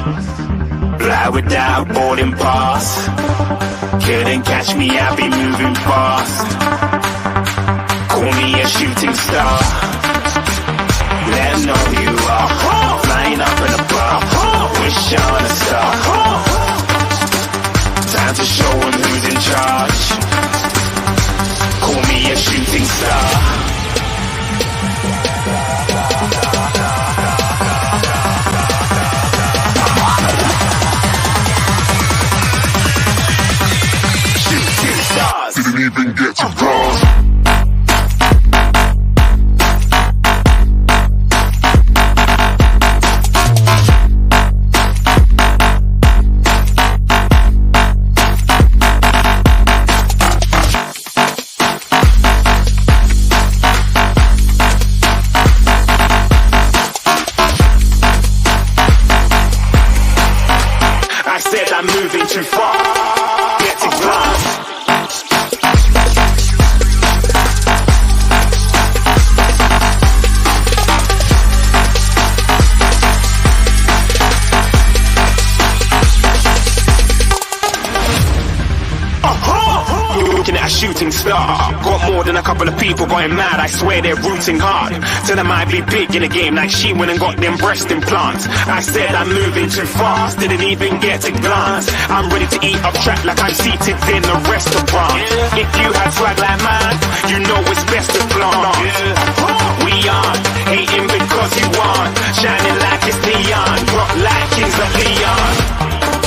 Fly without boarding pass. Couldn't catch me, I'll be moving fast. Call me a shooting star. Let 'em know who you are. Flying up in a bar. Wish on a star. Time to show 'em who's in charge. Call me a shooting star. Didn't even get to cross. I said I'm moving too far. Get to glass. Looking at a shooting star. Got more than a couple of people going mad. I swear they're rooting hard. Tell them I'd be big in the game like she went and got them breast implants. I said I'm moving too fast. Didn't even get to glance. I'm ready to eat up track like I'm seated in a restaurant. If you had swag like mine, you know it's best to flaunt. We aren't hating because you aren't. Shining like it's neon. Rock like kings of Leon.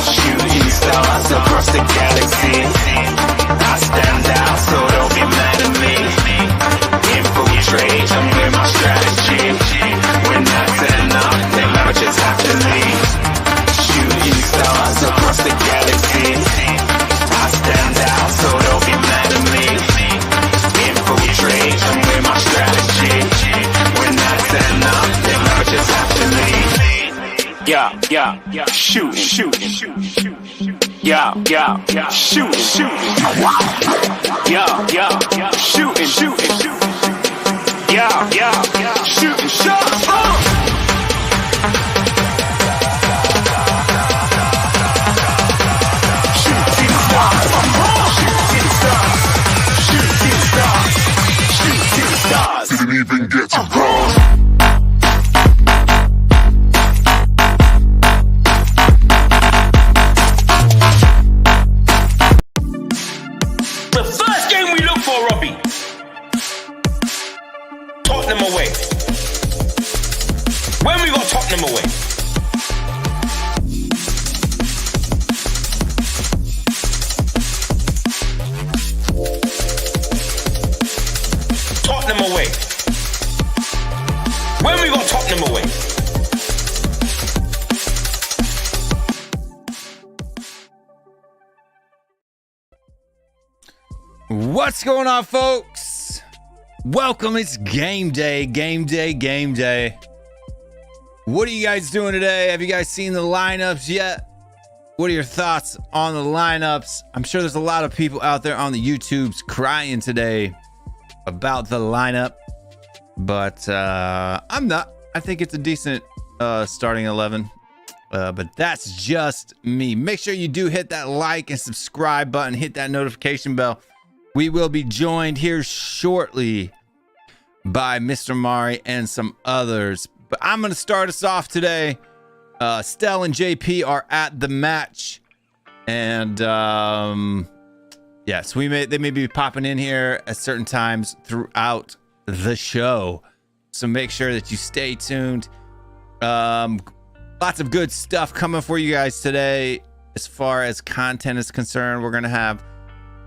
Shooting stars across the galaxy. I stand out, so don't be mad at me. Infiltrate, I'm with my strategy. When that's enough, then I just have to leave. Shooting stars across the galaxy. I stand out, so don't be mad at me. Infiltrate, I'm with my strategy. When that's enough, then I just have to leave. Yeah, shoot, yeah, shoot, yeah, shooting, yeah, shooting shots. Shooting stars, shooting stars. Didn't even get to cross. Tottenham away. When we got Tottenham away. Tottenham away. When we got Tottenham away. What's going on, folks? Welcome. It's game day. What are you guys doing today? Have you guys seen the lineups yet? What are your thoughts on the lineups? I'm sure there's a lot of people out there on the YouTubes crying today about the lineup, but I'm not. I think it's a decent starting 11, but that's just me. Make sure you do hit that like and subscribe button, hit that notification bell. We will be joined here shortly by Mr. Mari and some others. But I'm going to start us off today. Stell and JP are at the match. And yes, they may be popping in here at certain times throughout the show. So make sure that you stay tuned. Lots of good stuff coming for you guys today. As far as content is concerned, we're going to have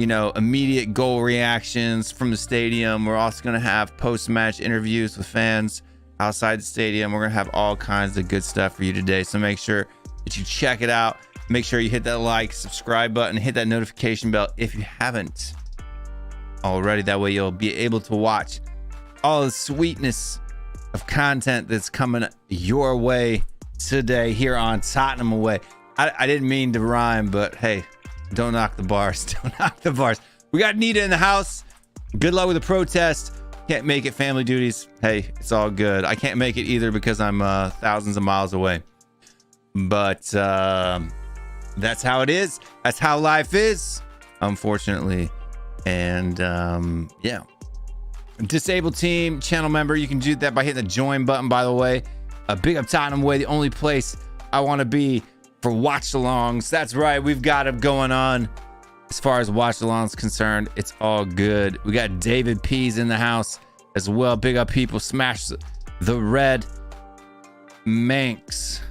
immediate goal reactions from the stadium. We're also going to have post-match interviews with fans outside the stadium. We're going to have all kinds of good stuff for you today. So make sure that you check it out. Make sure you hit that like, subscribe button, hit that notification bell if you haven't already. That way you'll be able to watch all the sweetness of content that's coming your way today here on Tottenham Away. I didn't mean to rhyme, but hey, don't knock the bars. Don't knock the bars. We got Nita in the house. Good luck with the protest. Can't make it, family duties. Hey, it's all good. I can't make it either because I'm thousands of miles away. But that's how it is. That's how life is, unfortunately. And yeah. Disabled team, channel member. You can do that by hitting the join button, by the way. Big up Tottenham Way, the only place I want to be for watch-alongs. That's right. We've got it going on. As far as watch-alongs concerned, it's all good. We got David P's in the house as well. Big up people. Smash the red Manx.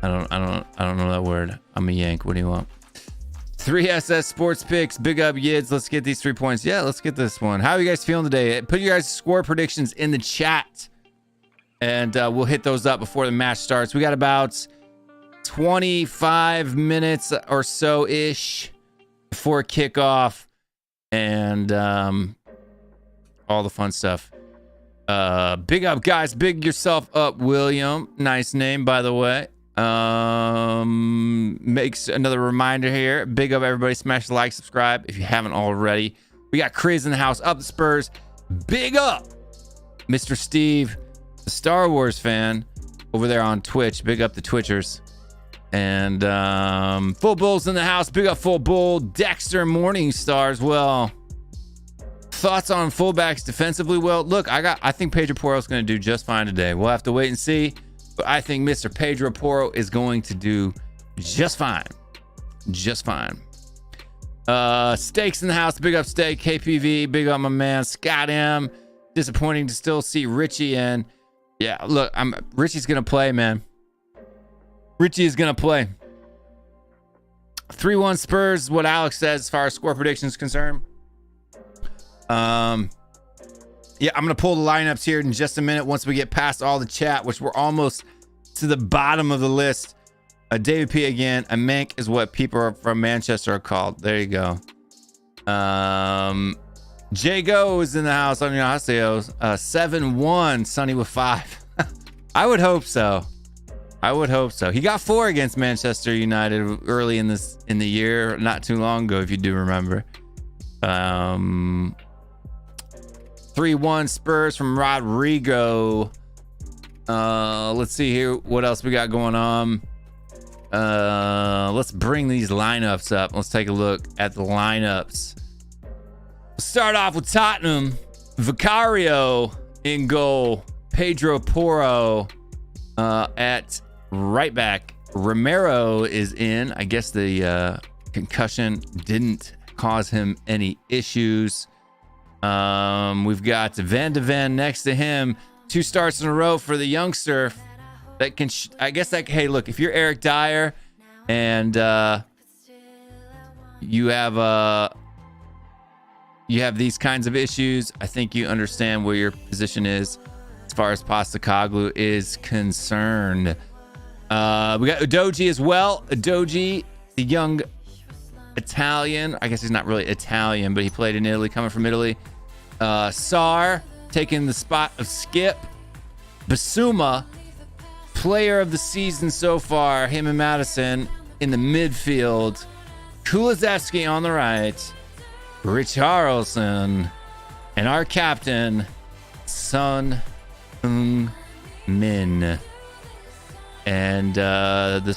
I don't know that word. I'm a Yank. What do you want? 3SS Sports Picks. Big up Yids. Let's get these 3 points. Yeah, let's get this one. How are you guys feeling today? Put your guys' score predictions in the chat, and we'll hit those up before the match starts. We got about 25 minutes or so ish before kickoff, and all the fun stuff. Big up, guys. Big yourself up, William. Nice name, by the way. Makes another reminder here. Big up, everybody. Smash the like, subscribe if you haven't already. We got Chris in the house. Up the Spurs. Big up, Mr. Steve, the Star Wars fan over there on Twitch. Big up the Twitchers. And Full Bull's in the house. Big up Full Bull. Dexter Morningstar as well. Thoughts on fullbacks defensively? Well, look, I think Pedro Porro's going to do just fine today. We'll have to wait and see. But I think Mr. Pedro Porro is going to do just fine. Just fine. Steaks in the house. Big up Steak. KPV. Big up my man Scott M. Disappointing to still see Richie in. Yeah, look, Richie's going to play, man. Richie is going to play. 3-1 Spurs is what Alex says as far as score predictions is concerned. Yeah, I'm going to pull the lineups here in just a minute once we get past all the chat, which we're almost to the bottom of the list. David P again. A Mank is what people from Manchester are called. There you go. Jago is in the house. On your 7-1. Sonny with 5. I would hope so. I would hope so. He got 4 against Manchester United early in the year, not too long ago, if you do remember. 3-1 Spurs from Rodrigo. Let's see here what else we got going on. Let's bring these lineups up. Let's take a look at the lineups. Start off with Tottenham. Vicario in goal. Pedro Porro at right back. Romero is in. I guess the concussion didn't cause him any issues. We've got Van de Ven next to him. 2 starts in a row for the youngster that can I guess that, hey, look, if you're Eric Dyer and you have these kinds of issues, I think you understand where your position is as far as Postecoglou is concerned. We got Udogie as well. Udogie, the young Italian. I guess he's not really Italian, but he played in Italy, coming from Italy. Sarr taking the spot of Skip. Basuma, player of the season so far, him and Madison in the midfield. Kulusevski on the right. Richarlison, and our captain, Son Heung-min. And the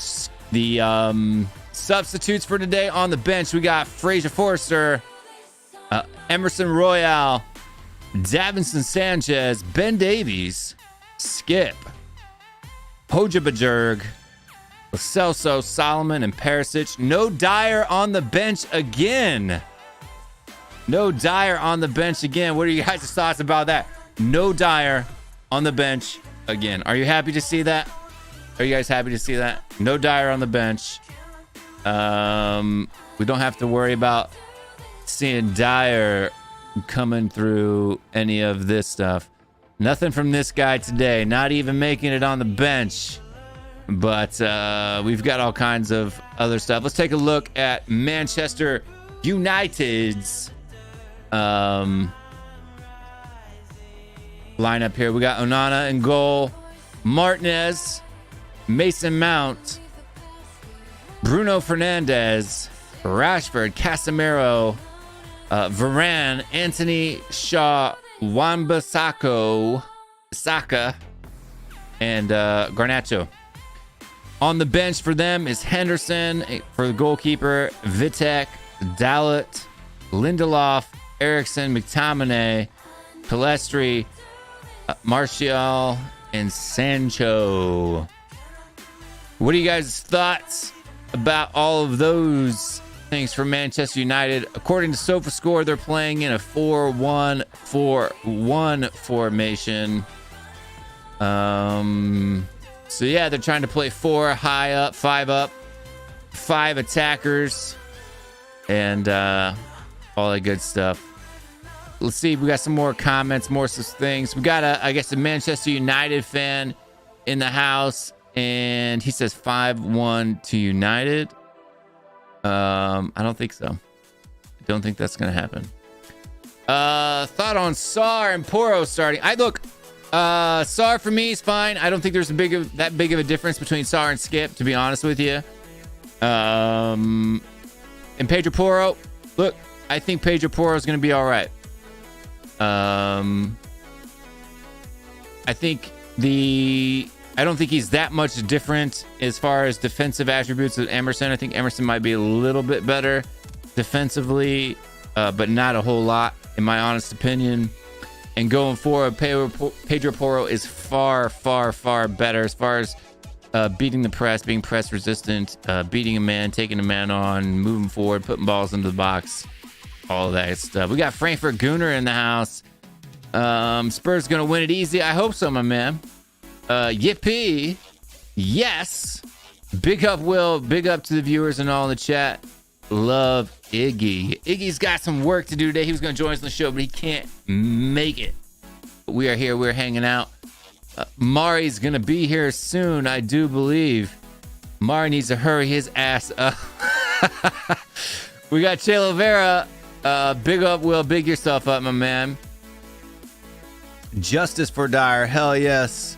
substitutes for today on the bench, we got Fraser Forster, Emerson Royale, Davinson Sanchez, Ben Davies, Skip, Hojabajerg, Lo Celso, Solomon, and Perisic. No Dyer on the bench again. No Dyer on the bench again. What are you guys' thoughts about that? No Dyer on the bench again. Are you happy to see that? Are you guys happy to see that? No Dyer on the bench. We don't have to worry about seeing Dyer coming through any of this stuff. Nothing from this guy today. Not even making it on the bench. But we've got all kinds of other stuff. Let's take a look at Manchester United's lineup here. We got Onana in goal, Martinez, Mason Mount, Bruno Fernandes, Rashford, Casemiro, Varane, Anthony Shaw, Wan-Bissaka, Saka, and Garnacho. On the bench for them is Henderson for the goalkeeper, Vitek, Dalot, Lindelof, Eriksson, McTominay, Palestri, Martial, and Sancho. What are you guys' thoughts about all of those things for Manchester United? According to SofaScore, they're playing in a 4-1-4-1 formation. So yeah, they're trying to play 4 high up, 5 up, 5 attackers, and all that good stuff. Let's see. We got some more comments, more things. We got a Manchester United fan in the house, and he says 5-1 to United. I don't think so. I don't think that's gonna happen. Thought on Sarr and Porro starting. Sarr for me is fine. I don't think there's that big of a difference between Sarr and Skip, to be honest with you. And Pedro Porro, look, I think Pedro Porro is going to be all right. I don't think he's that much different as far as defensive attributes of Emerson. I think Emerson might be a little bit better defensively, but not a whole lot, in my honest opinion. And going forward, Pedro Porro is far, far, far better as far as beating the press, being press resistant, beating a man, taking a man on, moving forward, putting balls into the box, all of that stuff. We got Frankfurt Gunner in the house. Spurs going to win it easy. I hope so, my man. Yippee. Yes. Big up, Will. Big up to the viewers and all in the chat. Love Iggy. Iggy's got some work to do today. He was going to join us on the show, but he can't make it. But we are here. We're hanging out. Mari's going to be here soon, I do believe. Mari needs to hurry his ass up. We got Che Lovera. Big up, Will. Big yourself up, my man. Justice for Dyer. Hell yes.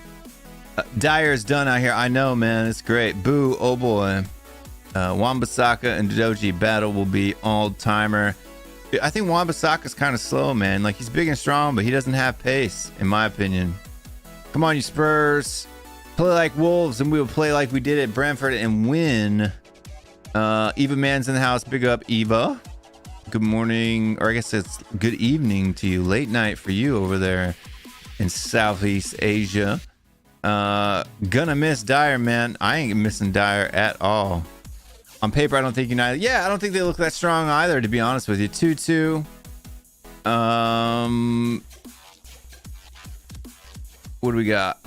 Dyer's done out here. I know, man. It's great. Boo. Oh, boy. Wan-Bissaka and Doji battle will be all-timer. I think Wan-Bissaka's kind of slow, man. Like, he's big and strong, but he doesn't have pace, in my opinion. Come on, you Spurs. Play like Wolves, and we will play like we did at Brentford and win. Eva Man's in the house. Big up, Eva. Good morning, or I guess it's good evening to you. Late night for you over there in Southeast Asia. Gonna miss Dyer, man. I ain't missing Dyer at all. On paper, I don't think United... Yeah, I don't think they look that strong either, to be honest with you. 2-2. What do we got?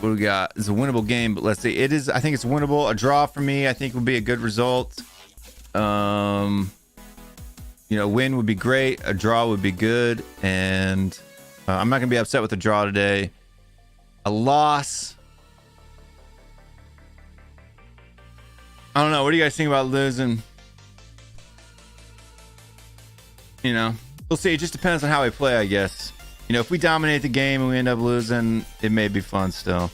It's a winnable game, but let's see. I think it's winnable. A draw for me, I think, would be a good result. Win would be great. A draw would be good. And I'm not going to be upset with the draw today. A loss... I don't know. What do you guys think about losing? We'll see. It just depends on how we play, I guess. If we dominate the game and we end up losing, it may be fun still.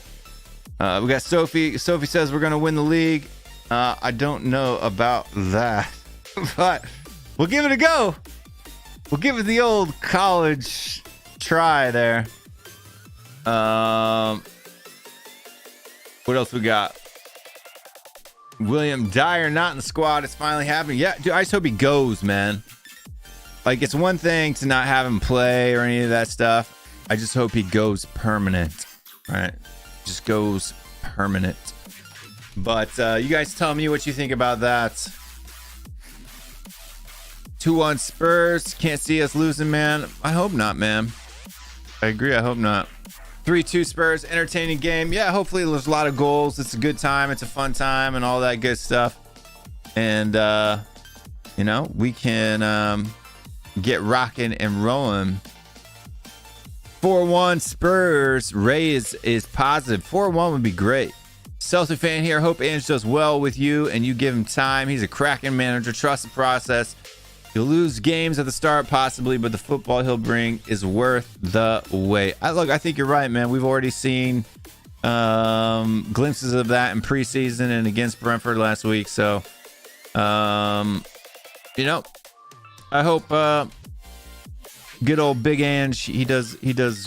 We got Sophie. Sophie says we're going to win the league. I don't know about that, but we'll give it a go. We'll give it the old college try there. What else we got? William Dyer not in the squad. It's finally happening. Yeah, dude, I just hope he goes, man. Like, it's one thing to not have him play or any of that stuff. I just hope he goes permanent. Right? Just goes permanent. But you guys tell me what you think about that. 2-1 Spurs. Can't see us losing, man. I hope not, man. I agree. I hope not. 3-2 Spurs, entertaining game. Yeah, hopefully there's a lot of goals. It's a good time. It's a fun time and all that good stuff. And, we can get rocking and rolling. 4-1 Spurs. Ray is positive. 4-1 would be great. Celtic fan here. Hope Ange does well with you and you give him time. He's a cracking manager. Trust the process. He'll lose games at the start, possibly, but the football he'll bring is worth the wait. I think you're right, man. We've already seen glimpses of that in preseason and against Brentford last week. So, I hope good old Big Ange, he does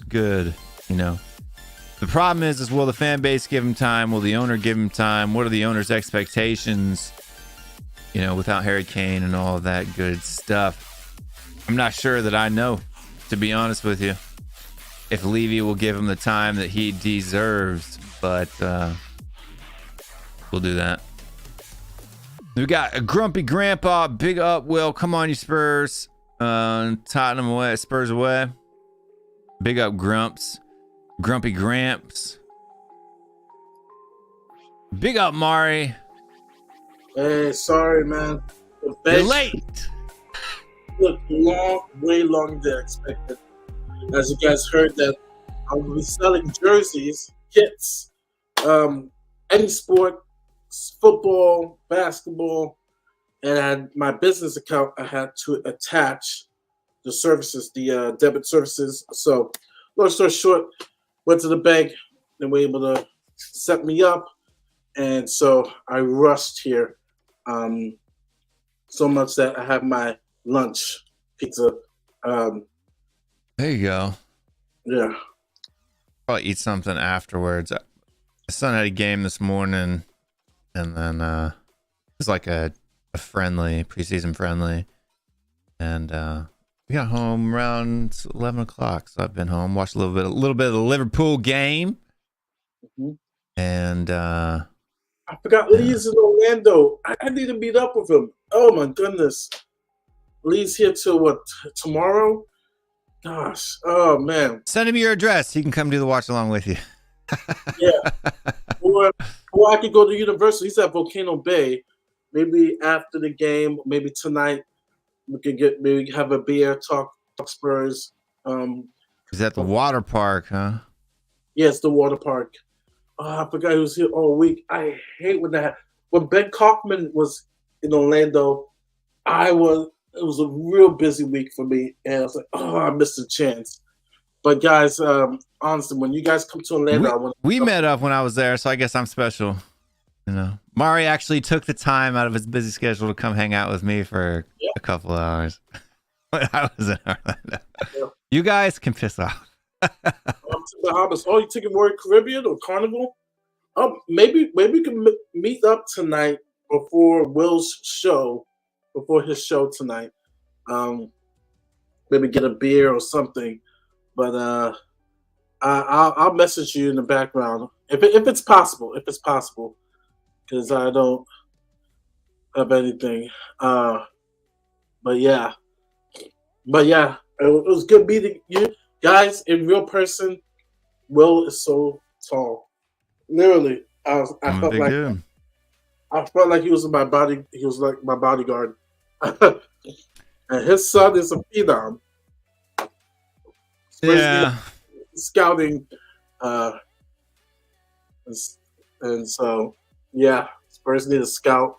good, But The problem is will the fan base give him time? Will the owner give him time? What are the owner's expectations? You know, without Harry Kane and all of that good stuff. I'm not sure that I know, to be honest with you, if Levy will give him the time that he deserves, but we'll do that. We got a grumpy grandpa, big up, Will. Come on, you Spurs. Tottenham away, Spurs away. Big up, Grumps. Grumpy Gramps. Big up, Mari. Hey, sorry, man. You're late. Look, way longer than expected. As you guys heard, that I will be selling jerseys, kits, any sport, football, basketball, and my business account, I had to attach the services, the debit services. So, long story short, went to the bank, and were able to set me up, and so I rushed here, so much that I have my lunch pizza. There you go. Yeah. Probably eat something afterwards. My son had a game this morning, and then it was like a friendly, preseason friendly, and we got home around 11 o'clock. So I've been home, watched a little bit of the Liverpool game, and I forgot Lee's in Orlando. I need to meet up with him. Oh my goodness, Lee's here till what, tomorrow? Gosh, oh man. Send him your address. He can come do the watch along with you. Yeah. Or I could go to Universal. He's at Volcano Bay. Maybe after the game, maybe tonight, we could maybe have a beer, talk Spurs. He's at the water park, huh? Yeah, it's the water park. Oh, I forgot he was here all week. I hate when Ben Kaufman was in Orlando, it was a real busy week for me, and I was like, oh, I missed a chance. But guys, honestly, when you guys come to Orlando, we met up when I was there, so I guess I'm special. You know, Mari actually took the time out of his busy schedule to come hang out with me for a couple of hours when I was in Orlando. Yeah. You guys can piss off. Bahamas. Oh, you taking Royal Caribbean or Carnival? Maybe we can meet up tonight before Will's show, before his show tonight. Maybe get a beer or something. But I'll message you in the background if it's possible. If it's possible, because I don't have anything. But yeah, it was good meeting you guys in real person. Will is so tall. Literally, I felt like he was my body. He was like my bodyguard. And his son is a phenom. Yeah, scouting, and so yeah, Spurs need a scout.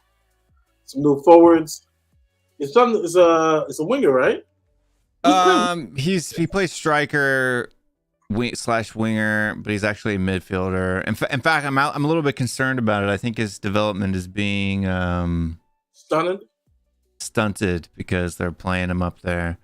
Some new forwards. His son is a winger, right? He plays striker, winger, but he's actually a midfielder. In fact, I'm a little bit concerned about it. I think his development is being stunted because they're playing him up there.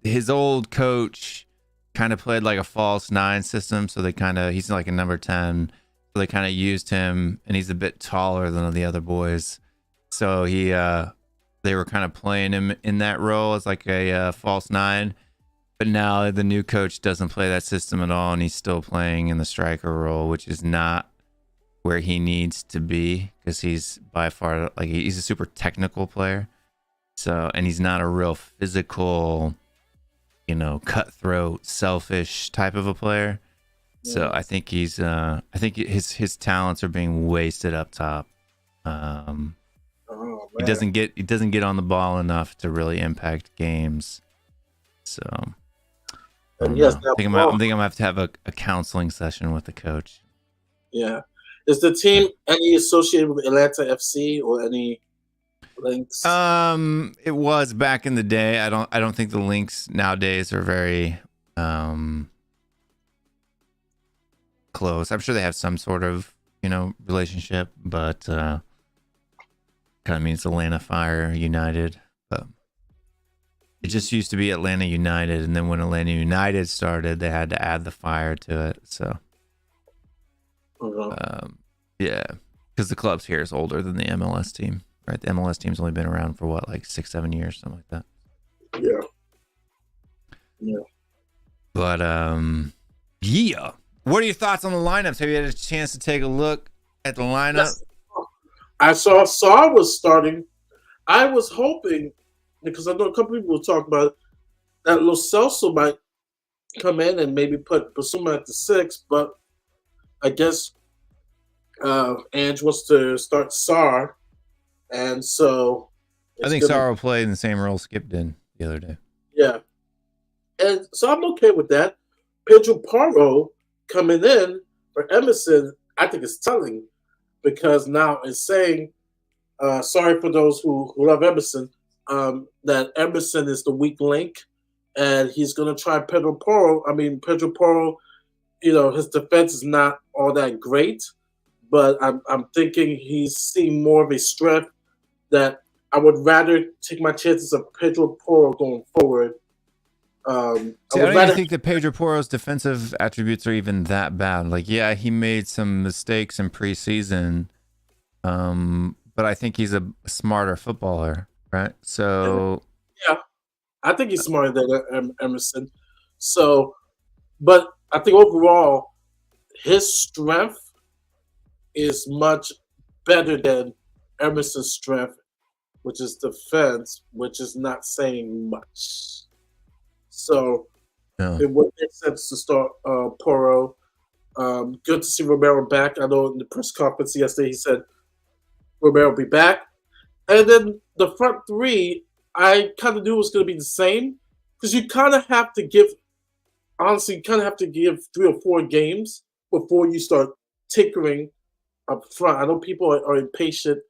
His old coach kind of played like a false 9 system, so he's like a number 10, so they kind of used him, and he's a bit taller than the other boys, so they were kind of playing him in that role as like a false 9, but now the new coach doesn't play that system at all, and he's still playing in the striker role, which is not where he needs to be, because he's by far he's a super technical player. So, and he's not a real physical, cutthroat, selfish type of a player. Yeah. So I think his talents are being wasted up top. He doesn't get on the ball enough to really impact games. So I think I'm gonna have to have a counseling session with the coach. Yeah, is the team any associated with Atlanta FC or any links? It was back in the day. I don't think the links nowadays are very close. I'm sure they have some sort of relationship, but kind of means Atlanta Fire United. But It just used to be Atlanta United, and then when Atlanta United started, they had to add the fire to it. So, yeah, because the clubs here is older than the MLS team, right? The MLS team's only been around for what, like 6-7 years, something like that. Yeah. Yeah. But yeah. What are your thoughts on the lineups? Have you had a chance to take a look at the lineup? Yes. I saw Saar was starting. I was hoping, because I know a couple people will talk about it, that Lo Celso might come in and maybe put Basuma at the 6, but I guess Ange wants to start Saar, and so I think Saar will play in the same role Skip did the other day. Yeah. And so I'm okay with that. Pedro Porro coming in for Emerson, I think is telling, because now it's saying, sorry for those who love Emerson, that Emerson is the weak link, and he's going to try Pedro Porro. I mean, Pedro Porro, his defense is not all that great, but I'm thinking he's seeing more of a strength that I would rather take my chances of Pedro Porro going forward. I don't even think that Pedro Porro's defensive attributes are even that bad. Like, yeah, he made some mistakes in preseason, but I think he's a smarter footballer, right? So, yeah, I think he's smarter than Emerson. So, but I think overall, his strength is much better than Emerson's strength, which is defense, which is not saying much. So it would make sense to start Porro. Good to see Romero back. I know in the press conference yesterday he said Romero will be back. And then the front three, I kind of knew it was going to be the same, because you kind of have to give, honestly, you kind of have to give 3 or 4 games before you start tinkering up front. I know people are impatient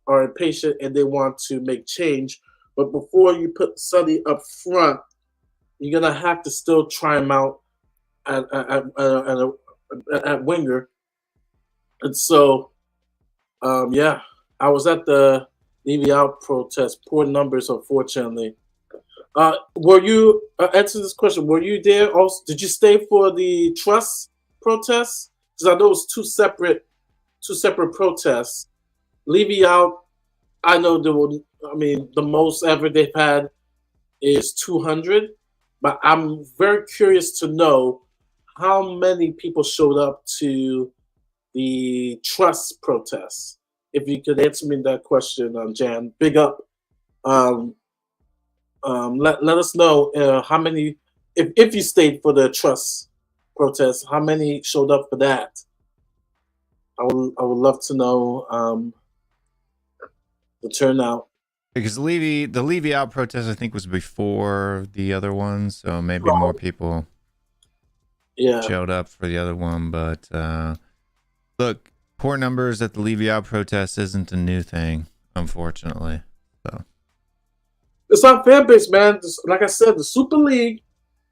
and they want to make change, but before you put Sonny up front, you're gonna have to still try him out at winger. And so, yeah, I was at the Levy out protest. Poor numbers, unfortunately. Were you answer this question? Were you there? Also, did you stay for the trust protests? Because I know it was two separate protests. Levy out. I know the most ever they've had is 200. But I'm very curious to know how many people showed up to the trust protests. If you could answer me that question, Jan, big up. Let us know how many, if you stayed for the trust protest, how many showed up for that. I would love to know the turnout. Because the Levy out protest, I think, was before the other one, so maybe more people showed up for the other one. But look, poor numbers at the Levy out protest isn't a new thing, unfortunately. So it's our fan base, man. Like I said, the Super League.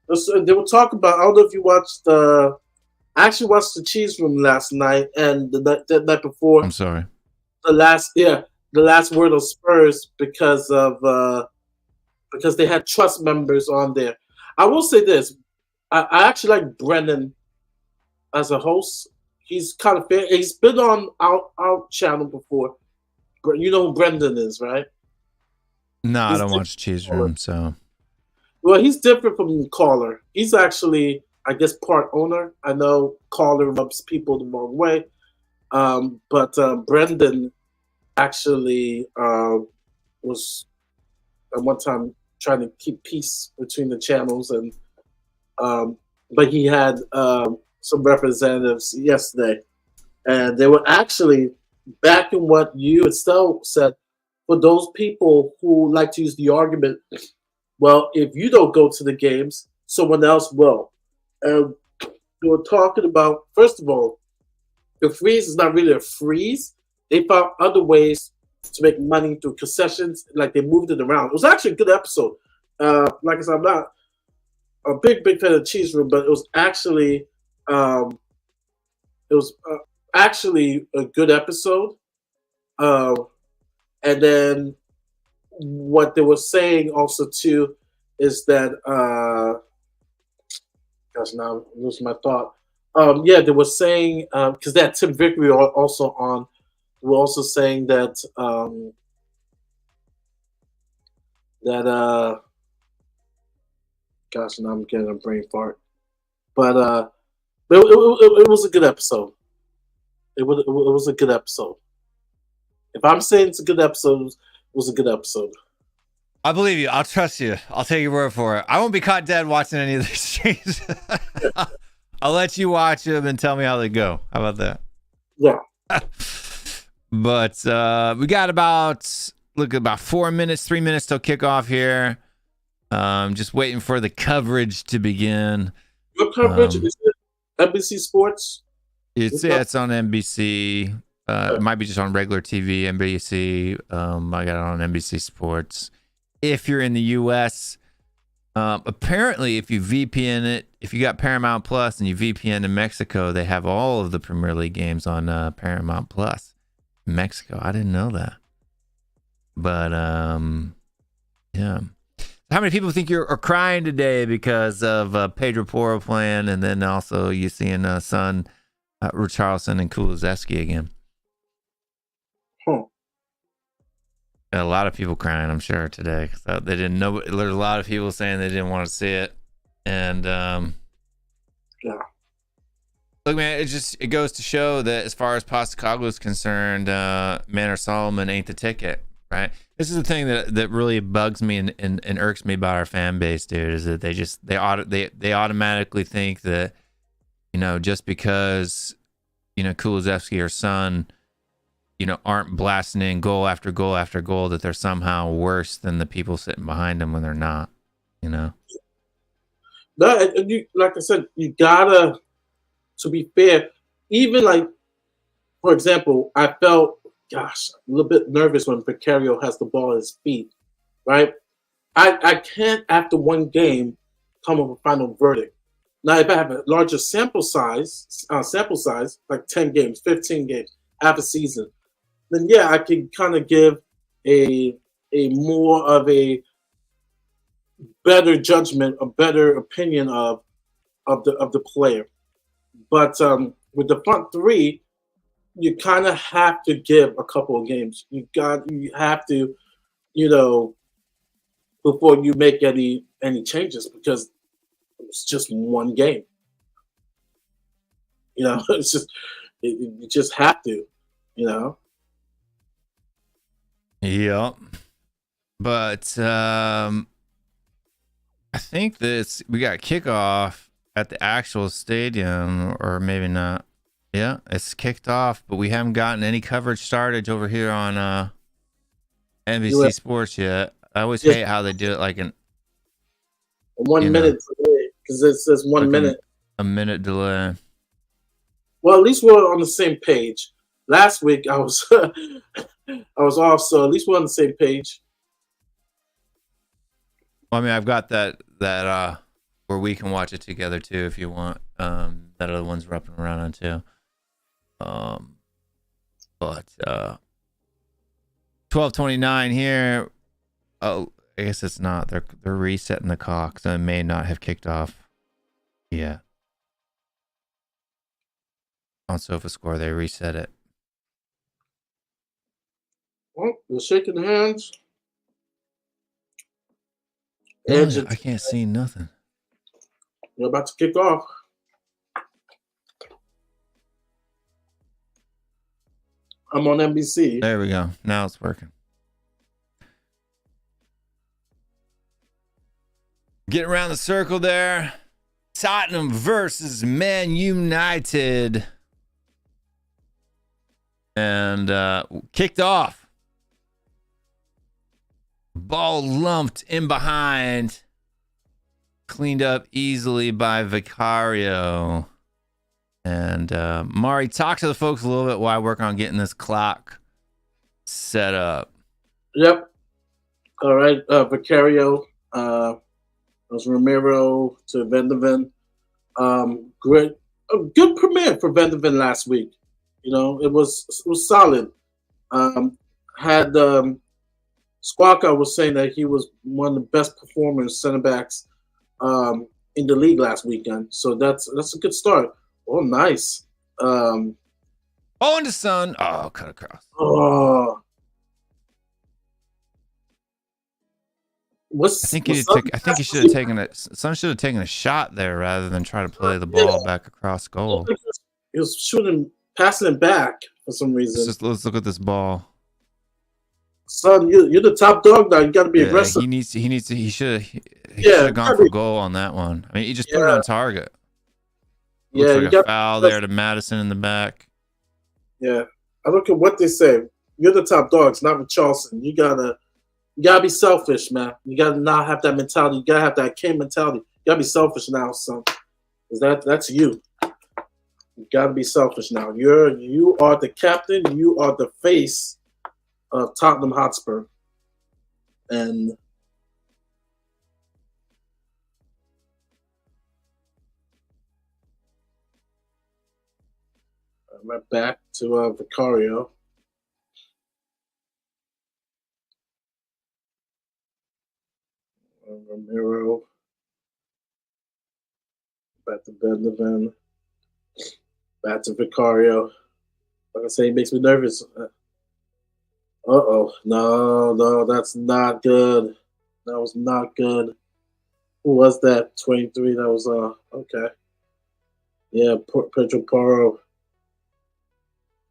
They were talking about. I don't know if you watched I actually watched the Cheese Room last night and the night before. I'm sorry. The last word of Spurs because they had trust members on there. I will say this: I actually like Brendan as a host. He's kind of fair. He's been on our channel before. You know who Brendan is, right? No, I don't watch Cheese Room, so. Well, he's different from Caller. He's actually, I guess, part owner. I know Caller rubs people the wrong way, but Brendan actually was at one time trying to keep peace between the channels, and but he had some representatives yesterday, and they were actually backing what you and Stell said. For those people who like to use the argument, well, if you don't go to the games, someone else will. And they were talking about, first of all, the freeze is not really a freeze. They found other ways to make money through concessions, like they moved it around. It was actually a good episode. Like I said, I'm not a big fan of Cheese Room, but it was actually a good episode. And then what they were saying also too is that gosh, now I'm losing my thought. Yeah, they were saying because that Tim Vickery also on. They were also saying that gosh, now I'm getting a brain fart. But it was a good episode. It was a good episode. If I'm saying it's a good episode, it was a good episode. I believe you. I'll trust you. I'll take your word for it. I won't be caught dead watching any of these streams. I'll let you watch them and tell me how they go. How about that? Yeah. But we got about 4 minutes, 3 minutes till kickoff here. Just waiting for the coverage to begin. Your coverage is it NBC Sports? It's on NBC. It might be just on regular TV, NBC. I got it on NBC Sports. If you're in the US, apparently if you VPN it, if you got Paramount Plus and you VPN to Mexico, they have all of the Premier League games on Paramount Plus. Mexico, I didn't know that. But yeah. How many people think are crying today because of Pedro Porro playing, and then also you seeing son Richarlison and Kulusevski again? Huh. A lot of people crying, I'm sure, today. So they didn't know. There's a lot of people saying they didn't want to see it, and yeah. Look, man, it goes to show that as far as Postecoglou is concerned, Manor Solomon ain't the ticket, right? This is the thing that really bugs me and irks me about our fan base, dude, is that they automatically think that, you know, just because, you know, Kulusevski or Son, you know, aren't blasting in goal after goal after goal, that they're somehow worse than the people sitting behind them when they're not, you know? No, like I said, you gotta, to be fair, even like, for example, I felt, gosh, a little bit nervous when Vicario has the ball at his feet, right? I can't, after one game, come up with a final verdict. Now, if I have a larger sample size, like 10 games, 15 games, half a season, then yeah, I can kind of give a more of a better judgment, a better opinion of the player. But with the front three, you kind of have to give a couple of games. You have to, you know, before you make any changes, because it's just one game. You know, it's just you just have to, you know. Yep. But I think we got kickoff at the actual stadium, or maybe not. Yeah, it's kicked off, but we haven't gotten any coverage started over here on NBC Sports yet. I always hate how they do it, like in 1 minute delay, because it says 1 minute. A minute delay. Well, at least we're on the same page. Last week I was I was off, so at least we're on the same page. Well, I mean, I've got that where we can watch it together too, if you want. That other one's we're up and around on too. But 12:29 here. Oh, I guess it's not. They're resetting the clock, so it may not have kicked off yet. On SofaScore, they reset it. Well, they're shaking hands. Yeah, I can't see nothing. You're about to kick off. I'm on NBC. There we go. Now it's working. Get around the circle there. Tottenham versus Man United. And kicked off. Ball lumped in behind. Cleaned up easily by Vicario. And Mari, talk to the folks a little bit while I work on getting this clock set up. Yep. All right. Vicario. Was Romero to Vendeven. Great. A good premiere for Vendeven last week. You know, it was solid. Had Squawka was saying that he was one of the best performers center backs in the league last weekend. So that's a good start. Oh, nice. Oh, and the sun. Oh, cut across. Oh, I think he should have taken it. Son should have taken a shot there rather than try to play the ball back across goal. He was shooting, passing it back for some reason. Let's look at this ball. Son, you're the top dog now. You got to be aggressive. He should have gone for goal on that one. I mean, he just put it on target. Looks like a foul there to Madison in the back. Yeah, I don't care what they say. You're the top dogs, not with Charleston. You gotta be selfish, man. You gotta not have that mentality. You gotta have that K mentality. You gotta be selfish now, son. Cause that's you. You gotta be selfish now. You are the captain. You are the face of Tottenham Hotspur, and right back to Vicario. Romero. Back to Benjamin. Back to Vicario. Like I say, he makes me nervous. Uh-oh. No, that's not good. That was not good. Who was that? 23. That was okay. Yeah, Pedro Porro.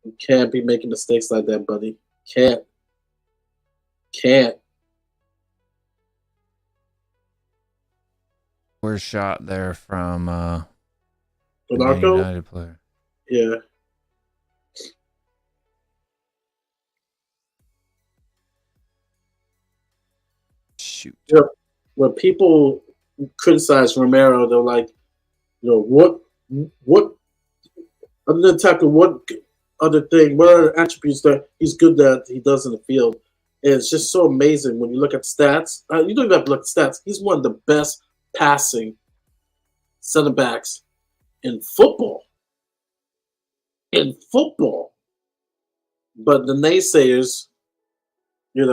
You can't be making mistakes like that, buddy. Can't. Where's shot there from United player? Yeah. Shoot. Yeah. When people criticize Romero, they're like, what other than tackle, what other attributes that he's good at he does in the field? And it's just so amazing when you look at stats. You don't even have to look at stats. He's one of the best passing center backs in football. But the naysayers, they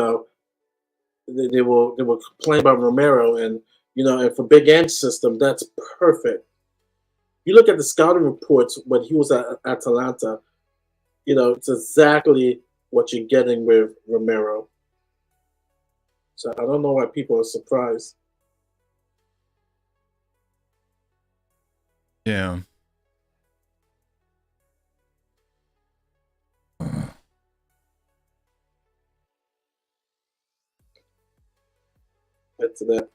will complain about Romero, and and for Big Ange system, that's perfect. You look at the scouting reports when he was at Atalanta, it's exactly what you're getting with Romero. So I don't know why people are surprised. Yeah. Get to that.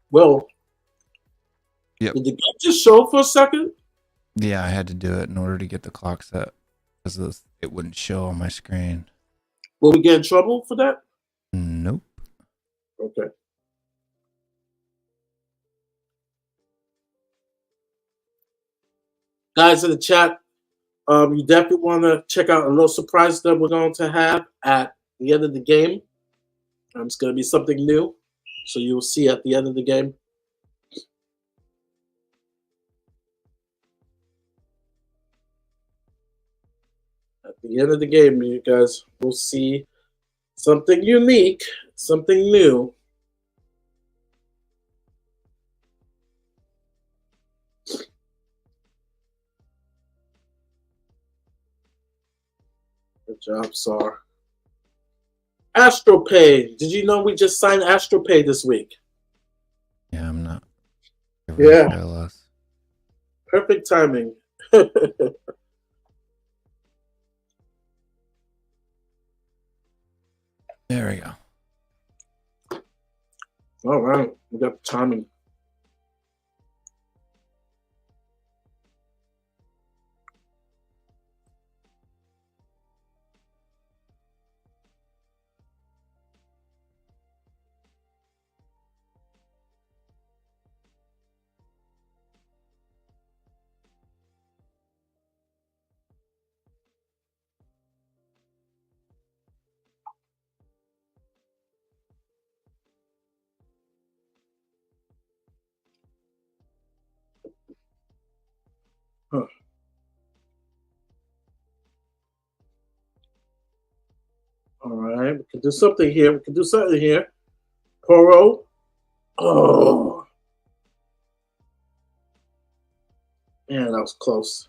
Well, yep. Did the game just show for a second? Yeah, I had to do it in order to get the clock set because it wouldn't show on my screen. Will we get in trouble for that? Nope. Okay. Guys in the chat, you definitely want to check out a little surprise that we're going to have at the end of the game. It's going to be something new, so you'll see at the end of the game. At the end of the game, you guys will see something unique, something new. Good job, Sar. AstroPay. Did you know we just signed AstroPay this week? Yeah, I'm not. Yeah. Perfect timing. There we go. All right. We got the timing. All right, we can do something here. We can do something here. Poro. Oh, man, that was close.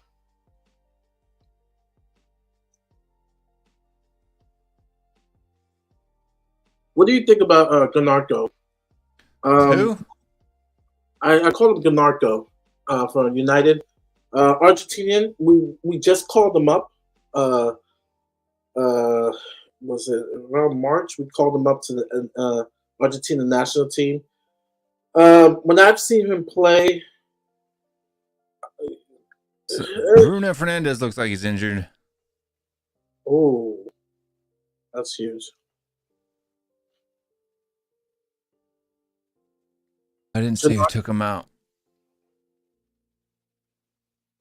What do you think about Ganarco? Who? I called him Ganarco from United. Argentinian. We just called him up. Uh, was it around March? We called him up to the Argentina national team. When I've seen him play, So, Bruno Fernandez looks like he's injured. oh, that's huge. I didn't see who took him out.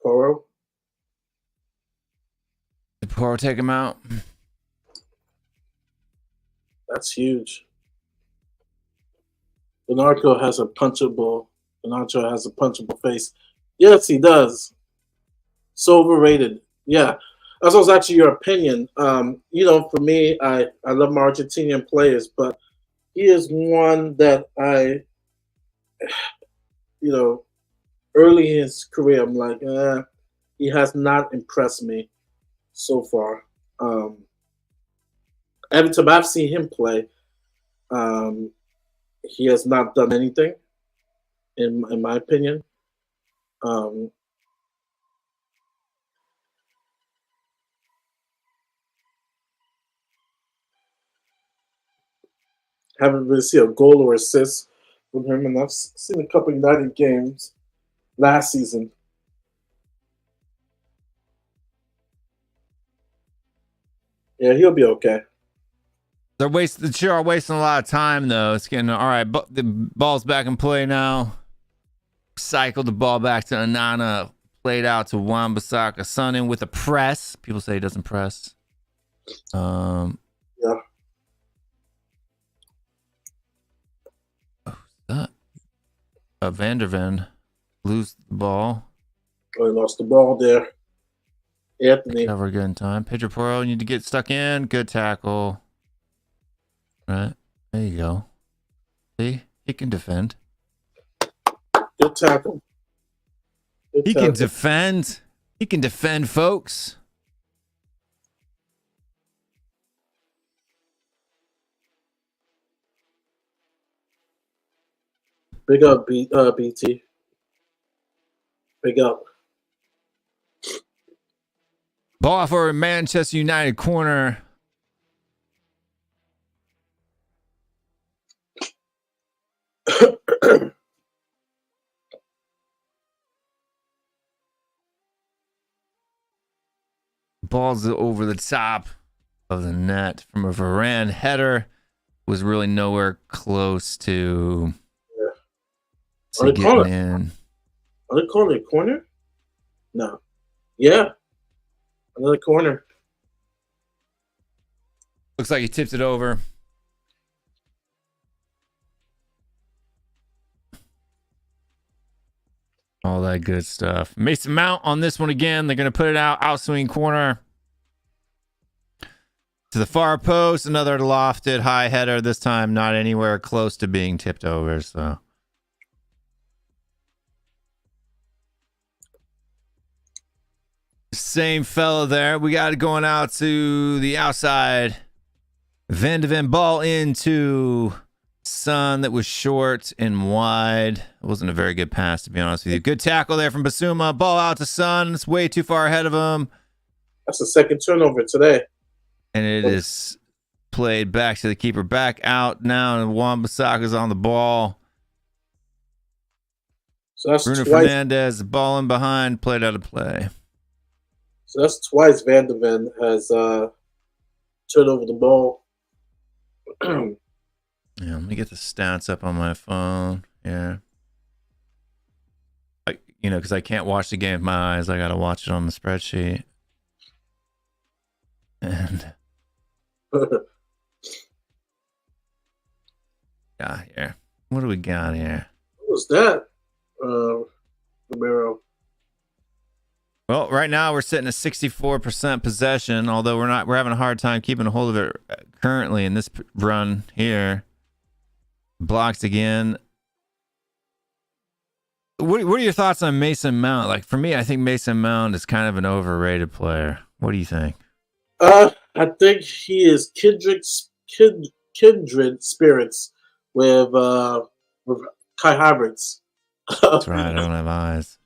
Poro. Did Poro take him out? That's huge. Bernardo has a punchable. Bernardo has a punchable face. Yes, he does. So overrated. Yeah, that was actually your opinion. For me, I love my Argentinian players, but he is one that early in his career, I'm like, he has not impressed me so far. Every time I've seen him play, he has not done anything, in my opinion. Haven't really seen a goal or assist from him, and I've seen a couple United games last season. Yeah, he'll be okay. The Cheer are wasting a lot of time though. It's getting all right. But the ball's back in play now. Cycled the ball back to Anana. Played out to Wan-Bissaka. Son in with a press. People say he doesn't press. Yeah. Van der Ven lose the ball. Oh, he lost the ball there. Anthony. Cover good in time. Pedro Porro, need to get stuck in. Good tackle. Right. There you go. See? He can defend. Good tackle. He can defend. He can defend, folks. Big up, BT. Big up. Ball for Manchester United corner. Ball's over the top of the net from a Varane header. Was really nowhere close to getting in. Are they calling it a corner? No. Yeah. Another corner. Looks like he tipped it over. All that good stuff. Mason Mount on this one again. They're going to put it out swing corner. To the far post, another lofted high header. This time not anywhere close to being tipped over. So same fella there. We got it going out to the outside. Van de Ven ball into Son that was short and wide. It wasn't a very good pass, to be honest with you. Good tackle there from Basuma. Ball out to Son. It's way too far ahead of him. That's the second turnover today. And it is played back to the keeper. Back out now, and Wan-Bissaka's on the ball. So that's Bruno twice. Fernandez, ball in behind, played out of play. So that's twice Van de Ven has turned over the ball. Yeah, let me get the stats up on my phone. Yeah. Because I can't watch the game with my eyes. I got to watch it on the spreadsheet. And got here. What do we got here? What was that, Romero? Well, right now we're sitting at 64% possession, although we're having a hard time keeping a hold of it currently in this run here. Blocks again. What are your thoughts on Mason Mount? Like, for me, I think Mason Mount is kind of an overrated player. What do you think? I think he is kindred spirits with Kai Havertz. That's right. I don't have eyes.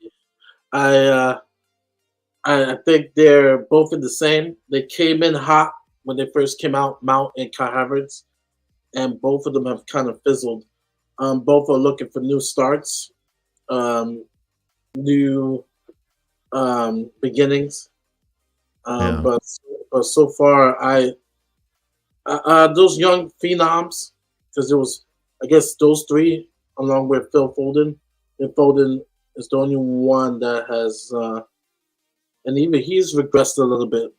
I think they're both in the same. They came in hot when they first came out, Mount and Kai Havertz, and both of them have kind of fizzled. Both are looking for new starts, new beginnings. Yeah. But so far, those young phenoms, because it was, I guess, those three along with Phil Foden. And Foden is the only one that has, and even he's regressed a little bit.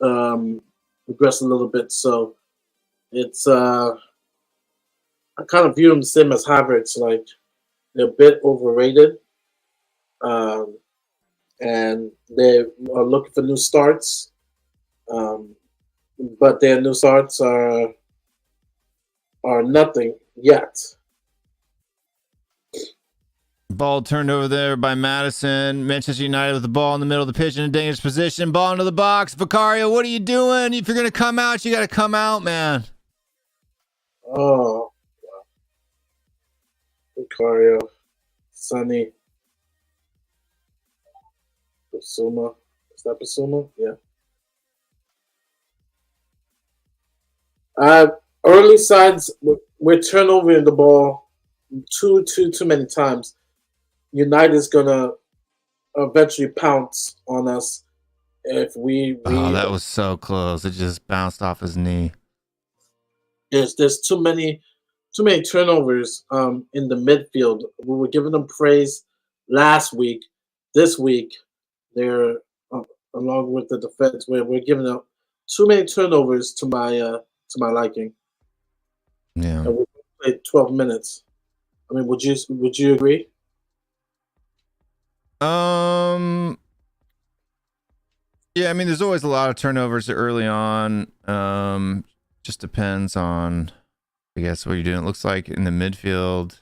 Regressed a little bit. So it's, I kind of view them the same as Havertz. Like, they're a bit overrated. And they are looking for new starts. But their new starts are nothing yet. Ball turned over there by Madison. Manchester United with the ball in the middle of the pitch in a dangerous position. Ball into the box. Vicario, what are you doing? If you're going to come out, you got to come out, man. Oh, Vicario, Sonny, Basuma. Is that Basuma? Yeah. Early signs, we're turnovering the ball too many times. United's gonna eventually pounce on us if we. Oh, that was so close. It just bounced off his knee. There's too many turnovers in the midfield. We were giving them praise last week. This week, they're along with the defense. We're giving up too many turnovers to my liking. Yeah. And we played 12 minutes. I mean, would you agree? Yeah, I mean, there's always a lot of turnovers early on. Just depends on, I guess, what you're doing. It looks like in the midfield,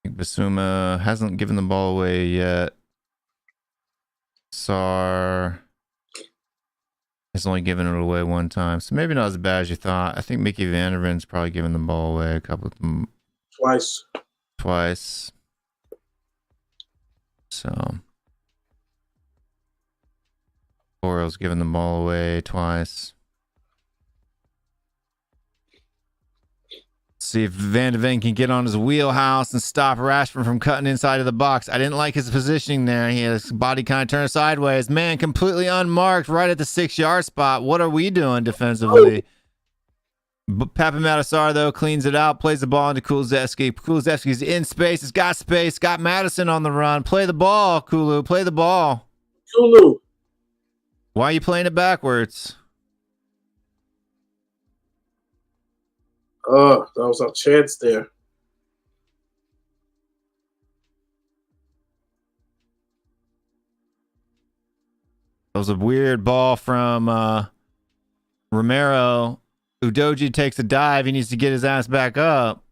I think Basuma hasn't given the ball away yet. Sar has only given it away one time, so maybe not as bad as you thought. I think Mickey Vanderven's probably given the ball away a couple of them. Twice. So Orioles giving the ball away twice. See if Van de Ven can get on his wheelhouse and stop Rashford from cutting inside of the box. I didn't like his positioning there. He had his body kind of turned sideways. Man, completely unmarked right at the 6-yard spot. What are we doing defensively? Pape Matar, though, cleans it out, plays the ball into Kulusevski. Kulusevski's in space. It's got space. Got Madison on the run. Play the ball, Kulu. Play the ball. Kulu. Why are you playing it backwards? Oh, that was our chance there. That was a weird ball from Romero. Udoji takes a dive. He needs to get his ass back up.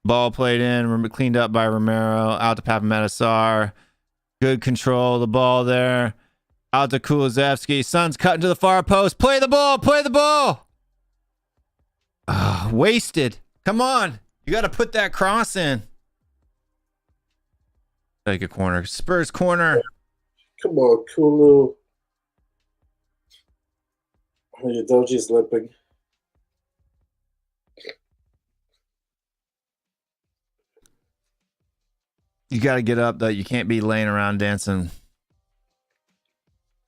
Ball played in, cleaned up by Romero. Out to Pape Matar. Good control of the ball there. Out to Kulusevski. Son's cutting to the far post. Play the ball. Play the ball. Wasted. Come on. You got to put that cross in. Take a corner. Spurs corner. Come on, Kulu. Oh, Udoji's limping. You got to get up, though. You can't be laying around dancing.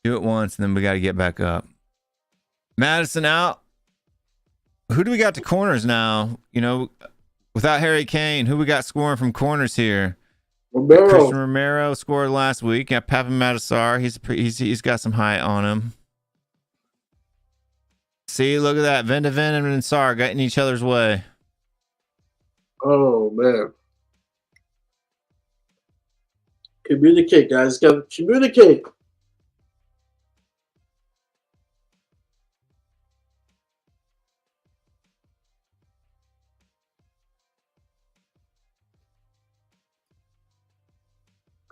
Do it once, and then we got to get back up. Madison out. Who do we got to corners now? You know, without Harry Kane, who we got scoring from corners here? Romero. Christian Romero scored last week. Got Pape Matar. He's got some height on him. See, look at that. Van de Ven and Sar got in each other's way. Oh, man. Communicate, guys. Got to communicate.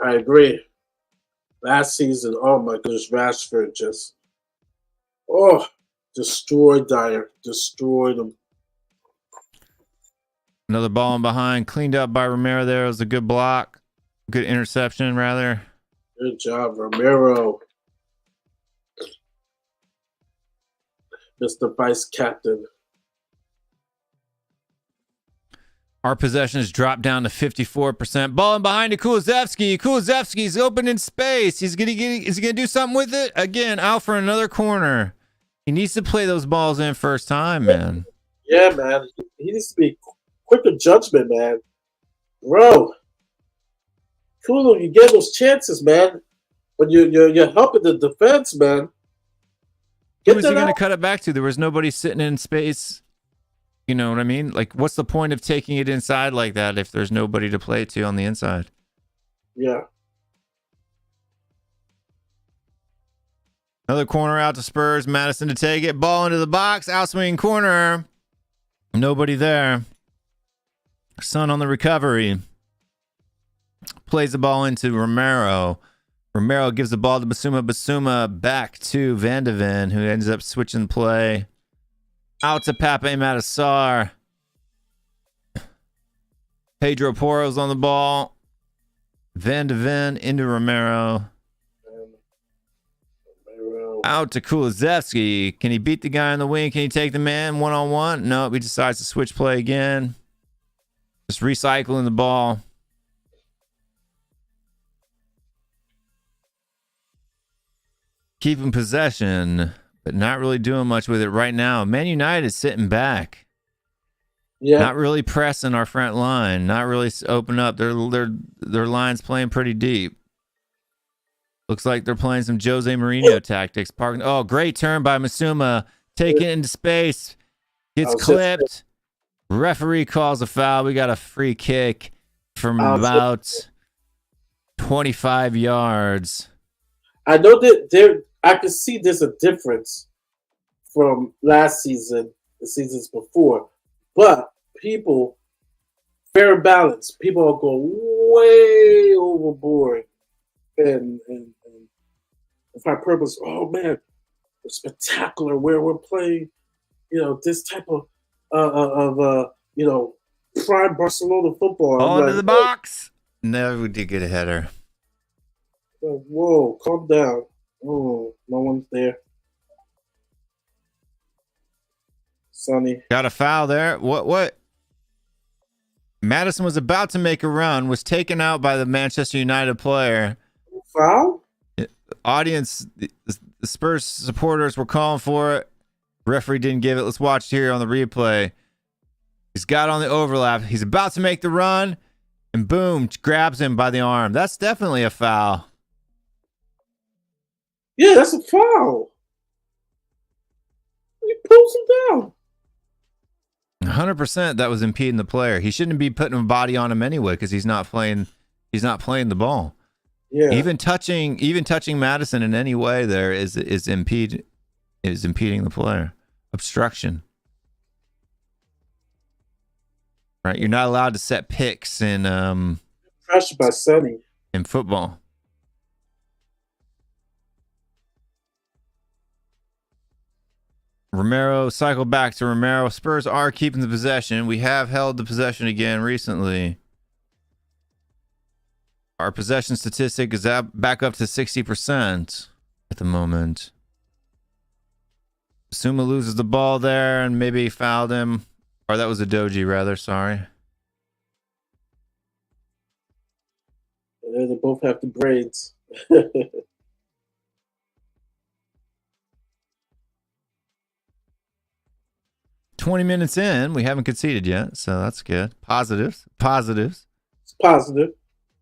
I agree. Last season, oh my goodness, Rashford just destroyed Dyer, destroyed him. Another ball in behind, cleaned up by Romero. There, it was a good block, good interception rather. Good job, Romero, Mr. Vice Captain. Our possessions dropped down to 54%. Ball in behind to Kulusevski. Kulusevski's open in space. Is he gonna do something with it? Again, out for another corner. He needs to play those balls in first time, man. Yeah, man. He needs to be quicker judgment, man. Bro, Kulu, you get those chances, man. But you're helping the defense, man. Who was he gonna cut it back to? There was nobody sitting in space. You know what I mean? Like, what's the point of taking it inside like that if there's nobody to play it to on the inside? Yeah. Another corner out to Spurs. Madison to take it. Ball into the box. Outswing corner. Nobody there. Son on the recovery. Plays the ball into Romero. Romero gives the ball to Basuma. Basuma back to Van de Ven, who ends up switching play. Out to Pape Matasar. Pedro Porro's on the ball. Van de Ven into Romero. Out to Kulusevski. Can he beat the guy on the wing? Can he take the man one-on-one? No, he decides to switch play again. Just recycling the ball. Keeping possession, but not really doing much with it right now. Man United is sitting back. Yeah. Not really pressing our front line. Not really open up. Their line's playing pretty deep. Looks like they're playing some Jose Mourinho tactics. Oh, great turn by Masuma. Take it into space. Gets clipped. Referee calls a foul. We got a free kick from about 25 yards. I know that I can see there's a difference from last season, the seasons before, but people, fair and balance, people are going way overboard and for our purpose. Oh man, it's spectacular where we're playing, this type of prime Barcelona football. Ball into the box. No, we did get a header. Whoa, calm down. Oh, no one's there. Sonny. Got a foul there. What? Madison was about to make a run, was taken out by the Manchester United player. Foul? Audience, the Spurs supporters were calling for it. Referee didn't give it. Let's watch here on the replay. He's got on the overlap. He's about to make the run, and boom, grabs him by the arm. That's definitely a foul. Yeah, that's a foul. He pulls him down. 100% that was impeding the player. He shouldn't be putting a body on him anyway because he's not playing the ball. Yeah. Even touching Madison in any way there is impeding the player. Obstruction. Right? You're not allowed to set picks in Pressure by Sonny. In football. Romero cycle back to Romero. Spurs are keeping the possession. We have held the possession again recently. Our possession statistic is back up to 60% at the moment. Suma loses the ball there and maybe fouled him. Or that was a Doji, rather. Sorry. Yeah, they both have the braids. 20 minutes in, we haven't conceded yet, so that's good. Positives. It's positive.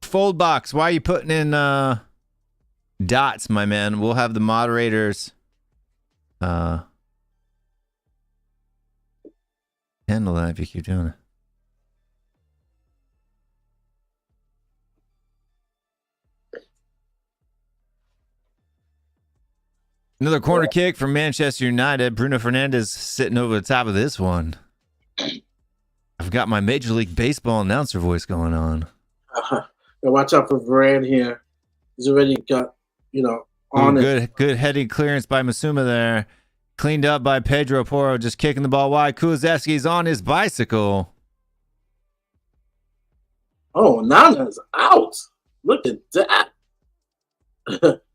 Fold box. Why are you putting in dots, my man? We'll have the moderators handle that if you keep doing it. Another corner kick from Manchester United. Bruno Fernandes sitting over the top of this one. I've got my Major League Baseball announcer voice going on. Watch out for Varane here. He's already got, on it. Good heading clearance by Masuma there. Cleaned up by Pedro Porro, just kicking the ball wide. Kulusevski's on his bicycle. Oh, Nana's out. Look at that.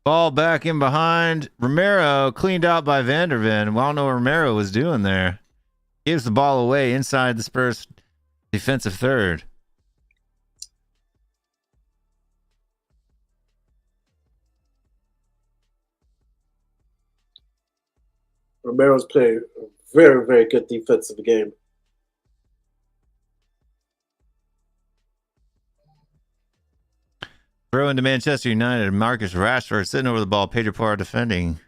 Ball back in behind. Romero cleaned out by Van der Ven. Well, I don't know what Romero was doing there. Gives the ball away inside the Spurs defensive third. Romero's playing a very, very good defensive game. Throw into Manchester United. Marcus Rashford sitting over the ball. Pedro Porro defending.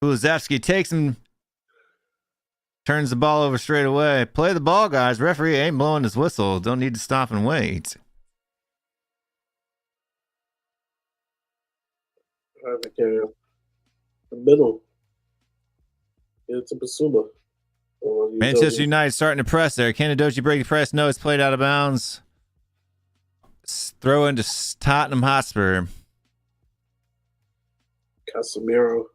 Kulusevski takes him. Turns the ball over straight away. Play the ball, guys. Referee ain't blowing his whistle. Don't need to stop and wait. All right, Michael. The middle. Get it to Basuma. Manchester United starting to press there. Can Udogie break the press? No, it's played out of bounds. Throw into Tottenham Hotspur. Casemiro.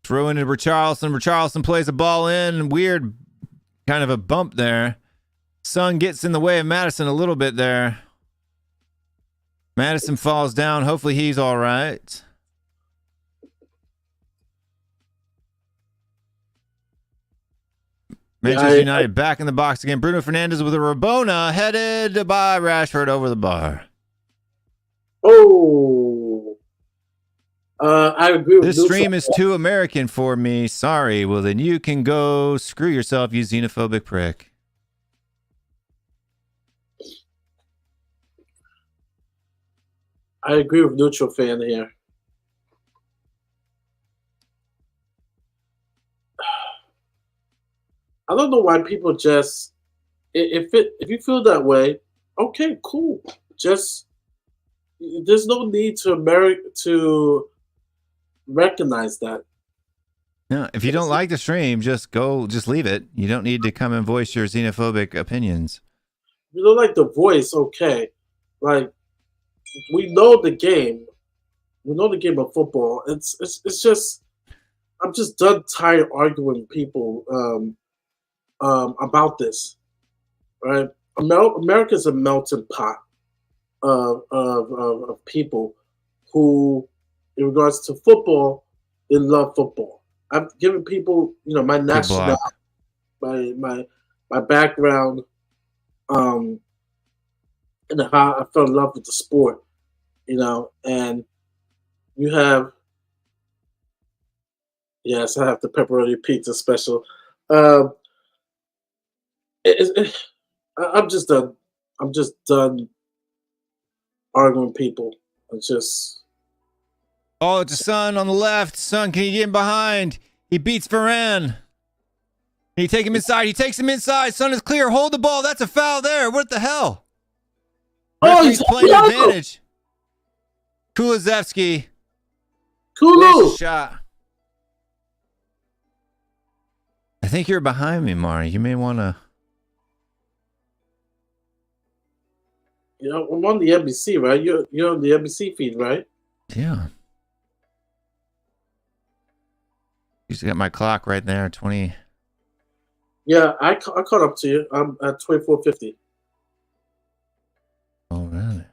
Throw into Richarlison. Richarlison plays the ball in. Weird kind of a bump there. Son gets in the way of Madison a little bit there. Madison falls down. Hopefully he's all right. Manchester United back in the box again. Bruno Fernandes with a Rabona headed by Rashford over the bar. Oh. I agree with this stream is too American for me. Sorry. Well, then you can go screw yourself, you xenophobic prick. I agree with neutral fan here. I don't know why people just if you feel that way, okay, cool. Just there's no need to recognize that. No, if you don't like the stream, just leave it. You don't need to come and voice your xenophobic opinions. You don't like the voice, okay. Like we know the game. We know the game of football. It's just I'm just done tired arguing people about this. Right? America's a melting pot of people who, in regards to football, they love football. I've given people, my national, my background, and how I fell in love with the sport, and you have, yes, I have the pepperoni pizza special. I'm just done. I'm just done arguing people. It's just. Oh, it's a Son on the left. Son, can you get him behind? He beats Varane. Can you take him inside? He takes him inside. Son is clear. Hold the ball. That's a foul there. What the hell? Oh, he's playing advantage. Kulusevski. Kulu. Shot. I think you're behind me, Mari. You may want to. I'm on the NBC, right? You're on the NBC feed, right? Yeah. Used to get my clock right there, 20. Yeah, I caught up to you. I'm at 24:50. Oh, really?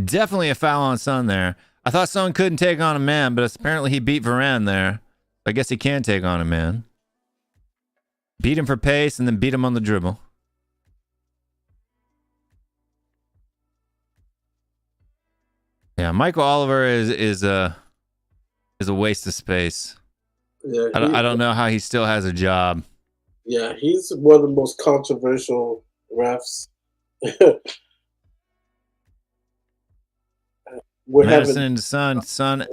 Definitely a foul on Son there. I thought Son couldn't take on a man, but apparently he beat Varane there. I guess he can take on a man. Beat him for pace and then beat him on the dribble. Yeah, Michael Oliver is a waste of space. Yeah, I don't know how he still has a job. Yeah, he's one of the most controversial refs. Madison and Son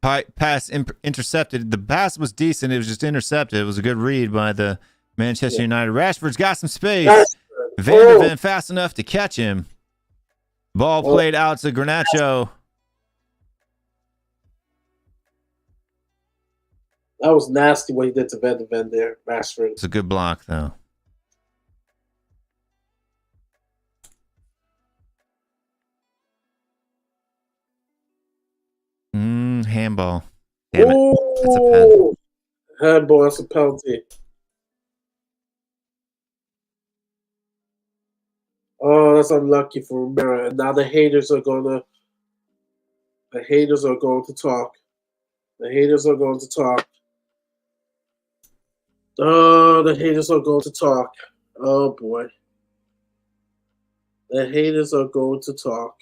pass intercepted. The pass was decent. It was just intercepted. It was a good read by the Manchester United. Rashford's got some space. Van der Ven fast enough to catch him. Ball played out to Garnacho. That was nasty what he did to Van de Ven there, Rashford. It's a good block, though. Handball. Damn it. That's a pen. Handball, that's a penalty. Oh, that's unlucky for Romero. And now the haters are going to talk. The haters are going to talk. Oh, the haters are going to talk. Oh, boy. The haters are going to talk.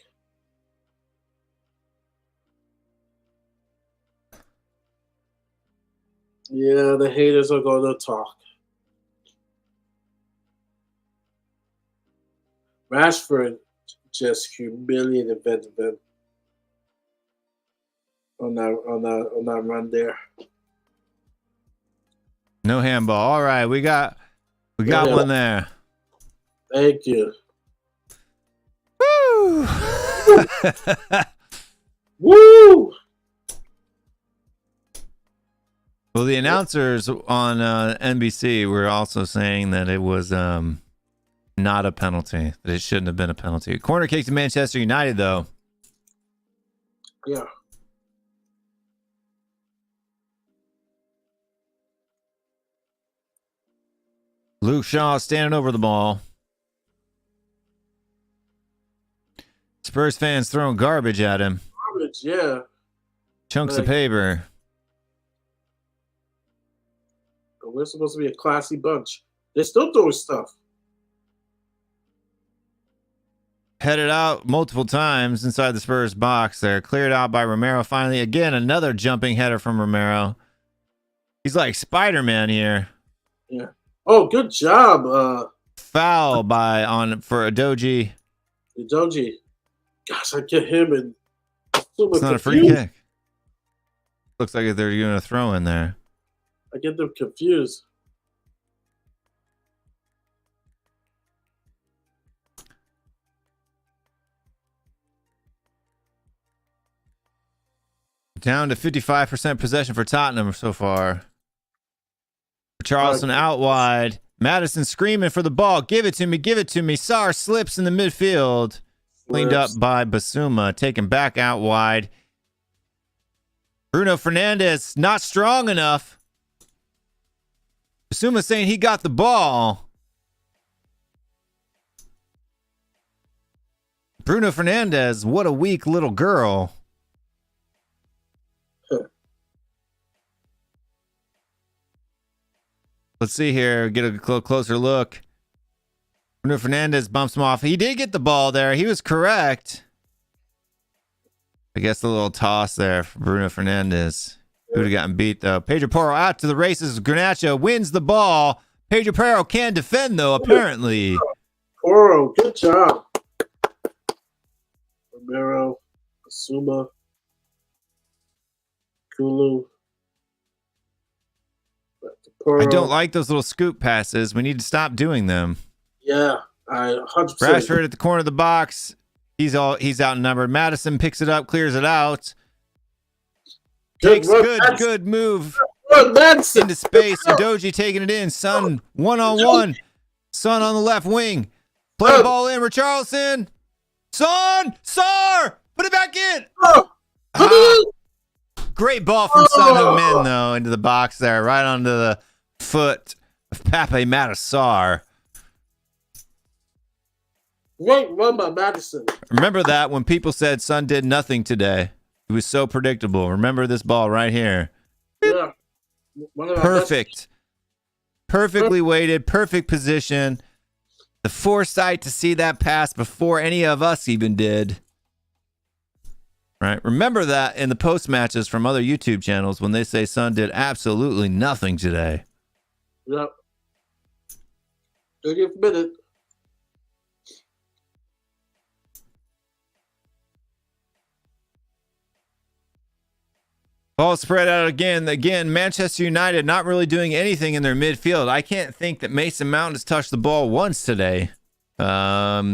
Yeah, the haters are going to talk. Rashford just humiliated Van de Ven on that run there. No handball. All right, we got one there. Thank you. Woo! Woo! Well, the announcers on NBC were also saying that it was not a penalty, that it shouldn't have been a penalty. Corner kick to Manchester United, though. Yeah. Luke Shaw standing over the ball. Spurs fans throwing garbage at him. Garbage, yeah. Chunks of paper. We're supposed to be a classy bunch. They're still doing stuff. Headed out multiple times inside the Spurs box there. Cleared out by Romero finally. Again, another jumping header from Romero. He's like Spider-Man here. Yeah. Oh, good job. Foul for Adoji. Udoji. Gosh, I get him and it's not a free kick. Looks like they're doing a throw in there. I get them confused. Down to 55% possession for Tottenham so far. Charleston out wide. Madison screaming for the ball. Give it to me. Give it to me. Sarr slips in the midfield. Cleaned up by Basuma. Taken back out wide. Bruno Fernandes not strong enough. Basuma saying he got the ball. Bruno Fernandes, what a weak little girl. Let's see here. Get a closer look. Bruno Fernandes bumps him off. He did get the ball there. He was correct. I guess a little toss there for Bruno Fernandes. He would have gotten beat, though. Pedro Porro out to the races. Garnacho wins the ball. Pedro Porro can defend, though, apparently. Porro, good job. Romero, Basuma, Kulu. I don't like those little scoop passes. We need to stop doing them. Yeah, 100%. Rashford at the corner of the box. He's outnumbered. Madison picks it up, clears it out. Takes good move into space. Udoji taking it in. Son one-on-one. Son on the left wing. Play the ball in. Richarlison. Son! Sarr! Put it back in! Great ball from Son Heung-min, though, into the box there. Right onto the foot of Pape Matar Sarr. Great run by Madison. Remember that when people said Son did nothing today. It was so predictable. Remember this ball right here. Yeah. Perfect. Perfectly weighted, perfect position. The foresight to see that pass before any of us even did. Right? Remember that in the post matches from other YouTube channels when they say Son did absolutely nothing today. Yep. 30th minute. Ball spread out again. Again, Manchester United not really doing anything in their midfield. I can't think that Mason Mount has touched the ball once today.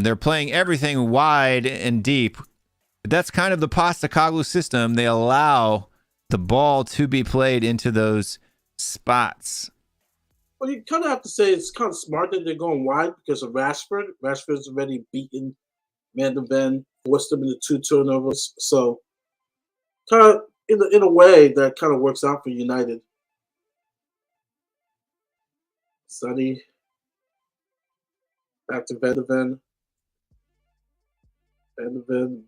They're playing everything wide and deep. That's kind of the Postecoglou system. They allow the ball to be played into those spots. Well, you kind of have to say it's kind of smart that they're going wide because of Rashford. Rashford's already beaten Van de Ven, forced them into 2 turnovers. So, kind of in a way, that kind of works out for United. Sonny, back to Van de Ven. Van de Ven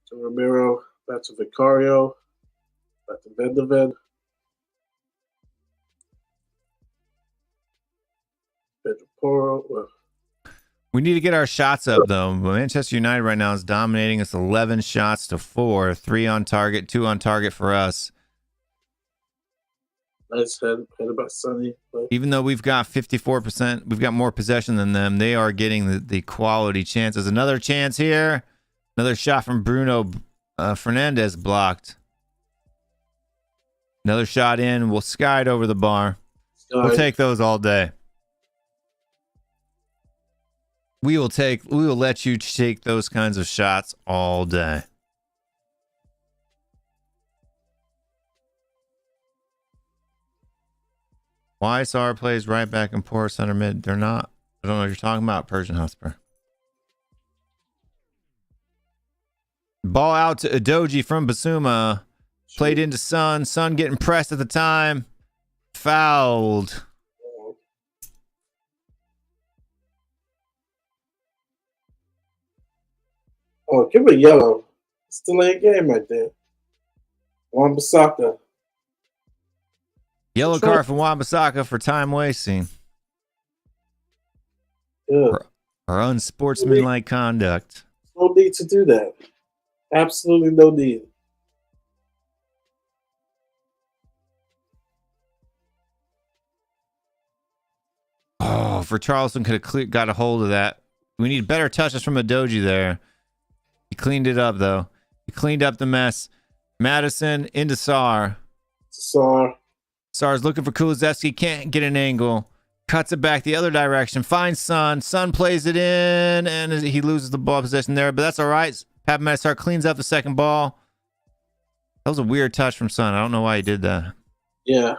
to Romero, back to Vicario, back to Van de Ven. Pedro Porro. Well, We need to get our shots up, though. Manchester United right now is dominating us 11 shots to 4. 3 on target, 2 on target for us. nice head by Sonny. But Even though we've got 54%, we've got more possession than them. They are getting the quality chances. Another chance here. Another shot from Bruno Fernandes blocked. Another shot in. We'll sky it over the bar. We'll take those all day. We will let you take those kinds of shots all day. YSR plays right back and poor center mid. They're not. I don't know what you're talking about, Persian Hotspur. Ball out to Udogie from Basuma. Played into Son. Son getting pressed at the time. Fouled. Oh, give it a yellow. Still ain't game right there. Wan-Bissaka. Yellow card for Wan-Bissaka for time wasting. Yeah. Or unsportsmanlike conduct. No need to do that. Absolutely no need. Oh, for Charleston could have got a hold of that. We need better touches from Udogie there. He cleaned it up, though. He cleaned up the mess. Madison into Sarr. Sarr's looking for Kulusevski. Can't get an angle. Cuts it back the other direction. Finds Son. Son plays it in, and he loses the ball possession there, but that's all right. Pape Sarr cleans up the second ball. That was a weird touch from Son. I don't know why he did that. Yeah.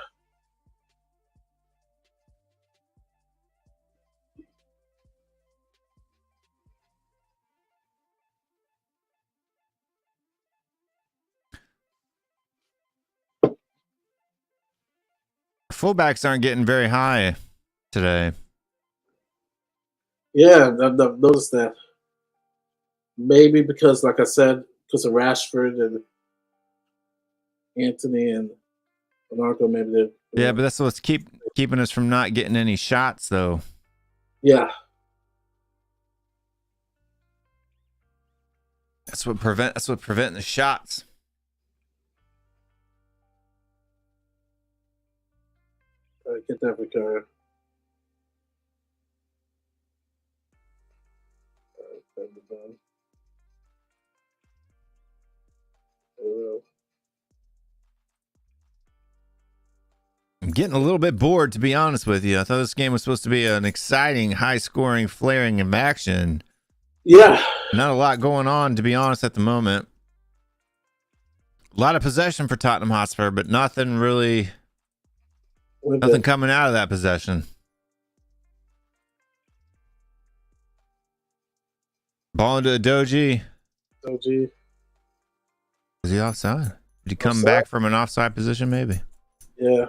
Fullbacks aren't getting very high today. Yeah, I've noticed that. Maybe because, like I said, because of Rashford and Anthony and Bernardo, maybe they're... Yeah, but that's what's keeping us from not getting any shots, though. Yeah. That's what preventing the shots. Get that Vicario. I'm getting a little bit bored, to be honest with you. I thought this game was supposed to be an exciting, high-scoring, flaring of action. Yeah. Not a lot going on, to be honest, at the moment. A lot of possession for Tottenham Hotspur, but nothing really... Nothing coming out of that possession. Ball into Udogie. Udogie. Is he offside? Did he come back from an offside position, maybe? Yeah.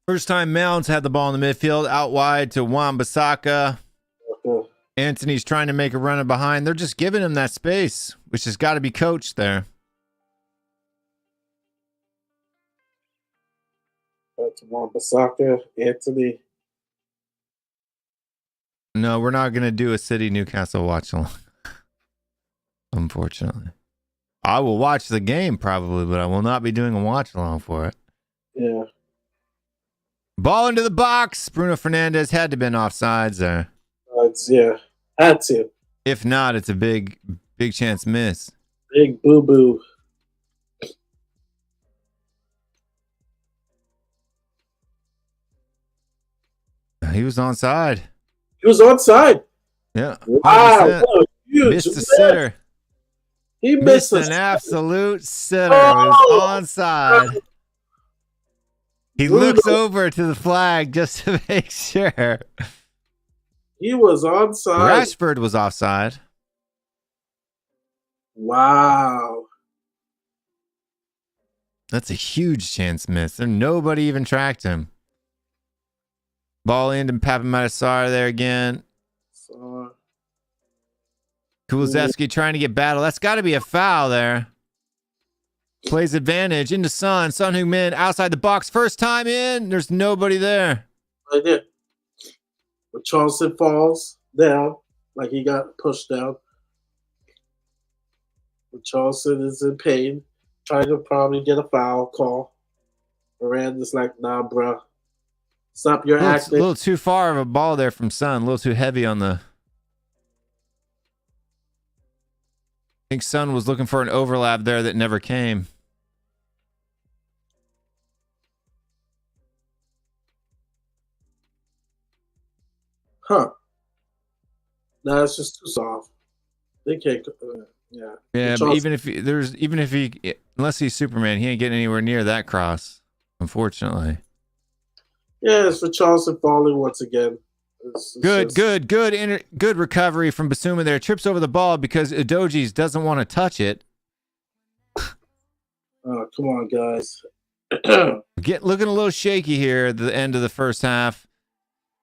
First time Mounds had the ball in the midfield, out wide to Wan-Bissaka. Anthony's trying to make a run in behind. They're just giving him that space, which has got to be coached there. Back to Wan-Bissaka, Anthony. No, we're not going to do a City Newcastle watch along. unfortunately. I will watch the game probably, but I will not be doing a watch along for it. Yeah. Ball into the box. Bruno Fernandes had to have been offsides there. Had to. If not, it's a big chance miss. Big boo boo. He was onside. He was onside. Yeah. Wow. What a huge Missed a miss. sitter. He Missed missed an a absolute sitter. It was onside. He Bruno. looks over to the flag just to make sure. He was onside. Rashford was offside. Wow. That's a huge chance miss. And nobody even tracked him. Ball into Papa Matasar there again. Kulusevski trying to get battle. That's got to be a foul there. Plays advantage into Son. Son Heung-min outside the box. First time in. There's nobody there. I did. But Charleston falls down like he got pushed down. But Charleston is in pain. Trying to probably get a foul call. Miranda's like, nah, bro. Stop your acting. A little too far of a ball there from Son. A little too heavy on the... I think Son was looking for an overlap there that never came. Huh. No, it's just too soft. They can't. Yeah. Yeah, but even if he, unless he's Superman, he ain't getting anywhere near that cross. Unfortunately. Yeah, it's for Charleston falling once again. Good recovery from Basuma there. Trips over the ball because Udoji's doesn't want to touch it. Oh, come on, guys. Looking a little shaky here at the end of the first half.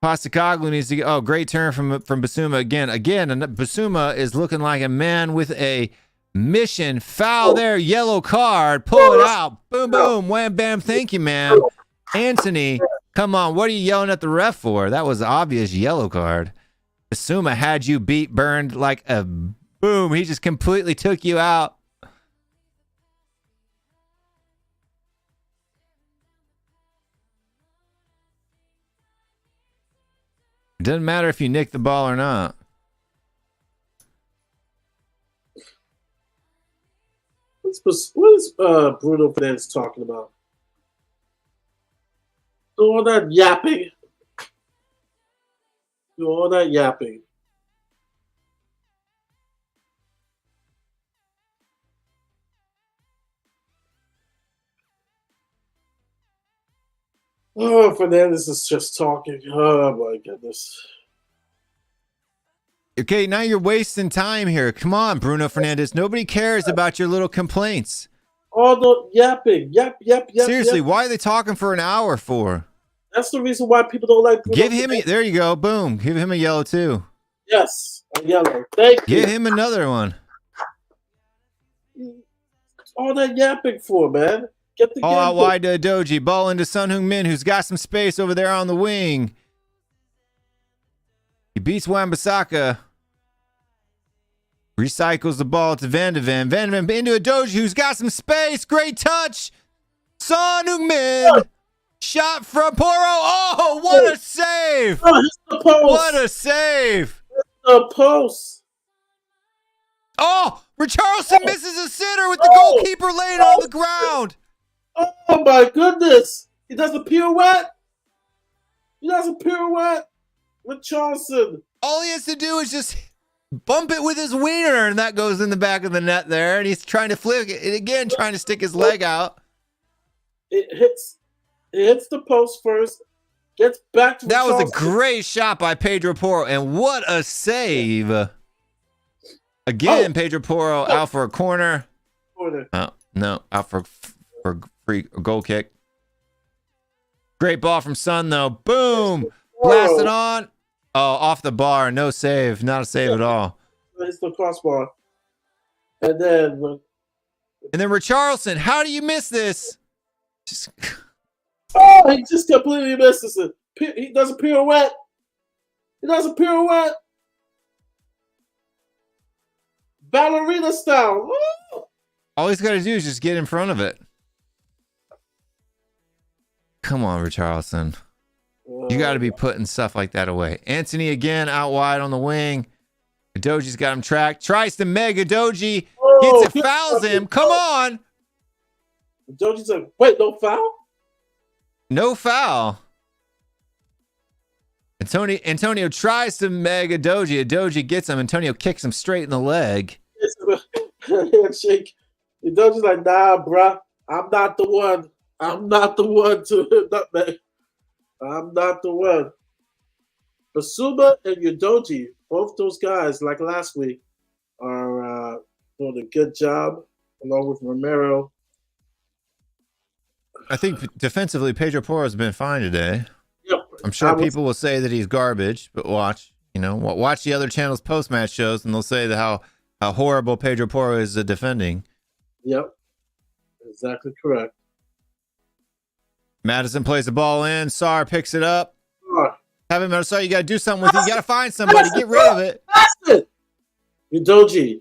Postecoglou needs to get... Oh, great turn from Basuma again. And Basuma is looking like a man with a mission. Foul there. Yellow card. Pull it out. Boom, boom. Wham, bam. Thank you, man. Anthony, come on. What are you yelling at the ref for? That was obvious yellow card. Basuma had you beat, burned like a boom. He just completely took you out. It doesn't matter if you nick the ball or not. What is Bruno Fernandes talking about? Do all that yapping. Oh, Fernandes is just talking. Oh, my goodness. Okay, now you're wasting time here. Come on, Bruno Fernandes. Nobody cares about your little complaints. All the yapping. Yap. Seriously, why are they talking for an hour for? That's the reason why people don't like Bruno Give him a... There you go. Boom. Give him a yellow, too. Yes, a yellow. Thank you. Give him another one. All that yapping for, man. Get the Ball game out wide to Doji. Ball into Son Heung-min, who's got some space over there on the wing. He beats Wan-Bissaka. Recycles the ball to Van de Ven. Van de Ven into a Doji, who's got some space. Great touch. Son Heung-min. Shot from Poro. Oh, what a save. Oh, hits the post. What a save. The post. Oh, Richarlison misses a sitter with the goalkeeper laying on the ground. Oh, my goodness. He does a pirouette. With Charleston. All he has to do is just bump it with his wiener, and that goes in the back of the net there. And he's trying to flick it again, trying to stick his leg out. It hits the post first. Gets back to that Charleston. Was a great shot by Pedro Porro, and what a save. Again, Pedro Porro out for a corner. Oh, no, out for free goal kick. Great ball from Son, though. Boom. Blasted on. Oh, off the bar. No save. Not a save at all. It's the crossbar. And then Richarlison. How do you miss this? He just completely misses it. He does a pirouette. ballerina style. Woo! All he's got to do is just get in front of it. Come on, Richarlison. You got to be putting stuff like that away. Anthony again out wide on the wing. Doji's got him tracked. Tries to mega Doji. Hits it, fouls him. Come on. Doji's like, wait, no foul? No foul. Antonio tries to mega Doji. Doji gets him. Antonio kicks him straight in the leg. Handshake. Doji's like, nah, bruh. I'm not the one. I'm not the one to nutmeg. I'm not the one. Basuma and Udoji, both those guys, like last week, are doing a good job, along with Romero. I think defensively, Pedro Porro has been fine today. Yep. I'm sure people will say that he's garbage, but watch the other channels' post-match shows, and they'll say that how horrible Pedro Porro is defending. Yep, exactly correct. Madison plays the ball in. Sarr picks it up. Have him, Sarr, you got to do something with it. You got to find somebody. Get rid of it. Udoji.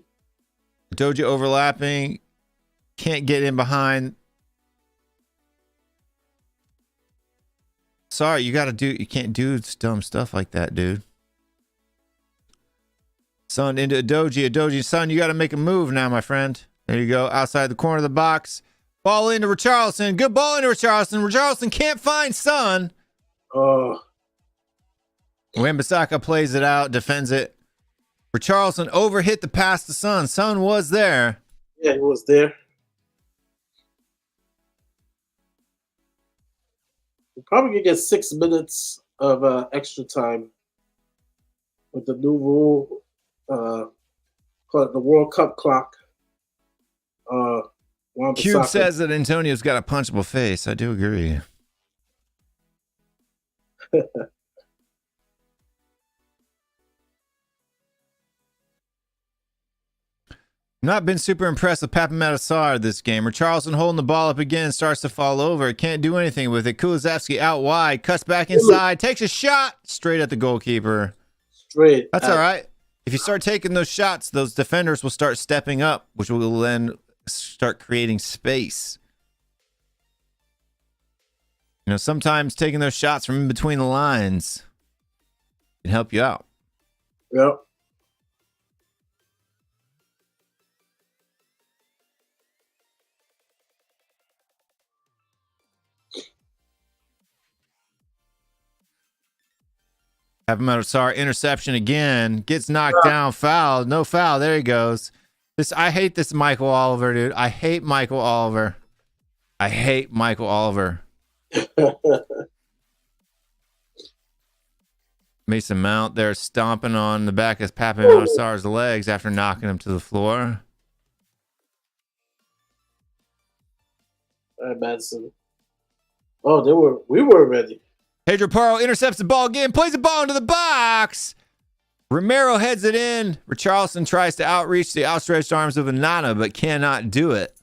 Doji overlapping. Can't get in behind. Sorry, you can't do dumb stuff like that, dude. Son into Adoji. Son, you got to make a move now, my friend. There you go. Outside the corner of the box. Ball into Richarlison. Good ball into Richarlison. Richarlison can't find Son. Oh. Wan-Bissaka plays it out, defends it. Richarlison overhit the pass to Son. Son was there. Yeah, he was there. We're probably going to get 6 minutes of extra time with the new rule, called the World Cup clock. Cube says that Antonio's got a punchable face. I do agree. Not been super impressed with Papamata Sarr this game. Richarlison holding the ball up again, starts to fall over. Can't do anything with it. Kulusevski out wide, cuts back inside, takes a shot straight at the goalkeeper. Straight. That's all right. If you start taking those shots, those defenders will start stepping up, which will then start creating space. You know, sometimes taking those shots from in between the lines can help you out. Yep. Papamata Sarr interception again. Gets knocked down. Foul. No foul. There he goes. I hate this Michael Oliver, dude. I hate Michael Oliver. Mason Mount there stomping on the back of Papamata Sarr's legs after knocking him to the floor. All right, Madison. Oh, we were ready. Pedro Porro intercepts the ball again, plays the ball into the box. Romero heads it in. Richarlison tries to outreach the outstretched arms of Onana, but cannot do it.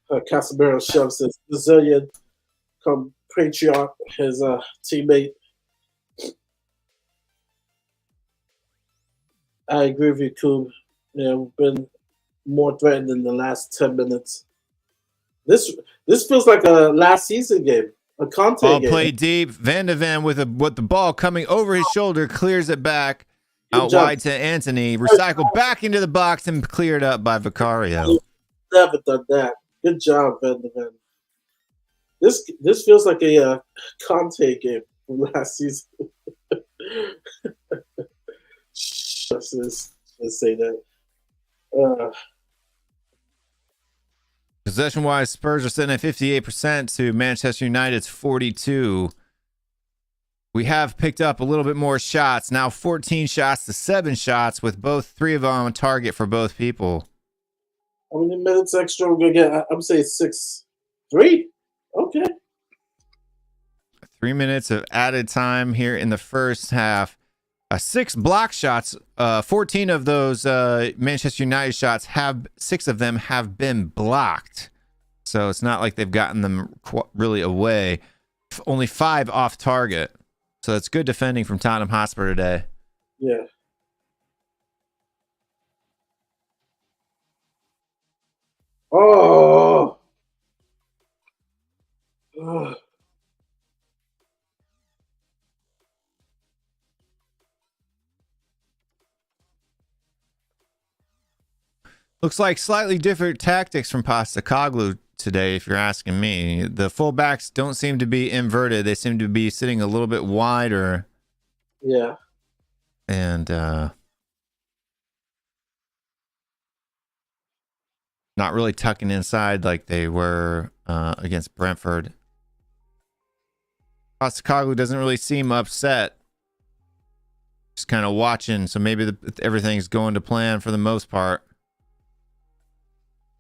Casemiro shoves his Brazilian compatriot, his teammate. I agree with you, Koob. Yeah, we've been more threatened in the last 10 minutes. This feels like a last season game. A Conte ball game. played deep. Van de Ven with the ball coming over his shoulder, clears it back out wide to Anthony. Recycled back into the box and cleared up by Vicario. Never done that. Good job, Van de Ven. This feels like a Conte game from last season. Let's say that. Possession-wise, Spurs are sitting at 58% to Manchester United's 42%. We have picked up a little bit more shots. Now 14 shots to 7 shots, with 3 of them on target for both people. How many minutes extra we're going to get? I'm saying 6. 3? Okay. 3 minutes of added time here in the first half. 6 block shots. 14 of those Manchester United shots 6 of them have been blocked. So it's not like they've gotten them really away. Only 5 off target. So it's good defending from Tottenham Hotspur today. Yeah. Oh. Ugh. Looks like slightly different tactics from Postacoglu today, if you're asking me. The fullbacks don't seem to be inverted. They seem to be sitting a little bit wider. Yeah. And not really tucking inside like they were against Brentford. Postacoglu doesn't really seem upset. Just kind of watching, so maybe everything's going to plan for the most part.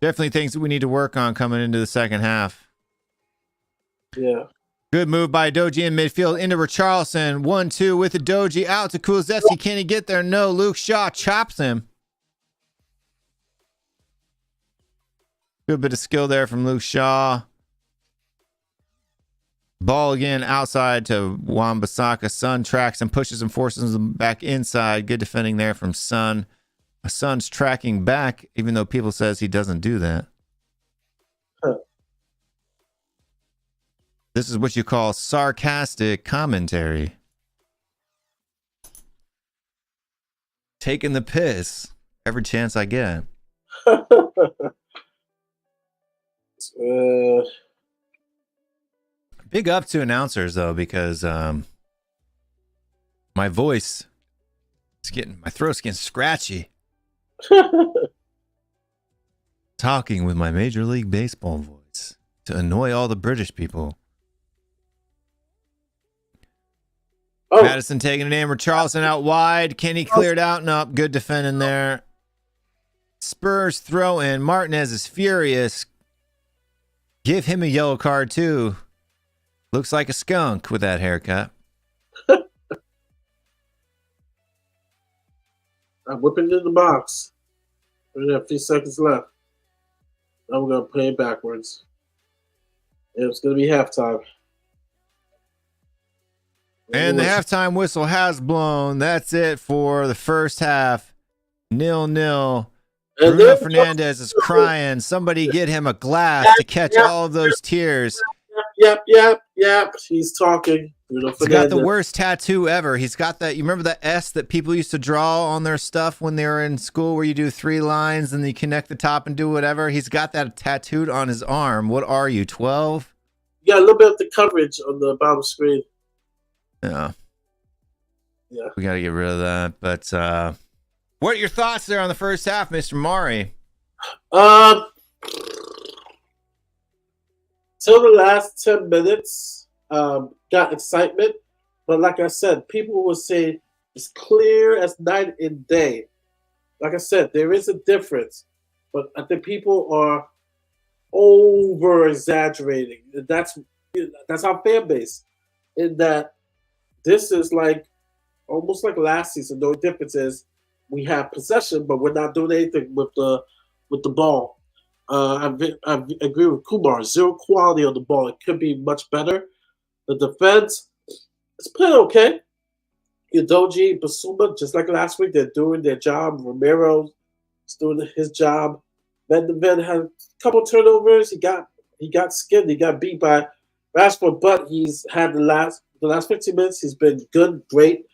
Definitely things that we need to work on coming into the second half. Yeah. Good move by Doji in midfield into Richarlison. 1-2 with the Doji out to Kulusevski. Can he get there? No. Luke Shaw chops him. Good bit of skill there from Luke Shaw. Ball again outside to Wan-Bissaka. Son tracks and pushes and forces him back inside. Good defending there from Son. Son's tracking back, even though people says he doesn't do that. This is what you call sarcastic commentary. Taking the piss every chance I get. Big up to announcers though, because my voice is my throat's getting scratchy. Talking with my Major League Baseball voice to annoy all the British people. Oh. Madison taking it in. Richarlison out wide. Kenny cleared out. Nope. Good defending there. Spurs throw in. Martinez is furious. Give him a yellow card too. Looks like a skunk with that haircut. I'm whipping into the box. We have a few seconds left. Now we're going to play it backwards. And it's going to be halftime. And the halftime whistle has blown. That's it for the first half. 0-0. Bruno Fernandes is crying. Somebody get him a glass to catch all of those tears. Yep. He's talking. He's got the worst tattoo ever. He's got that. You remember that S that people used to draw on their stuff when they were in school, where you do 3 lines and you connect the top and do whatever? He's got that tattooed on his arm. What are you, 12? You got a little bit of the coverage on the bottom screen. Yeah. We got to get rid of that. But what are your thoughts there on the first half, Mr. Mari? Till the last 10 minutes, got excitement. But like I said, people will say it's clear as night and day. Like I said, there is a difference. But I think people are over-exaggerating. That's our fan base. In that this is like almost like last season. The difference is we have possession, but we're not doing anything with the ball. I agree with Kumar. Zero quality on the ball. It could be much better. The defense is playing okay. Udoji, Basuma, just like last week, they're doing their job. Romero is doing his job. Van de Ven had a couple turnovers. He got skinned. He got beat by Rashford, but he's had the last 15 minutes. He's been good, great.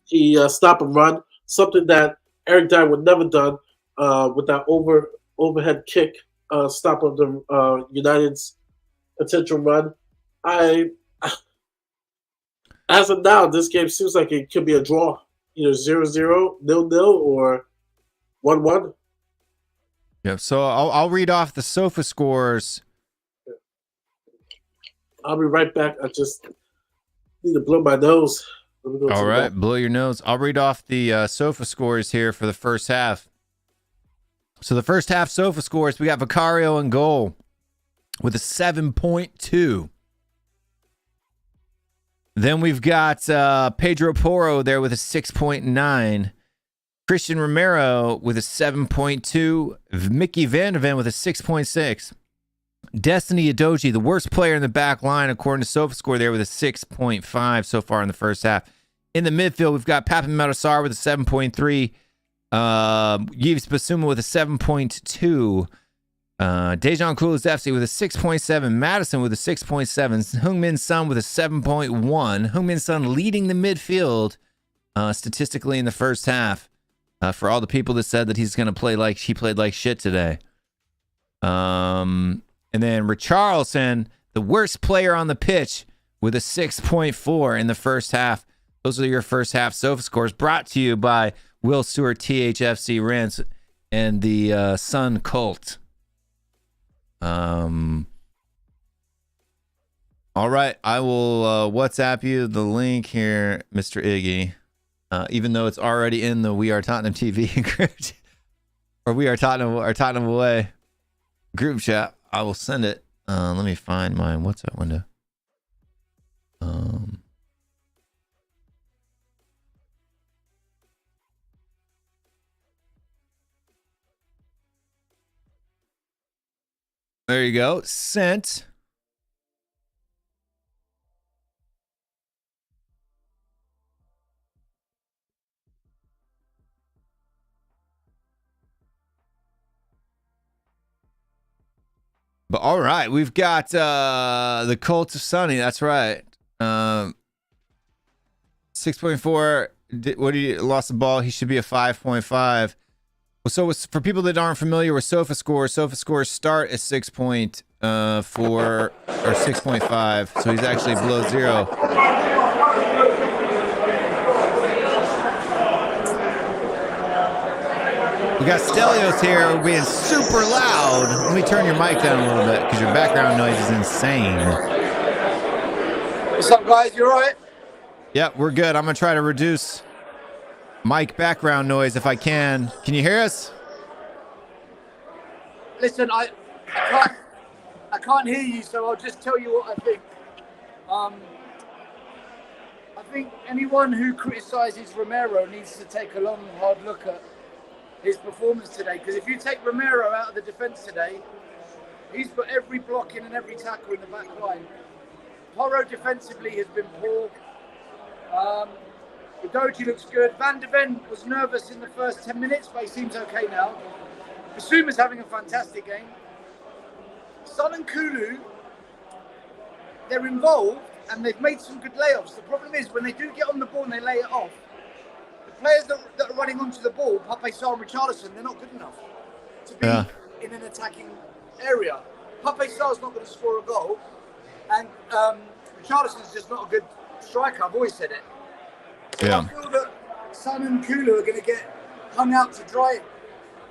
He stop and run, something that Eric Dyer would never done with that overhead kick. Stop of the United's potential run. As of now, this game seems like it could be a draw, either 0-0, 0-0, or 1-1. Yep. So I'll read off the sofa scores. I'll be right back. I just need to blow my nose. All right, blow your nose. I'll read off the sofa scores here for the first half. So the first half sofa scores, we got Vicario in goal with a 7.2. Then we've got Pedro Porro there with a 6.9. Christian Romero with a 7.2. Mickey Van de Ven with a 6.6. Destiny Udoji, the worst player in the back line, according to SofaScore, there with a 6.5 so far in the first half. In the midfield, we've got Pape Matar with a 7.3. Yves Basuma with a 7.2. Dejan Kulusevski with a 6.7, Madison with a 6.7, Heung-min Son with a 7.1. Heung-min Son leading the midfield statistically in the first half for all the people that said that he's going to play like he played like shit today. And then Richarlison, the worst player on the pitch, with a 6.4 in the first half. Those are your first half sofa scores, brought to you by Will Stewart, THFC Rents, and the Sun Cult. All right, I will WhatsApp you the link here, Mr. Iggy. Even though it's already in the We Are Tottenham TV group, or We Are Tottenham or Tottenham Away group chat, I will send it. Let me find my WhatsApp window. There you go. Sent. But all right, we've got the Colts of Sonny. That's right. 6.4. What did he lost the ball? He should be a 5.5. So for people that aren't familiar with sofa scores start at 6.4 or 6.5. So he's actually below 0. We got Stelios here. We're being super loud. Let me turn your mic down a little bit because your background noise is insane. What's up, guys? You all right? Yep, we're good. I'm going to try to reduce mic background noise if I can. Can you hear us? Listen, I can't hear you, so I'll just tell you what I think. I think anyone who criticizes Romero needs to take a long, hard look at his performance today. Because if you take Romero out of the defence today, he's put every block in and every tackle in the back line. Porro defensively has been poor. Udogie looks good. Van de Ven was nervous in the first 10 minutes, but he seems okay now. Basuma's having a fantastic game. Son and Kulu, they're involved and they've made some good layoffs. The problem is when they do get on the ball and they lay it off, the players that are running onto the ball, Pape Sarr and Richarlison, they're not good enough to be in an attacking area. Pape Sarr's not going to score a goal, and Richarlison's just not a good striker. I've always said it. So I feel that Son and Kulu are going to get hung out to dry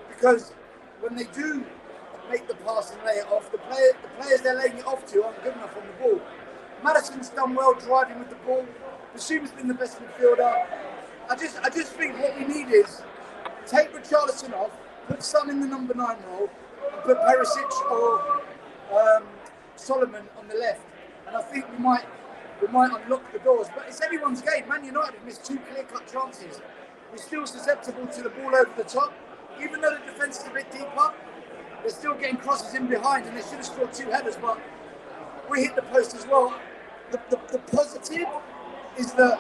because when they do make the pass and lay it off, the players they're laying it off to aren't good enough on the ball. Madison's done well driving with the ball. Basuma's been the best midfielder. I just think what we need is take Richarlison off, put Son in the number 9 role, and put Perisic or Solomon on the left. And I think we might unlock the doors. But it's anyone's game. Man United have missed 2 clear-cut chances. We're still susceptible to the ball over the top. Even though the defence is a bit deeper, they're still getting crosses in behind, and they should have scored 2 headers, but we hit the post as well. The positive is that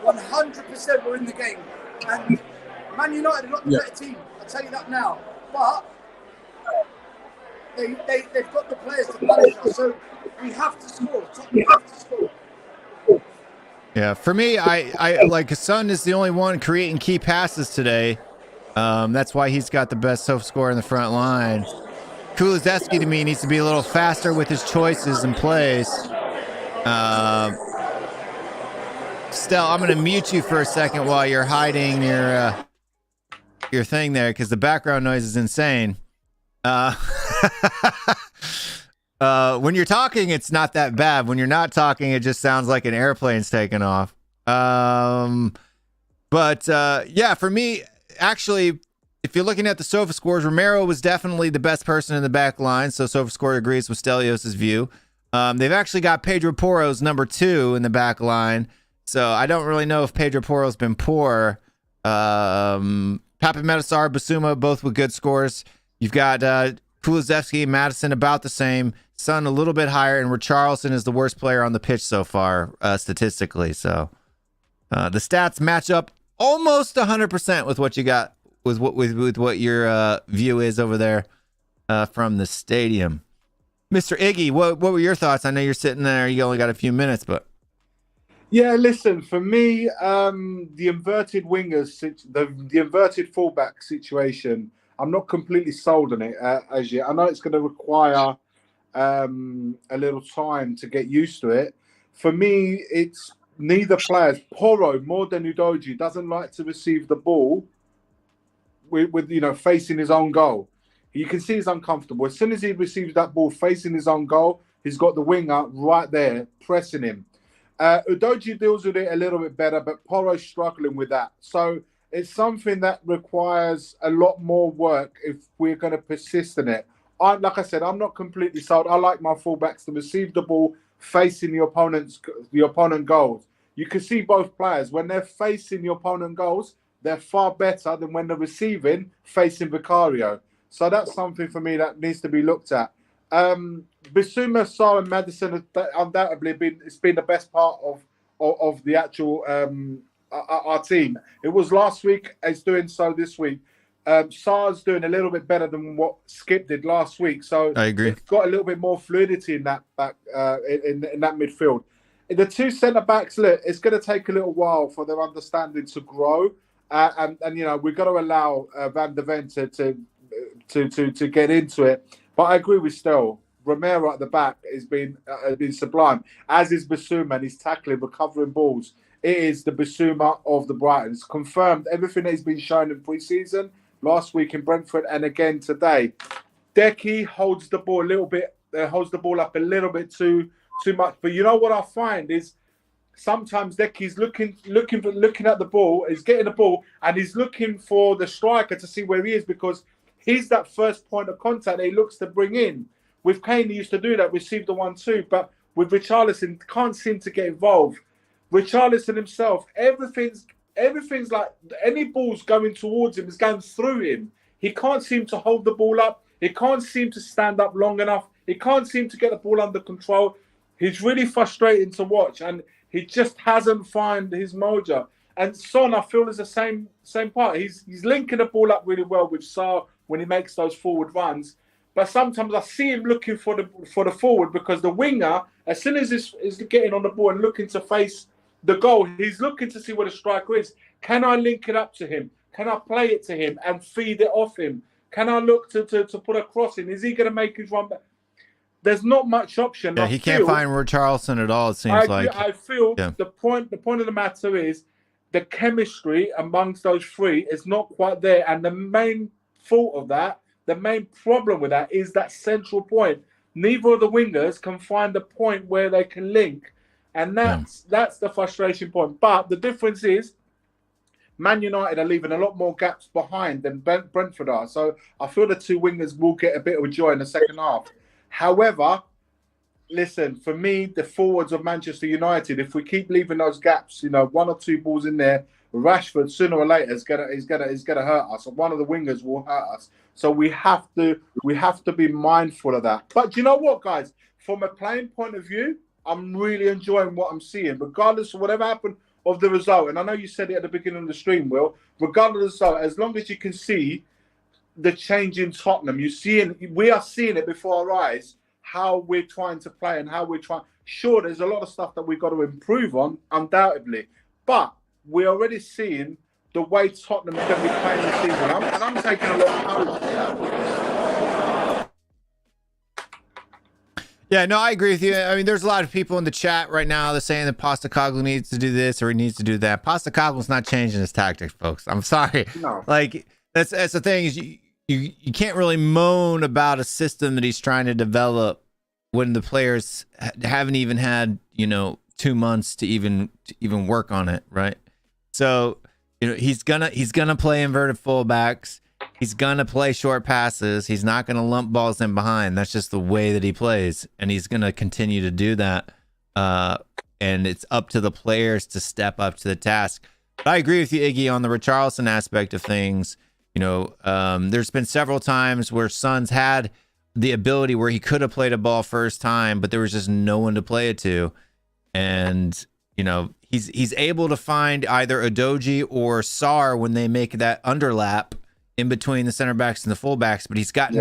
100% we're in the game. And Man United are not the better team, I'll tell you that now. But they've got the players to punish us, so we have to score. We have to score. Yeah, for me, I like Son is the only one creating key passes today. That's why he's got the best sofa score in the front line. Kulusevski to me needs to be a little faster with his choices and plays. Stel, I'm going to mute you for a second while you're hiding your thing there because the background noise is insane. When you're talking, it's not that bad. When you're not talking, it just sounds like an airplane's taking off. But for me, actually, if you're looking at the sofa scores, Romero was definitely the best person in the back line. So sofa score agrees with Stelios' view. They've actually got Pedro Porro's number 2 in the back line. So I don't really know if Pedro Porro's been poor. Pape Medasar, Basuma, both with good scores. You've got Kulusevski and Madison about the same. Son a little bit higher, and Richarlison is the worst player on the pitch so far, statistically. So the stats match up almost 100% with what you got, with what your view is over there. from the stadium. Mr. Iggy, what were your thoughts? I know you're sitting there. You only got a few minutes, but Yeah, listen, for me, the inverted wingers, the inverted fullback situation, I'm not completely sold on it as yet. I know it's going to require a little time to get used to it. For me, it's neither players. Porro, more than Udoji, doesn't like to receive the ball with facing his own goal. You can see he's uncomfortable. As soon as he receives that ball facing his own goal, he's got the winger right there pressing him. Udoji deals with it a little bit better, but Porro's struggling with that. So it's something that requires a lot more work if we're going to persist in it. Like I said, I'm not completely sold. I like my fullbacks to receive the ball facing the opponent goals. You can see both players when they're facing the opponent goals, they're far better than when they're receiving facing Vicario. So that's something for me that needs to be looked at. Bissouma, Sarr, and Maddison have undoubtedly been the best part of the actual our team. It was last week. It's doing so this week. Sarr's doing a little bit better than what Skip did last week. So I agree. It's got a little bit more fluidity in that back in that midfield. The two centre backs, look, it's going to take a little while for their understanding to grow, and we've got to allow Van de Ven to get into it. But I agree with Stel. Romero at the back has been sublime, as is Bissouma, and he's tackling, recovering balls. It is the Bissouma of the Brightons. Confirmed everything that he's been shown in pre-season, last week in Brentford, and again today. Decky holds the ball a little bit, holds the ball up a little bit too much. But you know what I find is sometimes Decky's looking at the ball, he's getting the ball, and he's looking for the striker to see where he is, because he's that first point of contact that he looks to bring in. With Kane, he used to do that, receive the 1-2, but with Richarlison, can't seem to get involved. Richarlison himself, everything's like any ball's going towards him is going through him. He can't seem to hold the ball up. He can't seem to stand up long enough. He can't seem to get the ball under control. He's really frustrating to watch, and he just hasn't found his mojo. And Son, I feel, is the same part. He's linking the ball up really well with Sarr when he makes those forward runs. But sometimes I see him looking for the forward, because the winger, as soon as is getting on the ball and looking to face the goal, he's looking to see where the striker is. Can I link it up to him? Can I play it to him and feed it off him? Can I look to put a cross in? Is he going to make his run back? There's not much option. Yeah, he can't find Richarlison at all, it seems like. I feel the point of the matter is the chemistry amongst those three is not quite there. And the main fault of that, the main problem with that is that central point. Neither of the wingers can find a point where they can link. And that's the frustration point. But the difference is Man United are leaving a lot more gaps behind than Brentford are. So I feel the two wingers will get a bit of a joy in the second half. However, listen, for me, the forwards of Manchester United, if we keep leaving those gaps, one or two balls in there, Rashford sooner or later is gonna hurt us, or one of the wingers will hurt us. So we have to be mindful of that. But do you know what, guys? From a playing point of view, I'm really enjoying what I'm seeing, regardless of whatever happened of the result. And I know you said it at the beginning of the stream, Will. Regardless of the result, as long as you can see the change in Tottenham, we are seeing it before our eyes, how we're trying to play and how we're trying. Sure, there's a lot of stuff that we've got to improve on, undoubtedly. But we're already seeing the way Tottenham is going to be playing this season. And I'm taking a lot of hope. Yeah, no, I agree with you. I mean, there's a lot of people in the chat right now that saying that Postecoglou needs to do this or he needs to do that. Postecoglou's not changing his tactics, folks. I'm sorry. No. Like, that's the thing is you can't really moan about a system that he's trying to develop when the players haven't even had 2 months to even work on it, right? So he's gonna play inverted fullbacks. He's gonna play short passes. He's not gonna lump balls in behind. That's just the way that he plays, and he's gonna continue to do that. And it's up to the players to step up to the task. But I agree with you, Iggy, on the Richarlison aspect of things. There's been several times where Son's had the ability where he could have played a ball first time, but there was just no one to play it to. And, he's able to find either Udoji or Sarr when they make that underlap. in between the center backs and the fullbacks, but he's got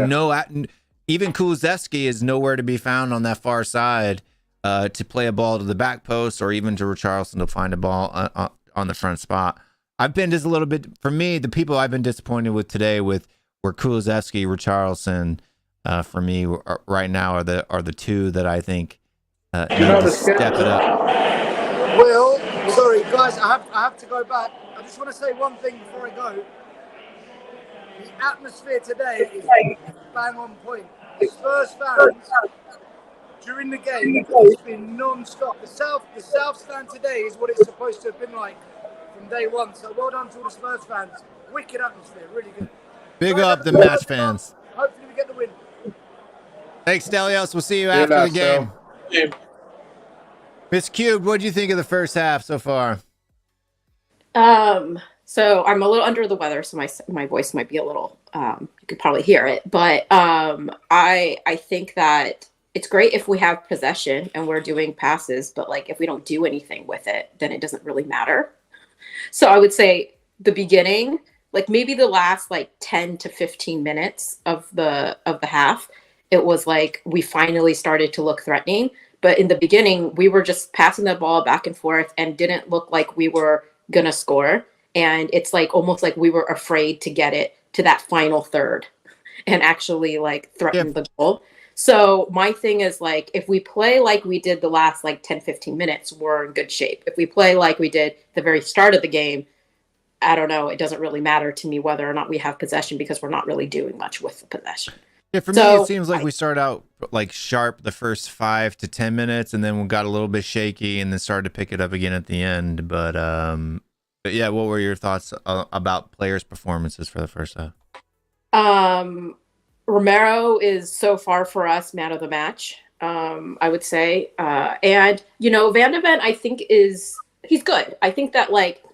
even Kulusevski is nowhere to be found on that far side to play a ball to the back post or even to Richarlison to find a ball on the front spot. I've been just a little bit, for me, the people I've been disappointed with today were Kulusevski, Richarlison, for me right now are the two that I think need to step it up. Well, sorry guys, I have to go back. I just want to say one thing before I go. The atmosphere today is bang on point. The Spurs fans during the game has been non-stop. The South stand today is what it's supposed to have been like from day one. So well done to all the Spurs fans. Wicked atmosphere, really good. Big up the match fans. Hopefully we get the win. Thanks, Delios. We'll see you after the game. Miss Cube, what do you think of the first half so far? So I'm a little under the weather, so my voice might be a little, you could probably hear it. But I think that it's great if we have possession and we're doing passes, but like if we don't do anything with it, then it doesn't really matter. So I would say the beginning, like maybe the last like 10 to 15 minutes of the half, it was like we finally started to look threatening. But in the beginning, we were just passing the ball back and forth and didn't look like we were going to score. And it's like almost like we were afraid to get it to that final third and actually like threaten the goal. So my thing is like, if we play like we did the last like 10, 15 minutes, we're in good shape. If we play like we did the very start of the game, I don't know. It doesn't really matter to me whether or not we have possession because we're not really doing much with the possession. Yeah, for me, it seems like we started out like sharp the first 5 to 10 minutes and then we got a little bit shaky and then started to pick it up again at the end. But yeah, what were your thoughts about players' performances for the first half? Romero is so far for us man of the match, I would say. And, you know, Van de Ven, I think he's good. I think that like,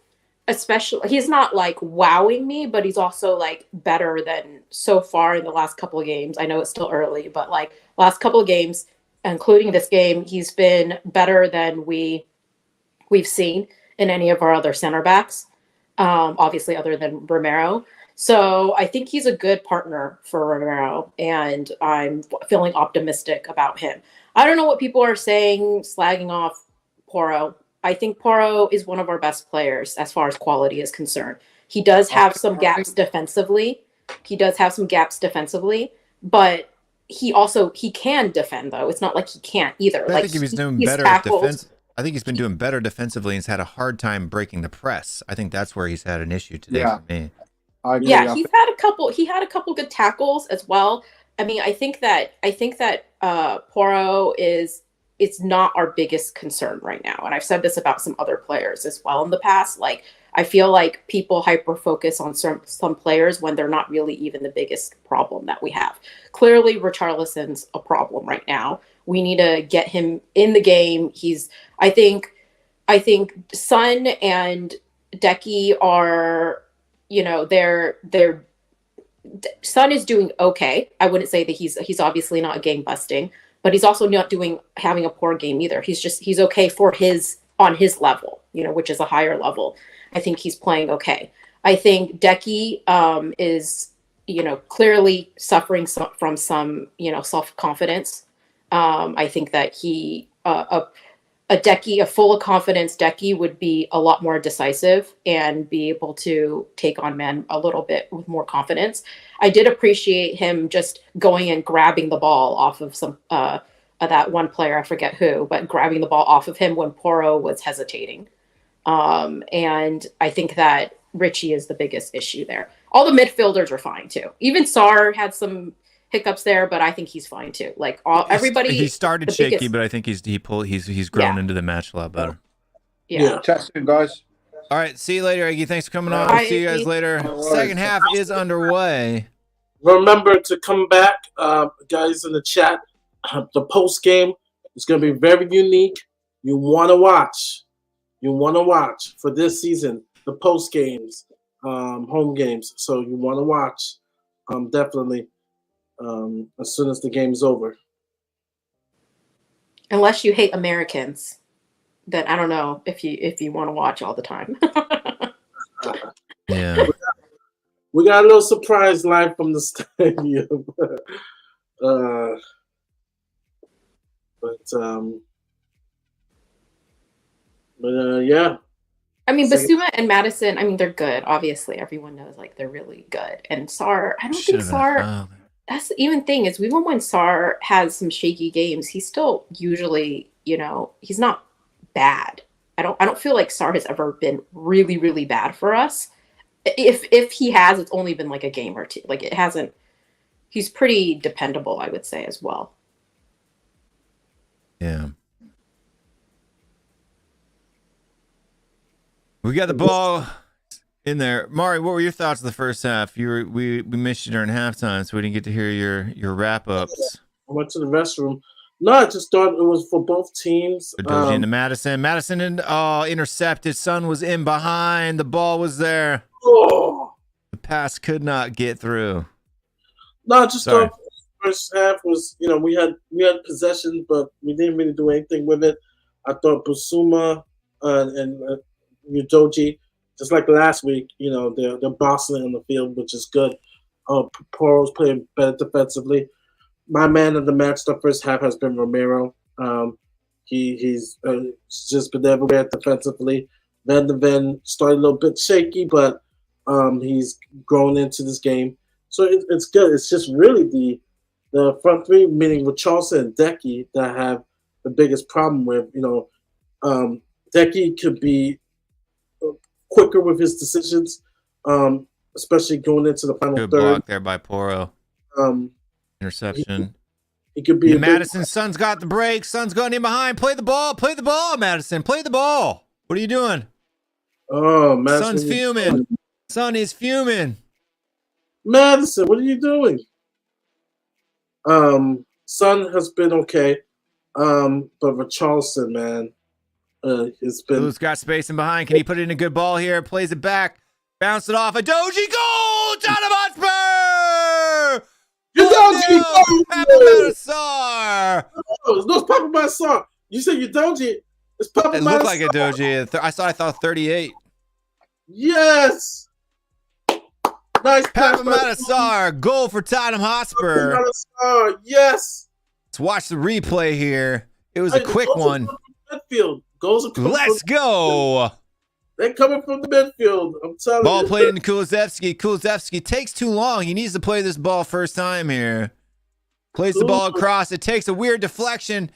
especially, he's not like wowing me, but he's also like better than so far in the last couple of games. I know it's still early, but like last couple of games, including this game, he's been better than we've seen in any of our other center backs, obviously other than Romero. So I think he's a good partner for Romero, and I'm feeling optimistic about him. I don't know what people are saying, slagging off Porro. I think Porro is one of our best players as far as quality is concerned. He does have some gaps defensively. But he can defend though. It's not like he can't either. I think he was doing better at defense. I think he's been doing better defensively and he's had a hard time breaking the press. I think that's where he's had an issue today for me. Yeah, he had a couple good tackles as well. I mean, I think that Porro it's not our biggest concern right now. And I've said this about some other players as well in the past. Like, I feel like people hyper focus on some players when they're not really even the biggest problem that we have. Clearly, Richarlison's a problem right now. We need to get him in the game. I think Son and Decky are, you know, they're Son is doing okay. I wouldn't say that he's obviously not game busting, but he's also not having a poor game either. He's okay on his level, you know, which is a higher level. I think he's playing okay. I think Decky is, you know, clearly suffering from some, you know, self-confidence. I think that a full of confidence Decky would be a lot more decisive and be able to take on men a little bit with more confidence. I did appreciate him just going and grabbing the ball off of that one player, I forget who, but grabbing the ball off of him when Porro was hesitating. And I think that Richie is the biggest issue there. All the midfielders are fine too. Even Sarr had some hiccups there, but I think he's fine too. Like everybody, he started shaky, but I think he's grown into the match a lot better. Yeah. Chat soon, guys. All right, see you later, Iggy. Thanks for coming on. Bye, See you guys Iggy. later. Second half is underway. Remember to come back, guys in the chat. The post game is going to be very unique. You want to watch. For this season. The post games, home games. So you want to watch, definitely. As soon as the game's over. Unless you hate Americans, then I don't know if you want to watch all the time. Yeah. We got a little surprise live from the stadium. Yeah. I mean, Second- Basuma and Madison, I mean, they're good. Obviously, everyone knows like they're really good. And Sar, I don't think Sar. That's the even thing is, even when Sar has some shaky games, he's still usually, he's not bad. I don't feel like Sar has ever been really, really bad for us. If he has, it's only been like a game or two. Like it hasn't. He's pretty dependable, I would say, as well. Yeah. We got the ball in there. Mari, what were your thoughts of the first half? We missed you during halftime, so we didn't get to hear your wrap-ups. I went to the restroom. No, I just thought it was for both teams. Doji into Madison. Madison intercepted. Sun was in behind. The ball was there. Oh. The pass could not get through. No, I just thought the first half was, we had possession, but we didn't really do anything with it. I thought Basuma and Doji, just like last week, they're bossing on the field, which is good. Poro's playing better defensively. My man of the match the first half has been Romero. He's just been everywhere defensively. Van de Ven started a little bit shaky, but he's grown into this game. So it's good. It's just really the front three, meaning with Charleston and Decky, that I have the biggest problem with. Decky could be quicker with his decisions, especially going into the final Good third. block there by Poro. Interception. He could be Madison. Sun's got the break. Sun's going in behind. Play the ball, Madison. Play the ball. What are you doing? Oh, Madison. Sun's fuming. Sun is fuming. Madison, what are you doing? Sun has been okay. But Richarlison, man, it's been. Who's got space in behind? Can he put in a good ball here? Plays it back. Bounce it off. A Doji goal! Tottenham Hotspur! Papa Sar! No, it's Papa Sar. You said Udoji. It's Papa It looked like a Doji. I thought 38. Yes. Nice pass. Papa Sar. Goal for Tottenham Hotspur. Yes. Let's watch the replay here. It was a quick one. Midfield. Let's go. They're coming from the midfield. I'm telling you. Ball played into Kulusevski. Kulusevski takes too long. He needs to play this ball first time here. Plays the ball across. It takes a weird deflection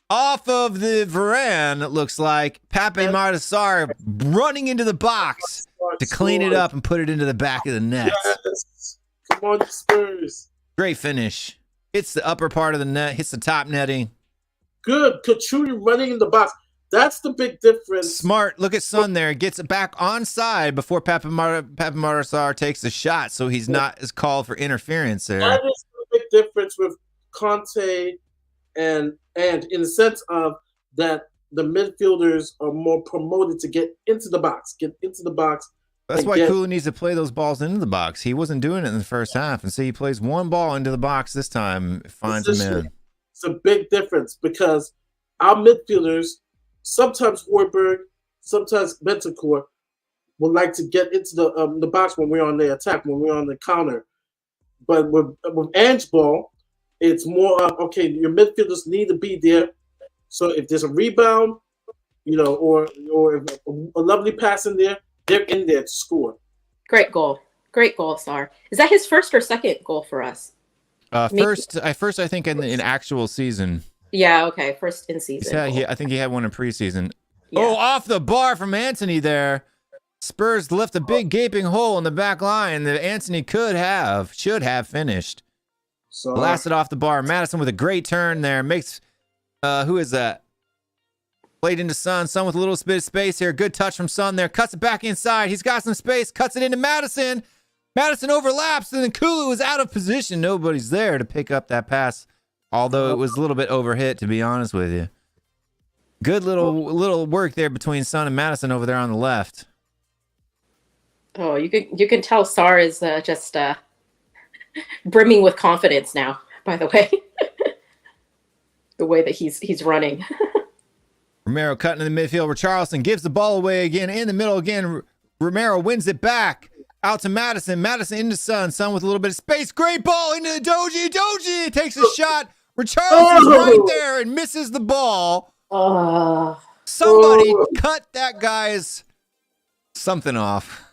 off of the Varane, it looks like. Pape Matar running into the box to clean it up and put it into the back of the net. Yes. Come on, Spurs. Great finish. Hits the upper part of the net. Hits the top netting. Good. Kachuri running in the box. That's the big difference. Smart. Look at Son there. Gets it back onside before Pape Matar takes the shot, so he's not as called for interference there. That is the big difference with Conte and in the sense of that the midfielders are more promoted to get into the box. That's why Kulu needs to play those balls into the box. He wasn't doing it in the first half, and so he plays one ball into the box this time, finds him in. It's a big difference because our midfielders, sometimes Hoiberg, sometimes Bentancur, would like to get into the box when we're on the attack, when we're on the counter. But with Ange ball, it's more of, okay, your midfielders need to be there. So if there's a rebound, or if a lovely pass in there, they're in there to score. Great goal, Sar. Is that his first or second goal for us? First, I think in actual season. Yeah, okay, first in season. I think he had one in preseason. Yeah. Oh, off the bar from Anthony there. Spurs left a big gaping hole in the back line that Anthony should have finished. So, Blasted off the bar. Madison with a great turn there. Makes, who is that? Played into Son. Son with a little bit of space here. Good touch from Son there. Cuts it back inside. He's got some space. Cuts it into Madison. Madison overlaps, and then Kulu is out of position. Nobody's there to pick up that pass, although it was a little bit overhit, to be honest with you. Good little work there between Son and Madison over there on the left. Oh, you can tell Sar is just brimming with confidence now, by the way. The way that he's running. Romero cutting in the midfield. Richarlison gives the ball away again in the middle again. Romero wins it back. Out to Madison. Madison into Sun. Sun with a little bit of space. Great ball into the Doji. Doji takes a shot. Richarlison's right there and misses the ball. Somebody cut that guy's something off.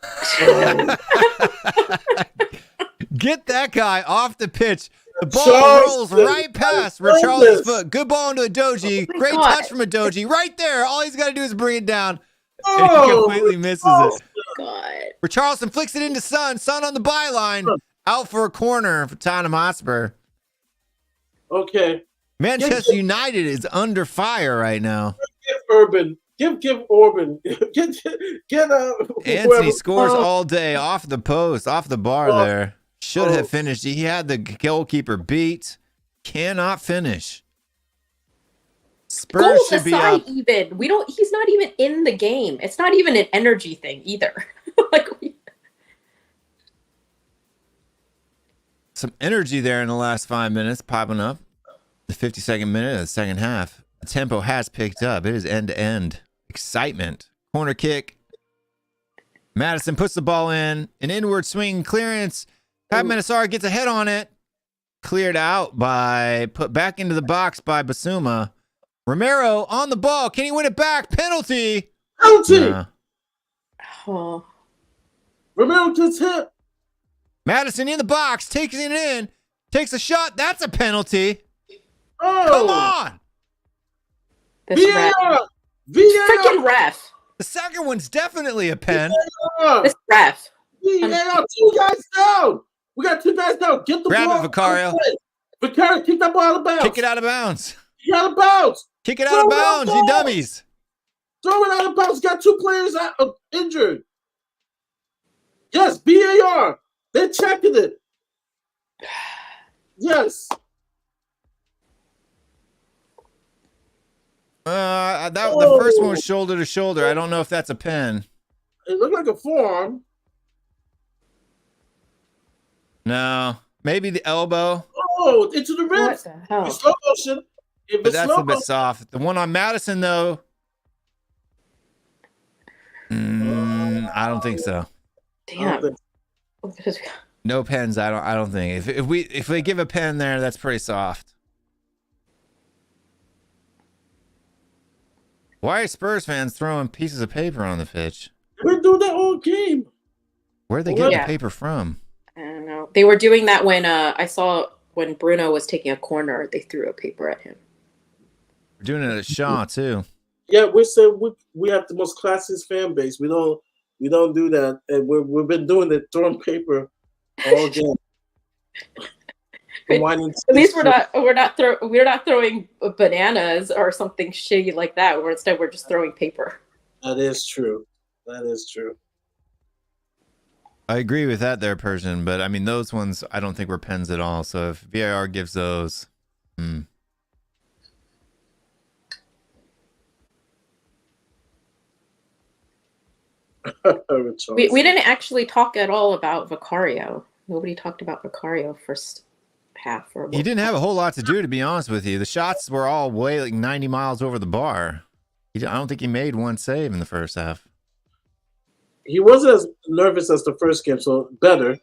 Get that guy off the pitch. The ball rolls right past Richarlison's foot. Good ball into a Doji. Great touch from a Doji. Right there. All he's got to do is bring it down. And he completely misses it. Richarlison flicks it into Sun. Sun on the byline. Out for a corner for Tottenham Hotspur. Okay. Manchester United is under fire right now. Give Urban. Give Orban. Get Anthony scores all day off the post, off the bar there. Should have finished. He had the goalkeeper beat. Cannot finish. Spurs Goals should be aside, up. even he's not even in the game. It's not even an energy thing either. Some energy there in the last 5 minutes popping up. The 52nd minute of the second half. The tempo has picked up. It is end to end. Excitement. Corner kick. Madison puts the ball in. An inward swing clearance. Menasar gets a head on it. Cleared out put back into the box by Basuma. Romero on the ball. Can he win it back? Penalty. Romero gets hit. Madison in the box. Takes it in. Takes a shot. That's a penalty. Come on. This VAR. Freaking ref. The second one's definitely a pen. This ref. VAR. 2 guys down. We got 2 guys down. Get the ball. Grab it, Vicario. Vicario, kick that ball out of bounds. Kick it out of bounds. Kick it out of bounds. Kick it out of bounds, you dummies. Throw it out of bounds. Got 2 players injured. Yes, VAR. They're checking it. Yes. The first one was shoulder to shoulder. I don't know if that's a pen. It looked like a forearm. No, maybe the elbow. Oh, into the ribs. What the hell? Slow motion. But that's a bit soft. The one on Madison, though, I don't think so. Damn. No pens. I don't think. If we give a pen there, that's pretty soft. Why are Spurs fans throwing pieces of paper on the pitch? We're doing that whole game. Where'd they get the paper from? I don't know. They were doing that when I saw when Bruno was taking a corner. They threw a paper at him. We're doing it at Shaw too. Yeah, we have the most classiest fan base. We don't do that, and we've been doing it, throwing paper all game. At least we're not throwing bananas or something shitty like that. Where instead we're just throwing paper. That is true. I agree with that there, Persian. But I mean, those ones I don't think were pens at all. So if VAR gives those, we didn't actually talk at all about Vicario. Nobody talked about Vicario first half. He didn't have a whole lot to do, to be honest with you. The shots were all way like 90 miles over the bar. I don't think he made one save in the first half. He wasn't as nervous as the first game, so better.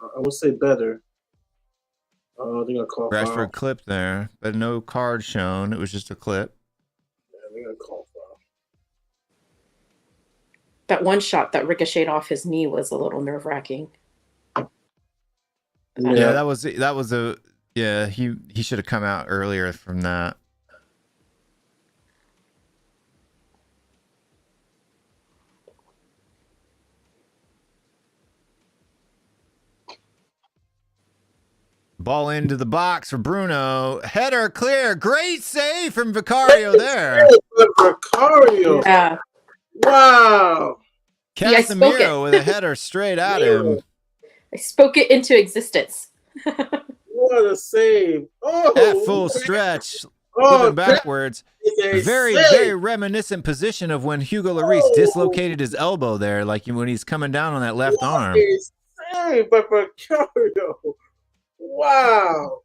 I would say better. They're gonna call Rashford foul. clip there, but no card shown. It was just a clip. Yeah, they're gonna call foul. That one shot that ricocheted off his knee was a little nerve-wracking. Yeah, that was a he should have come out earlier from that. Ball into the box for Bruno. Header clear. Great save from Vicario there. Vicario. Yeah. Wow. Casemiro with a header straight at him. I spoke it into existence. What a save. At full stretch. Flipping backwards. Very, very reminiscent position of when Hugo Lloris dislocated his elbow there, like when he's coming down on that left arm. Save by Vicario. Wow.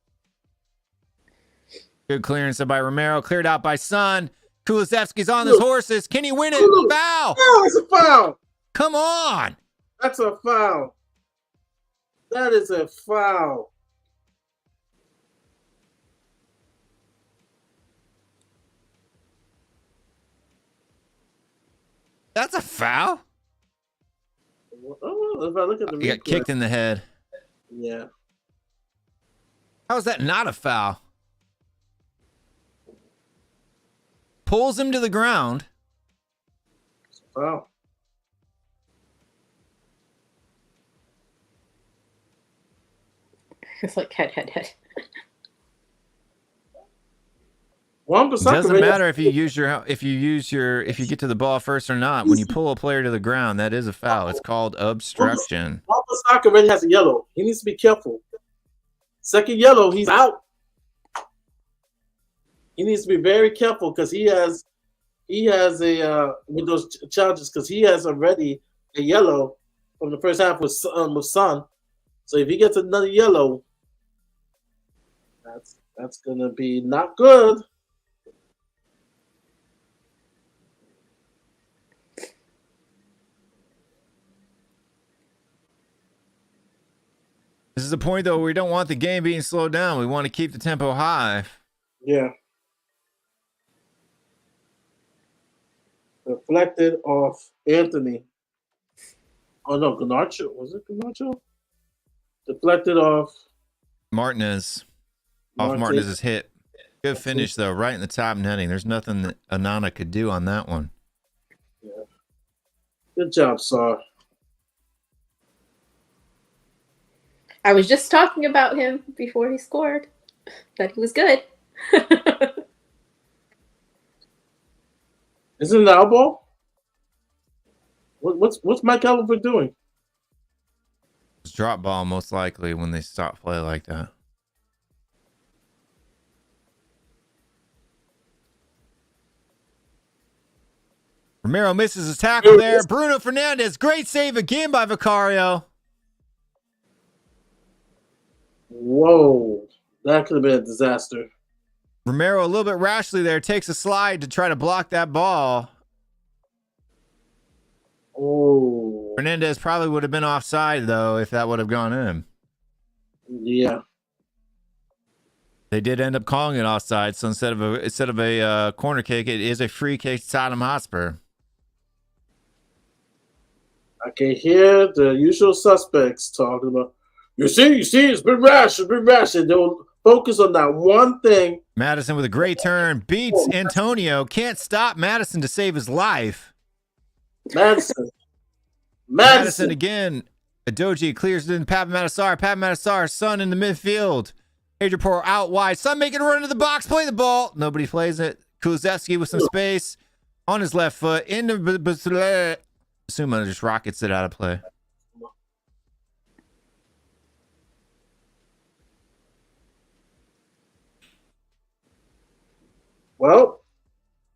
Good clearance by Romero. Cleared out by Son. Kulusevski's on his horses. Can he win it? Foul. Oh, it's a foul. Come on. That's a foul. That is a foul. That's a foul? Oh, if I look at the He got kicked in the head. Yeah. How is that not a foul? Pulls him to the ground. Foul. It's like head. It doesn't matter if you get to the ball first or not. When you pull a player to the ground, that is a foul. It's called obstruction. Wan-Bissaka already has a yellow. He needs to be careful. Second yellow, he's out. He needs to be very careful because he has a with those challenges because he has already a yellow from the first half with Son. So if he gets another yellow, that's gonna be not good. This is the point, though, where we don't want the game being slowed down. We want to keep the tempo high. Yeah. Deflected off Anthony. Oh, no, Garnacho. Was it Garnacho? Deflected off Martinez. Off Martinez's hit. Good finish, though, right in the top netting. There's nothing that Anana could do on that one. Yeah. Good job, Sar. I was just talking about him before he scored. That he was good. Isn't it our ball? What's Mike Oliver doing? It's drop ball, most likely, when they stop play like that. Romero misses his tackle there. Bruno Fernandes, great save again by Vicario. Whoa, that could have been a disaster. Romero a little bit rashly there, takes a slide to try to block that ball. Oh. Fernandez probably would have been offside, though, if that would have gone in. Yeah. They did end up calling it offside, so instead of a corner kick, it is a free kick to Tottenham Hotspur. I can hear the usual suspects talking about, you see, it's been rash, and they'll focus on that one thing. Madison with a great turn, beats Antonio, can't stop Madison to save his life. Madison again. Adoji clears it in. Papamadasar, Son in the midfield. Adrian Porro out wide. Son making a run to the box. Play the ball. Nobody plays it. Kulusevski with some space on his left foot. Into Suma just rockets it out of play. Well,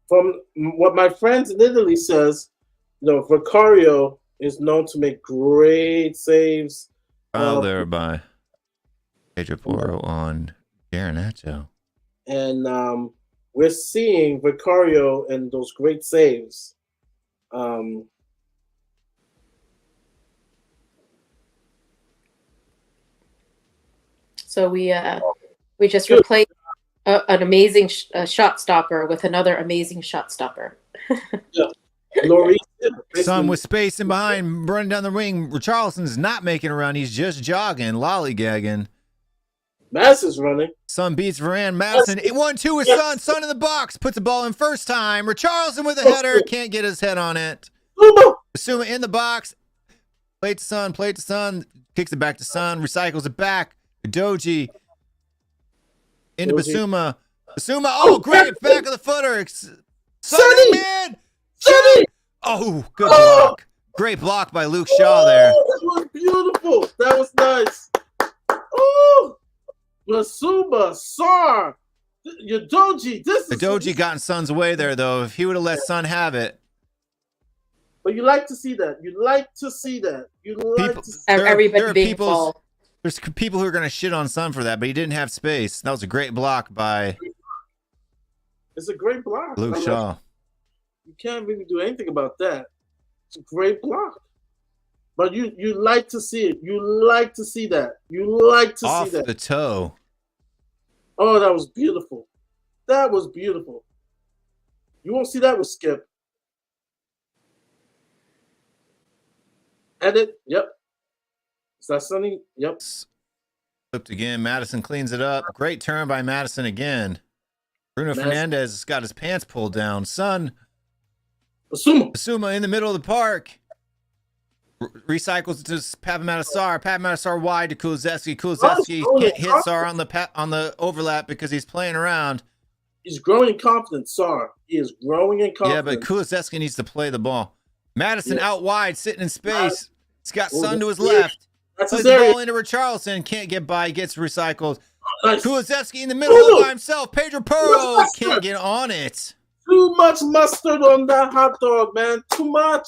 from what my friends in Italy says, Vicario is known to make great saves. Foul there by Pedro Porro on Garnacho. And we're seeing Vicario and those great saves. So we just replaced an amazing shot stopper with another amazing shot stopper. Yeah. Son with space in behind, running down the wing. Richarlison's not making a run. He's just jogging, lollygagging. Madison's running. Son beats Varane. Madison 1-2 with Son. Son in the box. Puts the ball in first time. Richarlison with a header. Can't get his head on it. Basuma in the box. Play to Son. Kicks it back to Son. Recycles it back. Doji into Basuma. Basuma. Great back of the footer. Sonny, man. Sonny. Oh, good block. Great block by Luke Shaw there. That was beautiful. That was nice. Oh, Basuma, Sar, Udoji. Udoji got in Son's way there, though. If he would have let Son have it. But you like to see that. Everybody being full. There's people who are going to shit on Son for that, but he didn't have space. That was a great block by It's a great block. Luke Shaw. You can't really do anything about that. It's a great block But you like to see it. You like to see that. You like to Off see that. the toe. Oh, that was beautiful. That was beautiful. You won't see that with Skip. Edit. Yep. Is that Sonny? Yep. Flipped again. Madison cleans it up. Great turn by Madison again. Bruno Fernandez has got his pants pulled down. Son. Basuma in the middle of the park. Recycles to Papamadou Sarr. Papamadou Sarr wide to Kulusevski. Kulusevski can't hit Sarr on the overlap because he's playing around. He's growing in confidence, Sarr. He is growing in confidence. Yeah, but Kulusevski needs to play the ball. Madison out wide, sitting in space. He's got Son to his left. Plays the ball into Richarlison. Can't get by. Gets recycled. Nice. Kulusevski in the middle all by himself. Pedro Porro can't get on it. Too much mustard on that hot dog, man. Too much.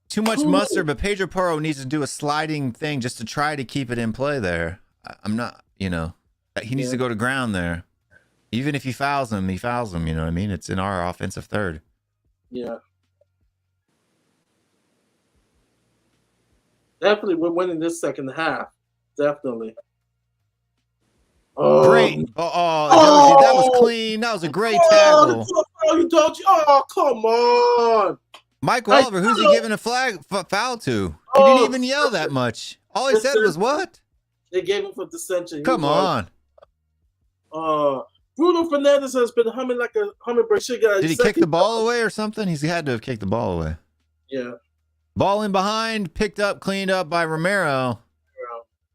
Too much mustard, but Pedro Porro needs to do a sliding thing just to try to keep it in play there. I'm not, he needs to go to ground there. Even if he fouls him, you know what I mean? It's in our offensive third. Yeah. Definitely, we're winning this second half. Definitely. Great. Oh, that was clean. That was a great tackle. Oh, come on. Michael Oliver, who's he giving a foul to? He didn't even yell that much. All he said was what? They gave him for dissension. Come on. Bruno Fernandez has been humming like a hummingbird. Did he kick the ball away or something? He's had to have kicked the ball away. Yeah. Ball in behind, picked up, cleaned up by Romero.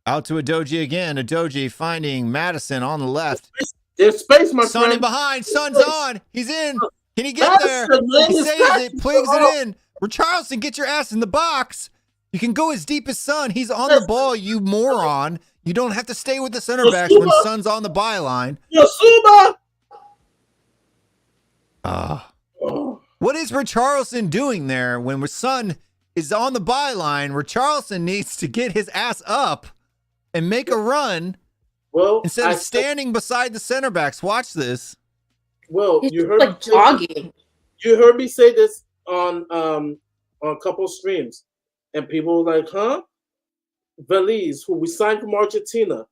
Out to Adoji again. Adoji finding Madison on the left. There's space, my friend. Son in behind. Son's on. He's in. Can he get there? He saves it, plugs it in. Richarlison, get your ass in the box. You can go as deep as Son. He's on the ball, you moron. You don't have to stay with the center backs when Son's on the byline. Yasuba! What is Richarlison doing there when Son is on the byline? Richarlison needs to get his ass up and make a run instead of standing beside the center backs. Watch this. Well, he's you heard like jogging. You heard me say this on a couple of streams, and people were like, "Huh?" Veliz, who we signed from Argentina,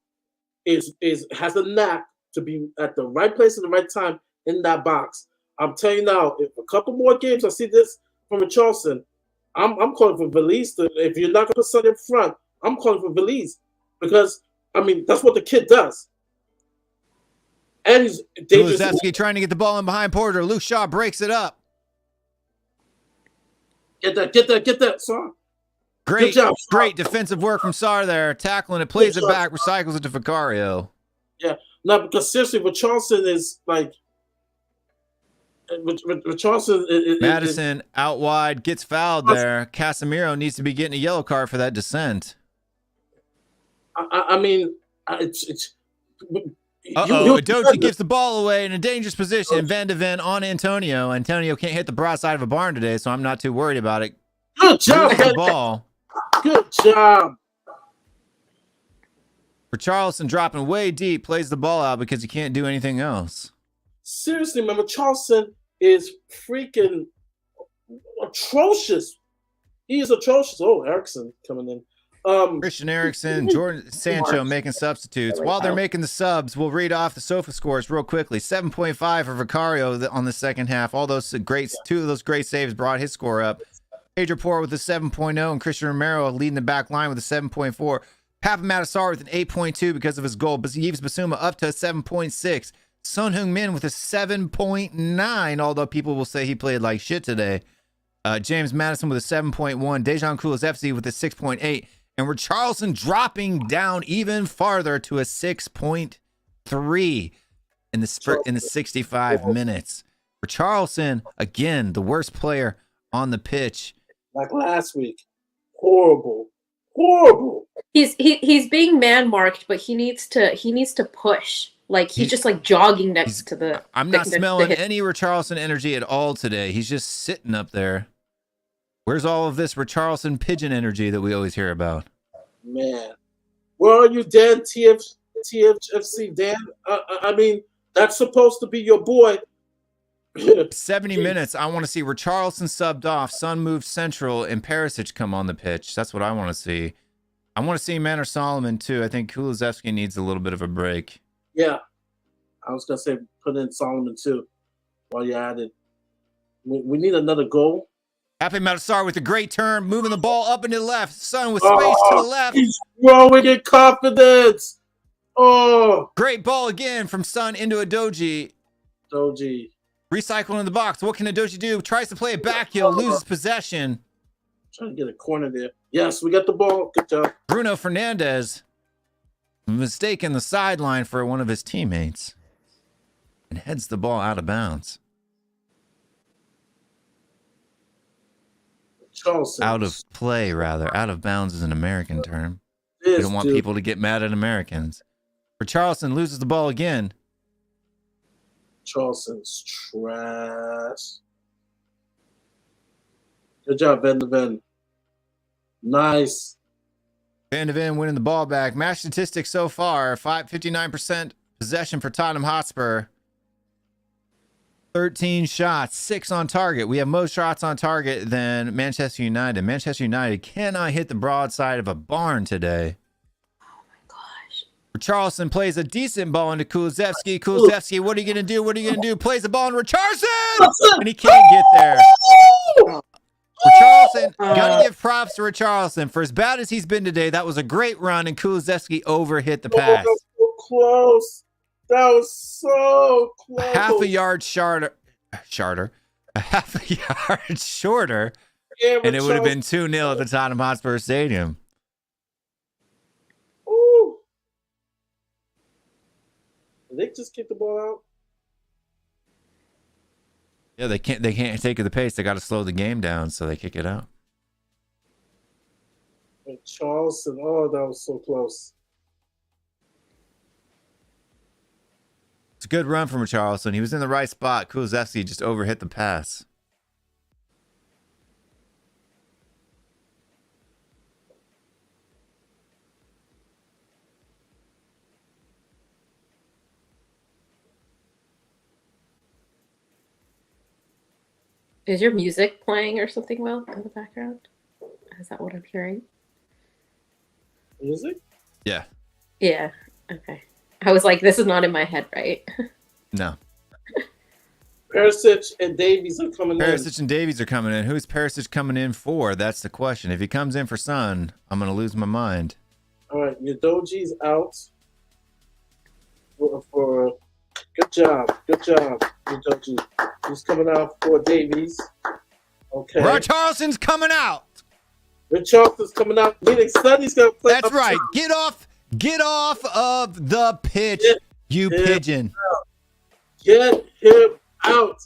has a knack to be at the right place at the right time in that box. I'm telling you now, if a couple more games I see this from Richarlison, I'm calling for Veliz. If you're not gonna put Son in front, I'm calling for Veliz because that's what the kid does. And he's dangerous. Kulusevski trying to get the ball in behind Porter. Luke Shaw breaks it up. Get that, Sarr. Great defensive work from Sarr there. Tackling it, plays it back, recycles it to Vicario. Yeah, no, because seriously, Richarlison is like... Richarlison... Madison out wide, gets fouled there. Casemiro needs to be getting a yellow card for that descent. Adoji gives the ball away in a dangerous position. Van de Ven on Antonio. Antonio can't hit the broad side of a barn today, so I'm not too worried about it. Good job, the ball. Good job. Richarlison dropping way deep, plays the ball out because he can't do anything else. Seriously, man, Richarlison is freaking atrocious. He is atrocious. Oh, Erickson coming in. Christian Eriksen, Jordan Sancho making substitutes. While they're making the subs, we'll read off the sofa scores real quickly. 7.5 for Vicario on the second half. All those two of those great saves brought his score up. Pedro Porro with a 7.0 and Christian Romero leading the back line with a 7.4. Papamadou Sarr with an 8.2 because of his goal. Yves Bissouma up to a 7.6. Son Heung-min with a 7.9, although people will say he played like shit today. James Madison with a 7.1. Dejan Kulusevski with a 6.8. And Richarlison dropping down even farther to a 6.3 in the 65 minutes. Richarlison, again, the worst player on the pitch. Like last week. Horrible. He's being man marked, but he needs to push. Like he's just like jogging next to the. I'm not smelling any Richarlison energy at all today. He's just sitting up there. Where's all of this Richarlison pigeon energy that we always hear about? Man, where are you, Dan? TFC Dan? That's supposed to be your boy. 70 minutes. I want to see Richarlison subbed off, Son moved central, and Perisic come on the pitch. That's what I want to see. I want to see Manor Solomon too. I think Kulusevski needs a little bit of a break. Yeah, I was gonna say put in Solomon too while you're at it. We need another goal. Happy Matasar with a great turn, moving the ball up and to the left. Son with space to the left. He's growing in confidence. Oh, Great ball again from Son into Adoji. Doji. Recycling in the box. What can Adoji do? Tries to play it back. He'll loses possession. Trying to get a corner there. Yes, we got the ball. Good job. Bruno Fernandes mistaken the sideline for one of his teammates and heads the ball out of bounds. Charleston. Out of play, rather. Out of bounds is an American term. We don't want people to get mad at Americans. Richarlison loses the ball again. Charleston's trash. Good job, Van de Ven. Nice. Van de Ven winning the ball back. Match statistics so far: 59% possession for Tottenham Hotspur. 13 shots, 6 on target. We have more shots on target than Manchester United. Manchester United cannot hit the broadside of a barn today. Oh my gosh. Richarlison plays a decent ball into Kulusevski. Kulusevski, what are you going to do? What are you going to do? Plays the ball in Richarlison! And he can't get there. Richarlison, got to give props to Richarlison. For as bad as he's been today, that was a great run, and Kulusevski overhit the pass. That was so close. That was so close. A half a yard shorter. A half a yard shorter, Yeah, and it would have been 2-0 at the Tottenham Hotspur Stadium. Ooh. Did they just kick the ball out? Yeah, they can't take the pace. They got to slow the game down, so they kick it out. And Charleston, oh, that was so close. It's a good run from Richarlison. He was in the right spot. Kulusevski just overhit the pass. Is your music playing or something, Will, in the background? Is that what I'm hearing? Music? Yeah. Yeah. Okay. I was like, this is not in my head, right? No. Perisic and Davies are coming in. Perisic and Davies are coming in. Who's Perisic coming in for? That's the question. If he comes in for Son, I'm going to lose my mind. All right, Udoji's out. For good job, Udoji. He's coming out for Davies. Okay. Richarlison's coming out. Richarlison's coming out. Meaning Sonny's gonna play. That's right. Top. Get off of the pitch, you pigeon. Get him out.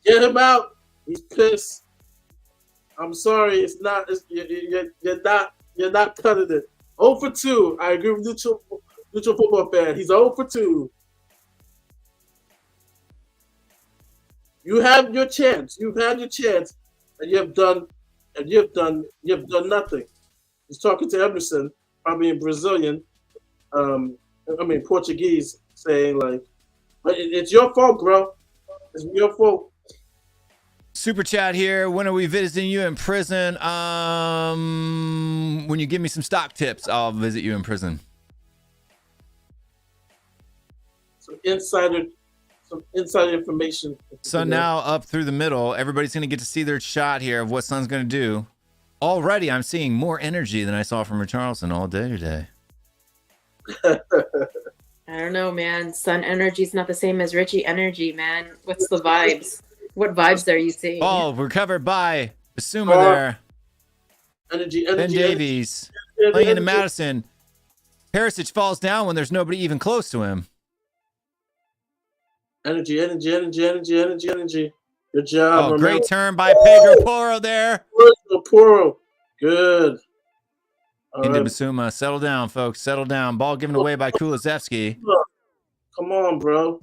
Get him out. He's pissed. I'm sorry. It's not. You're not cutting it. 0 for 2. I agree with neutral football fan. He's 0 for 2. You have your chance. You've had your chance, and you have done nothing. He's talking to Emerson, probably in Brazilian. Portuguese, saying like, "But it's your fault, bro. It's your fault." Super chat here. When are we visiting you in prison? When you give me some stock tips, I'll visit you in prison. Some insider information. So now up through the middle, everybody's going to get to see their shot here of what Son's going to do. Already, I'm seeing more energy than I saw from Richarlison all day today. I don't know, man. Sun energy is not the same as Richie energy, man. What's the vibes? What vibes are you seeing? Oh, recovered by Basuma there. Energy. Ben Davies playing into Madison. Perisic falls down when there's nobody even close to him. Energy. Good job. Oh, great turn by Pedro Porro there. Porro. Good. Into Basuma. Settle down, folks. Settle down. Ball given away by Kulusevski. Come on, bro.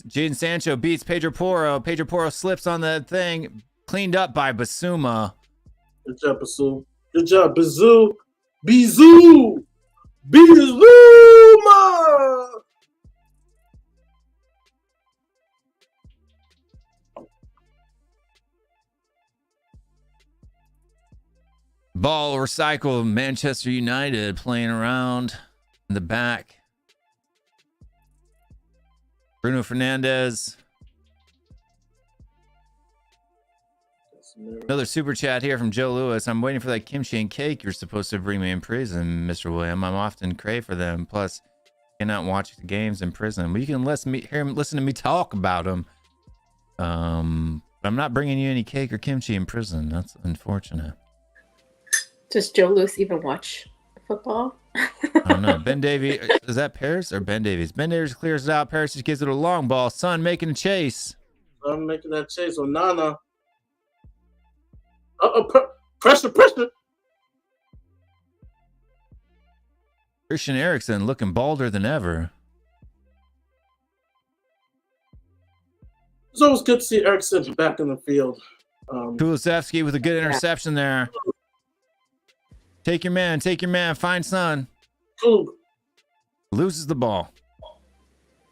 Jadon Sancho beats Pedro Porro. Pedro Porro slips on the thing. Cleaned up by Basuma. Good job, Basu. Good job, Bizuma. Ball recycled. Manchester United playing around in the back. Bruno Fernandes. Another super chat here from Joe Lewis. I'm waiting for that kimchi and cake you're supposed to bring me in prison, Mr. William. I'm often crave for them. Plus, I cannot watch the games in prison. But you can listen to me talk about them. I'm not bringing you any cake or kimchi in prison. That's unfortunate. Does Joe Lewis even watch football? I don't know. Ben Davies, is that Paris or Ben Davies? Ben Davies clears it out. Paris just gives it a long ball. Son making a chase. I'm making that chase on Nana. Pressure. Christian Eriksen looking balder than ever. It's always good to see Eriksen back in the field. Kulusevski with a good interception there. Take your man. Find Son. Cool. Loses the ball.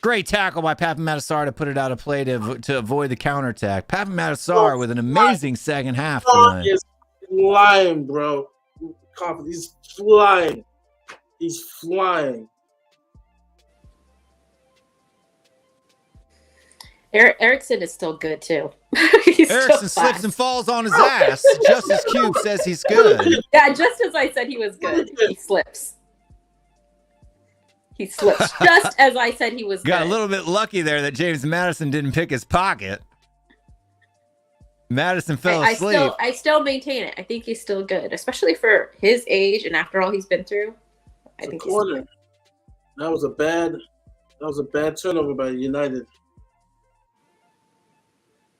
Great tackle by Papa Matasar to put it out of play to avoid the counterattack. Papa Matasar with an amazing second half tonight. He's flying, bro. He's flying. He's flying. Eriksen is still good too. Eriksen slips and falls on his ass. Justice Cube says he's good. Yeah, just as I said he was good, he slips. He slips just as I said he was Got good. a little bit lucky there that James Madison didn't pick his pocket. Madison fell asleep. I still maintain it. I think he's still good, especially for his age and after all he's been through. I think he's corner. That was a bad turnover by United.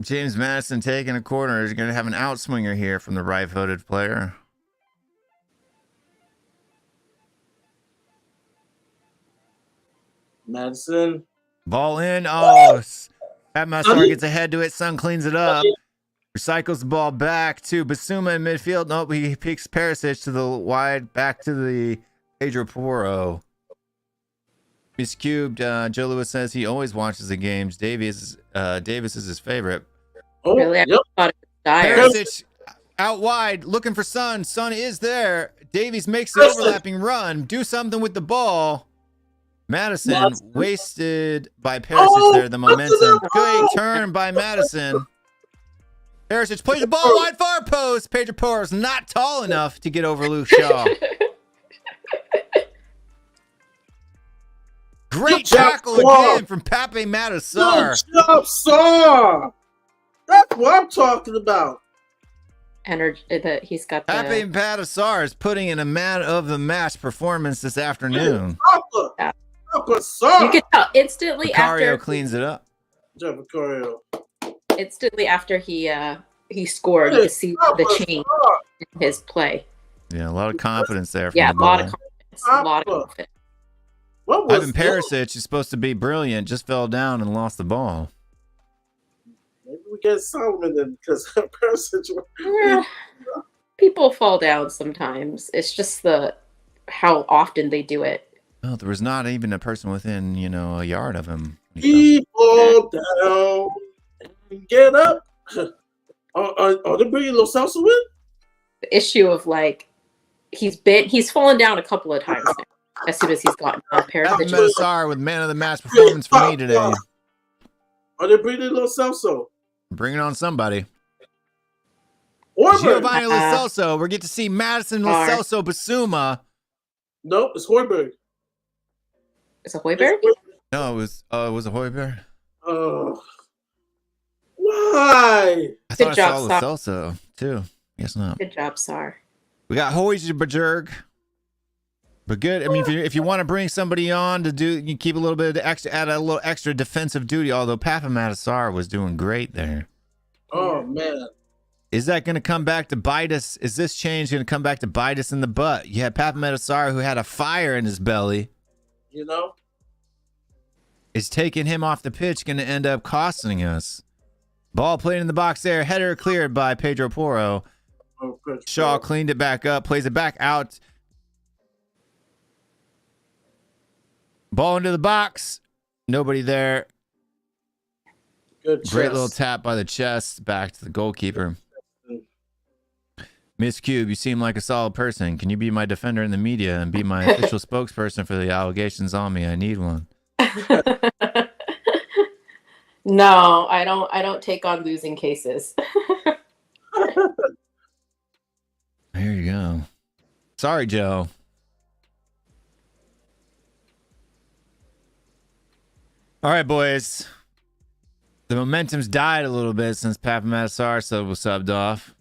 James Madison taking a corner is going to have an outswinger here from the right-footed player. Madison. Ball in. Oh, Matasar gets ahead to it. Son cleans it up. Recycles the ball back to Basuma in midfield. Nope, he picks Perisic to the wide, back to the Pedro Porro. He's cubed. Joe Lewis says he always watches the games. Davis is his favorite. Oh, really? yep. I thought it was dire. Perisic out wide, looking for Son. Son is there. Davies makes the overlapping run. Do something with the ball. Madison wasted by Perisic there. The momentum. Great turn by Madison. Perisic plays the ball wide far post. Pedro Porro is not tall enough to get over Luke Shaw. Great tackle again from Pape Matasar. Good job, Sar. That's what I'm talking about. Energy that he's got. Pape Matasar is putting in a man of the match performance this afternoon. Papa Sar. You can tell instantly Vicario after cleans it up. Vicario. Instantly after he scored, you can see the change in his play. Yeah, a lot of confidence there. Yeah, a lot of confidence. A lot of confidence. Ivan Perisic is supposed to be brilliant, just fell down and lost the ball. Maybe we get Solomon then because Perisic. Yeah, people fall down sometimes. It's just how often they do it. Oh, there was not even a person within, a yard of him. He fall down and get up. Are they bringing Lo Celso in? The issue of he's fallen down a couple of times now. As soon as he's gotten Perisic. Matasar with man of the match performance for me today. Are they bringing Lo Celso? Bringing on somebody. Hoiberg. Giovanni Lo Celso. We get to see Madison Lo Celso Basuma. No, it's Hoiberg. Is it Hoiberg? No, it was a Hoiberg. Why? I thought I saw Lo Celso too. Guess not. Good job, Sar. We got Hoiberg. But good. I mean, if you want to bring somebody on to do, you keep a little bit of extra, add a little extra defensive duty. Although Papa Matasar was doing great there. Oh man, is that going to come back to bite us? Is this change going to come back to bite us in the butt? You had Papa Matasar who had a fire in his belly. Is taking him off the pitch going to end up costing us? Ball played in the box there. Header cleared by Pedro Porro. Shaw cleaned it back up, plays it back out. Ball into the box. Nobody there. Good Great little tap by the chest. Back to the goalkeeper. Miss Cube, you seem like a solid person. Can you be my defender in the media and be my official spokesperson for the allegations on me? I need one. No, I don't take on losing cases. There you go. Sorry, Joe. All right, boys. The momentum's died a little bit since Papa Matasar was subbed off.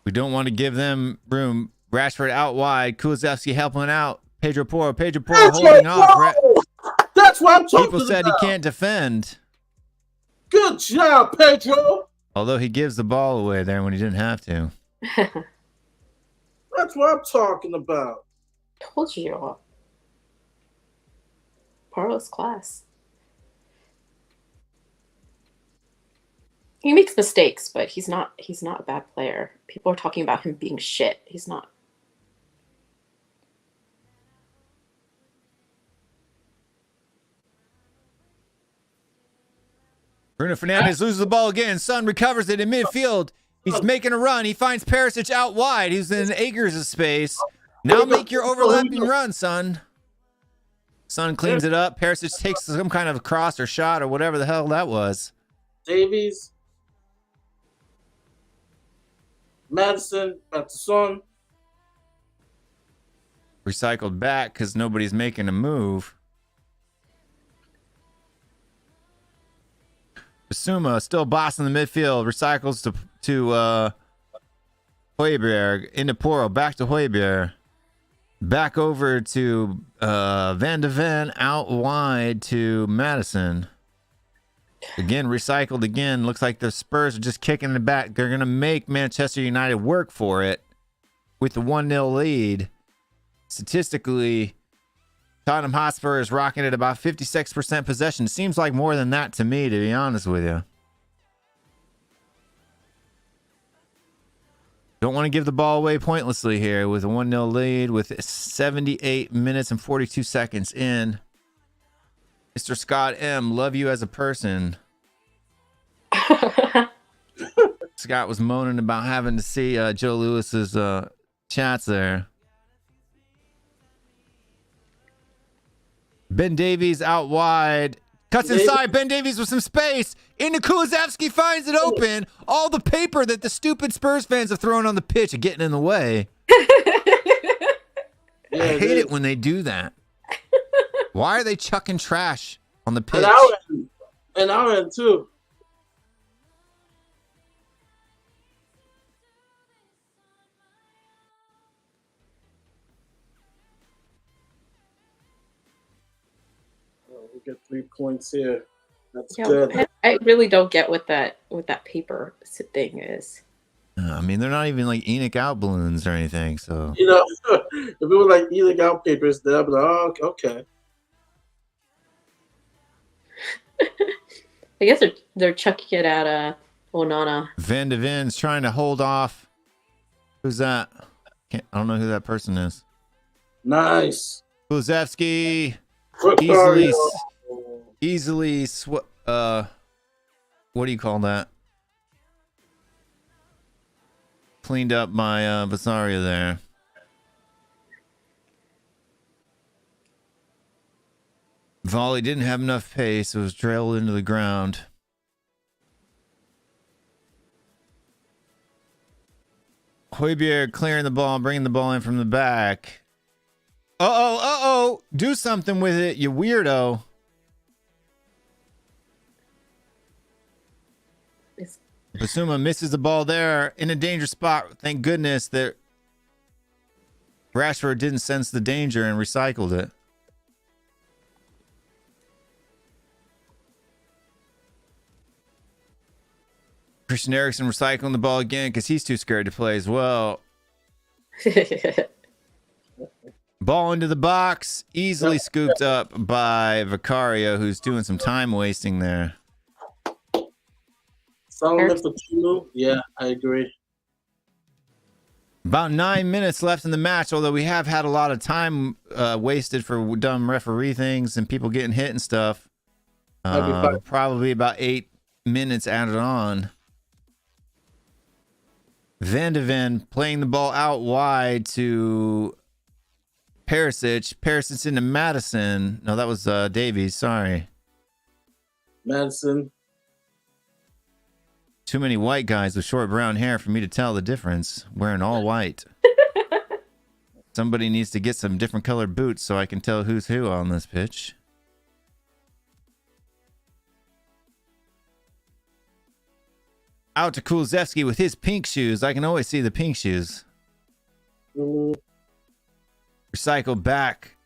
We don't want to give them room. Rashford out wide. Kulusevski helping out. Pedro Porro holding off. That's what I'm talking about. People said he can't defend. Good job, Pedro. Although he gives the ball away there when he didn't have to. That's what I'm talking about. Told you. Porro's class. He makes mistakes, but he's not a bad player. People are talking about him being shit. He's not. Bruno Fernandes loses the ball again. Son recovers it in midfield. He's making a run. He finds Perisic out wide. He's in acres of space. Now make your overlapping run, son. Son cleans it up. Perisic takes some kind of cross or shot or whatever the hell that was. Davies. Madison, Patterson. Recycled back because nobody's making a move. Basuma still bossing the midfield. Recycles to Højbjerg. Into Porro. Back to Højbjerg. Back over to Van de Ven. Out wide to Madison. Again, recycled again. Looks like the Spurs are just kicking it back. They're going to make Manchester United work for it with the 1-0 lead. Statistically, Tottenham Hotspur is rocking at about 56% possession. Seems like more than that to me, to be honest with you. Don't want to give the ball away pointlessly here with a 1-0 lead with 78 minutes and 42 seconds in. Mr. Scott M., love you as a person. Scott was moaning about having to see Joe Lewis's chats there. Ben Davies out wide. Cuts inside. Ben Davies with some space. Into Kulusevski finds it open. All the paper that the stupid Spurs fans have thrown on the pitch are getting in the way. I hate it when they do that. Why are they chucking trash on the pitch? And our end too. We get 3 points here. That's good. I really don't get what that paper thing is. I mean, they're not even like Enoch out balloons or anything. So you know, if it was like Enoch out papers, then I'd be like, oh, okay. I guess they're chucking it at Onana. Van de Ven's trying to hold off. Who's that? I don't know who that person is. Nice. Kulusevski easily what do you call that? Cleaned up my Vasaria there. Volley didn't have enough pace. It was trailed into the ground. Højbjerg clearing the ball, bringing the ball in from the back. Uh-oh. Do something with it, you weirdo. Basuma misses the ball there in a dangerous spot. Thank goodness that Rashford didn't sense the danger and recycled it. Christian Eriksen recycling the ball again because he's too scared to play as well. Ball into the box, easily scooped up by Vicario, who's doing some time wasting there. Yeah, I agree. About 9 minutes left in the match, although we have had a lot of time wasted for dumb referee things and people getting hit and stuff. Probably about 8 minutes added on. Van de Ven playing the ball out wide to Perisic. Perisic into Madison. No, that was Davies. Sorry. Madison. Too many white guys with short brown hair for me to tell the difference. Wearing all white. Somebody needs to get some different colored boots so I can tell who's who on this pitch. Out to Kulusevski with his pink shoes. I can always see the pink shoes. Recycle back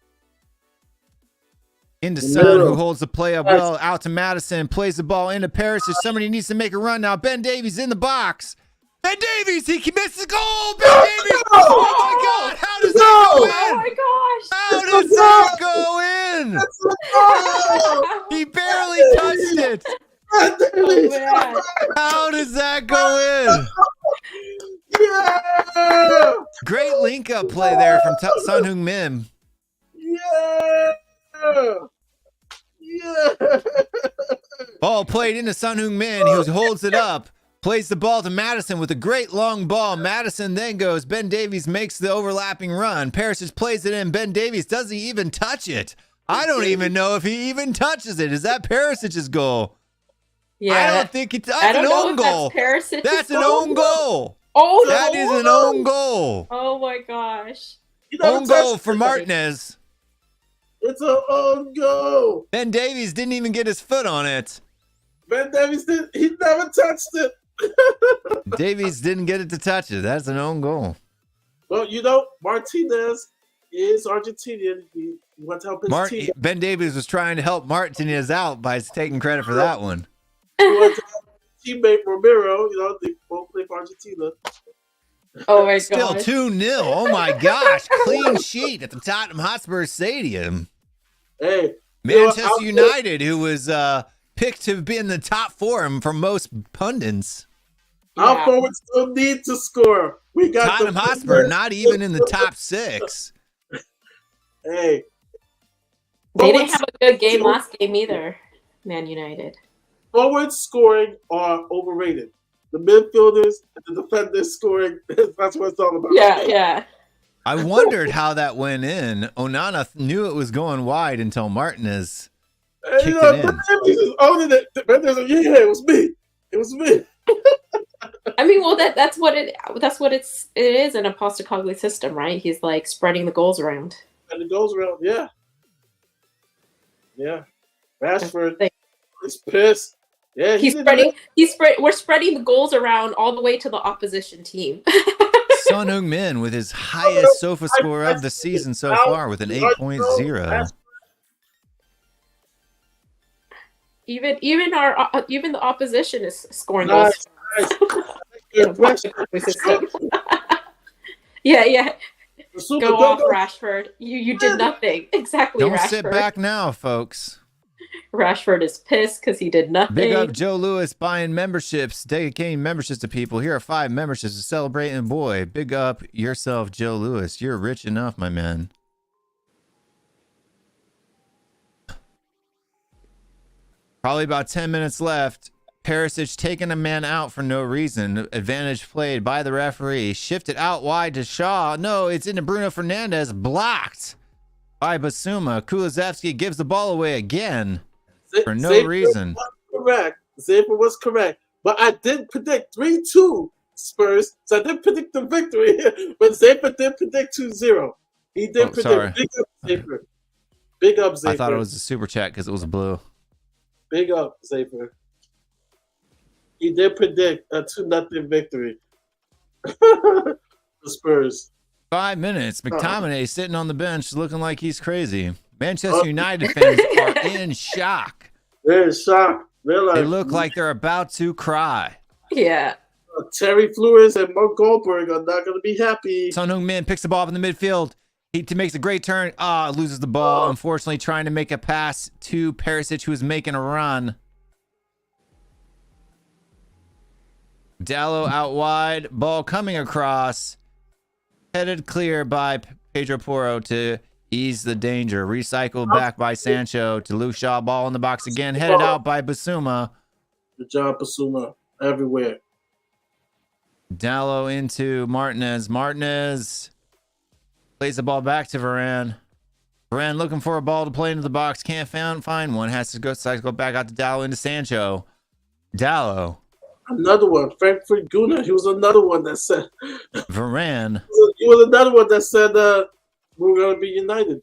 into Son, who holds the play up well. Out to Madison, plays the ball into Perisic. Somebody needs to make a run now. Ben Davies in the box. Ben Davies, he misses the goal. Ben Davies. Oh my God! How does that go in? Oh my gosh! How does that go in? He barely touched it. Oh, man. How does that go in? Yeah! Great link up play there from Son Heung-min. Yeah! Yeah! Ball played into Son Heung-min, who holds it up. Plays the ball to Madison with a great long ball. Madison then goes. Ben Davies makes the overlapping run. Perisic plays it in. Ben Davies doesn't even touch it. I don't even know if he even touches it. Is that Perisic's goal? Yeah, I don't think it's I don't an know own if goal. that's Perisic's That's an goal. own goal. Oh, That no. is an own goal. Oh my gosh. You never Own goal touched for it. Martinez. It's an own goal. Ben Davies didn't even get his foot on it. Ben Davies did. He never touched it. Davies didn't get it to touch it. That's an own goal. Well, you know, Martinez is Argentinian. He wants to help his team. Ben Davies was trying to help Martinez out by taking credit for that one. He wants to help his teammate Romero. You know, they both play for Argentina. Oh my Still gosh. 2-0. Oh my gosh. Clean sheet at the Tottenham Hotspur Stadium. Hey, Manchester United, who was picked to be in the top four from most pundits. Our forwards still need to score. We got Tottenham Hotspur, not even in the top 6. Hey. They didn't have a good game last game either, Man United. Forward scoring are overrated. The midfielders and the defenders scoring, that's what it's all about. Yeah. I wondered how that went in. Onana knew it was going wide until Martinez And, kicked it in. Ben Davies is owning it. Ben Davies is like, yeah, it was me. It was me. I mean, well, that's what it is in a Postecoglou system, right? He's like spreading the goals around. And it goes around, yeah. Yeah. Rashford is pissed. Yeah, we're spreading the goals around all the way to the opposition team. Son Heung-min with his highest sofa score of the season so far with an 8.0. Even the opposition is scoring goals. Nice. Yeah. Super Go off, double. Rashford. You did nothing. Exactly, Don't Rashford. sit back now, folks. Rashford is pissed because he did nothing. Big up Joe Lewis buying memberships, dedicating memberships to people. Here are 5 memberships to celebrating boy. Big up yourself, Joe Lewis. You're rich enough, my man. Probably about 10 minutes left. Perisic taking a man out for no reason. Advantage played by the referee. Shifted out wide to Shaw. No, it's into Bruno Fernandes. Blocked by Basuma. Kulusevski gives the ball away again for no reason. Zaper was correct. But I did predict 3-2 Spurs. So I did predict the victory. But Zaper did predict 2-0. He did predict. Sorry. Big up Zaper. Big up Zaper. I thought it was a super chat because it was blue. Big up Zaper. He did predict a 2-0 victory. The Spurs. 5 minutes. McTominay sitting on the bench looking like he's crazy. Manchester United fans are in shock. They're in shock. They look like they're about to cry. Yeah. Terry Flores and Mark Goldberg are not going to be happy. Son Heung-min picks the ball up in the midfield. He makes a great turn. Loses the ball. Unfortunately, trying to make a pass to Perisic, who is making a run. Dallo out wide. Ball coming across. Headed clear by Pedro Porro to ease the danger. Recycled back by Sancho to Luke Shaw. Ball in the box again. Headed out by Basuma. Good job, Basuma. Everywhere. Dallo into Martinez. Martinez plays the ball back to Varane. Varane looking for a ball to play into the box. Can't find one. Has to go back out to Dallo into Sancho. Dallo. Another one. Frankfurt Guna. He was another one that said. Varane. He was another one that said we're going to be united.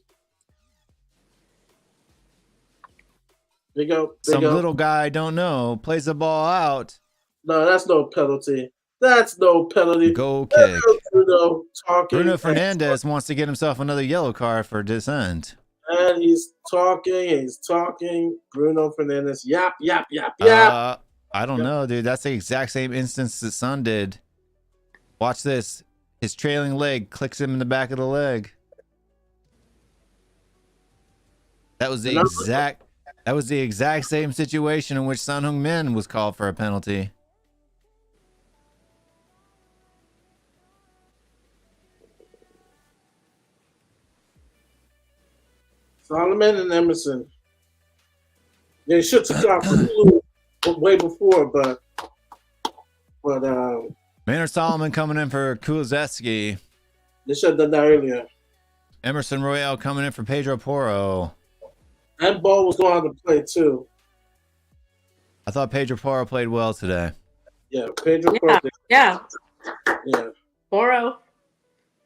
Big up. Some little guy, don't know, plays the ball out. No, that's no penalty. That's no penalty. Goal kick. Bruno talking. Bruno Fernandes wants to get himself another yellow card for dissent. And he's talking. Bruno Fernandes. Yap. I don't know, dude. That's the exact same instance that Son did. Watch this. His trailing leg clicks him in the back of the leg. That was the exact same situation in which Son Heung-min was called for a penalty. Solomon and Emerson. They should have got Kulu way before, but Maynard Solomon coming in for Kulusevski. they should have done that earlier. Emerson Royale coming in for Pedro Porro. And Ball was going to play too. I thought Pedro Porro played well today. Yeah, Pedro. Yeah. Yeah. Porro.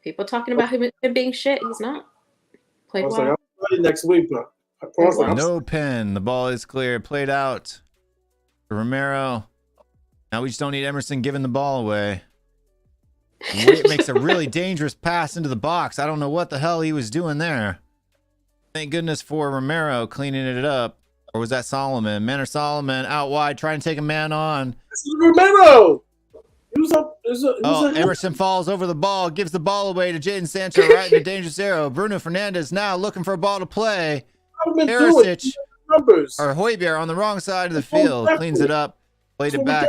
People talking about him being shit. He's not. Played well. Like, I'll play next week, but no pen. The ball is clear. Played out for Romero. Now we just don't need Emerson giving the ball away. It makes a really dangerous pass into the box. I don't know what the hell he was doing there. Thank goodness for Romero cleaning it up. Or was that Solomon? Manor Solomon out wide trying to take a man on. This is Romero. Emerson falls over the ball, gives the ball away to Jadon Sancho right in a dangerous arrow. Bruno Fernandes now looking for a ball to play. Perisic or Højbjerg on the wrong side of the field. Cleans it up. Played it back.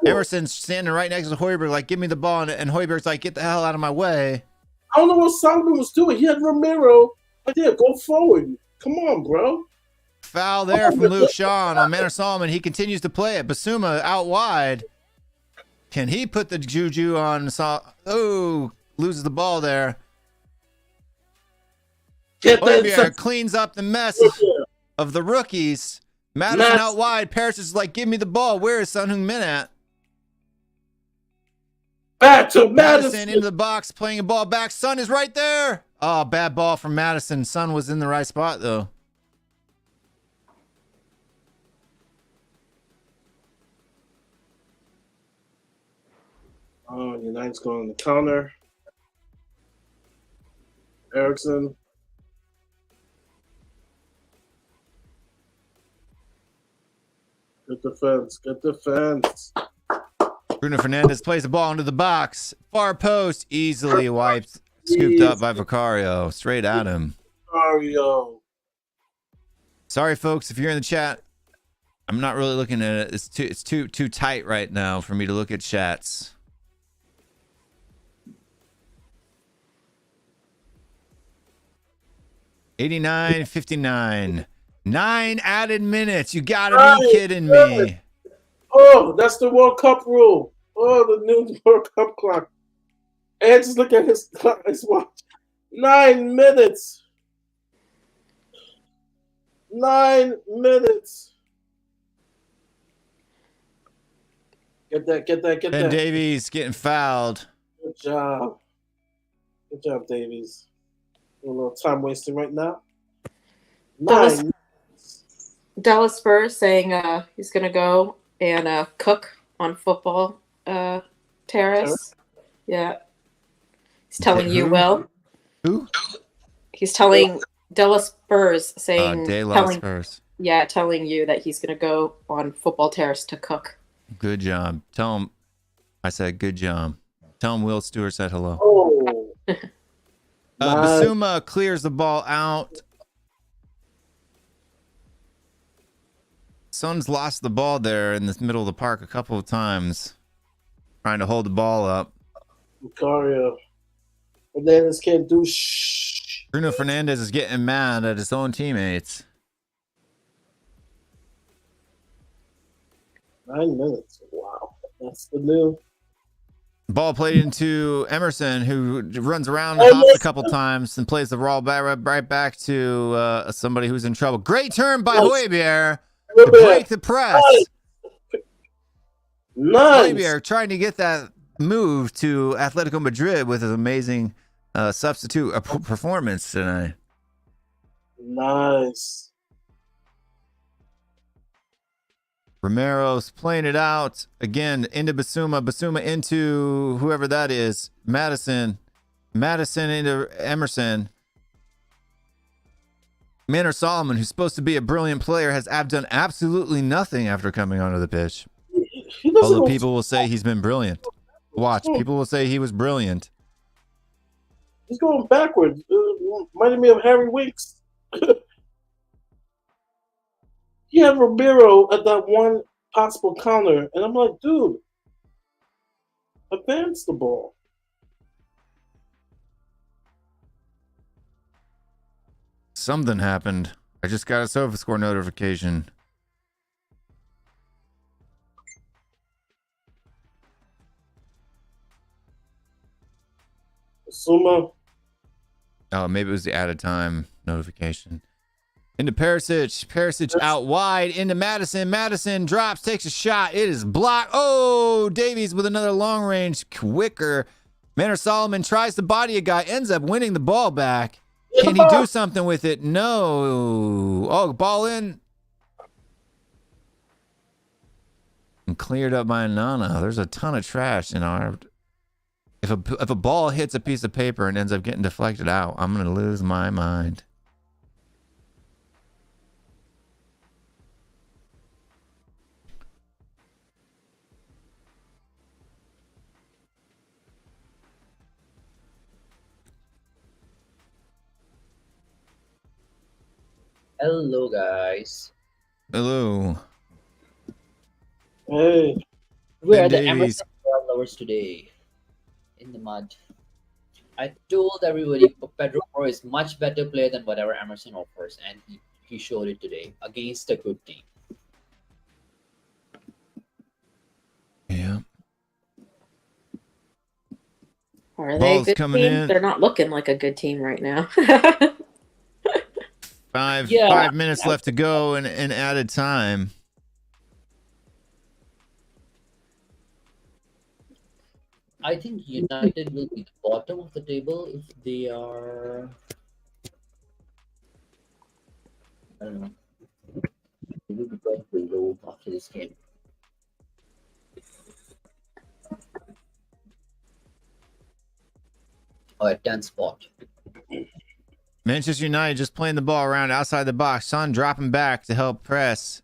Emerson's standing right next to Højbjerg like, give me the ball. And Højbjerg's like, get the hell out of my way. I don't know what Solomon was doing. He had Romero. Yeah, go forward. Come on, bro. Foul there from Luke Shaw on Manor Solomon. He continues to play it. Basuma out wide. Can he put the juju on? Oh, loses the ball there. Højbjerg cleans up the mess of the rookies. Madison out wide. Paris is like, give me the ball. Where is Son Heung-min at? Back to Madison. Into the box, playing a ball back. Son is right there. Oh, bad ball from Madison. Son was in the right spot, though. Oh, United's going on the counter. Eriksson. Good defense. Bruno Fernandes plays the ball into the box. Far post, easily wiped. Scooped up by Vicario. Straight at him. Vicario. Sorry, folks, if you're in the chat. I'm not really looking at it. It's too tight right now for me to look at chats. $89.59. 9 added minutes. You gotta be kidding me. Oh, that's the World Cup rule. Oh, the new World Cup clock. And just look at his clock, his watch. 9 minutes. 9 minutes. Get that. Ben Davies getting fouled. Good job, Davies. A little time wasting right now. Dallas Spurs saying he's gonna go and cook on football terrace. Yeah, he's telling you, Will. Who? He's telling Dallas Spurs saying Spurs. Yeah, telling you that he's gonna go on football terrace to cook. Good job. Tell him I said good job. Tell him Will Stewart said hello. Oh. Basuma clears the ball out. Son's lost the ball there in the middle of the park a couple of times, trying to hold the ball up. Vicario. Fernandes can't do shh. Bruno Fernandes is getting mad at his own teammates. 9 minutes. Wow. That's the new. Ball played into Emerson, who runs around, hops a couple times, and plays the ball right back to somebody who's in trouble. Great turn by Højbjerg to break the press. Nice. Højbjerg trying to get that move to Atletico Madrid with his amazing substitute performance tonight. Nice. Romero's playing it out again into Basuma. Basuma into whoever that is. Madison. Madison into Emerson. Manor Solomon, who's supposed to be a brilliant player, has done absolutely nothing after coming onto the pitch. Although people will say he's been brilliant. Watch, people will say he was brilliant. He's going backwards. Reminded me of Harry Winks. He had Romero at that one possible counter, and I'm like, dude, advance the ball. Something happened. I just got a SofaScore notification. Suma. Oh, maybe it was the added time notification. Into Perisic. Perisic out wide into Madison. Madison drops, takes a shot. It is blocked. Oh, Davies with another long range quicker. Manor Solomon tries to body a guy, ends up winning the ball back. Can he do something with it? No. Oh, ball in. And cleared up by Nana. There's a ton of trash in our... If a ball hits a piece of paper and ends up getting deflected out, I'm going to lose my mind. Hello, guys. Hello. Hey. We're Ben the Davies. Emerson lovers today. In the mud. I told everybody Pedro Porro is much better player than whatever Emerson offers, and he showed it today against a good team. Yeah. Are they a Ball's good coming team? in. They're not looking like a good team right now. 5 Yeah. minutes left to go and added time. I think United will be the bottom of the table if they are. I don't know. They will be going below after this game. Or at 10th spot. Manchester United just playing the ball around outside the box. Son dropping back to help press.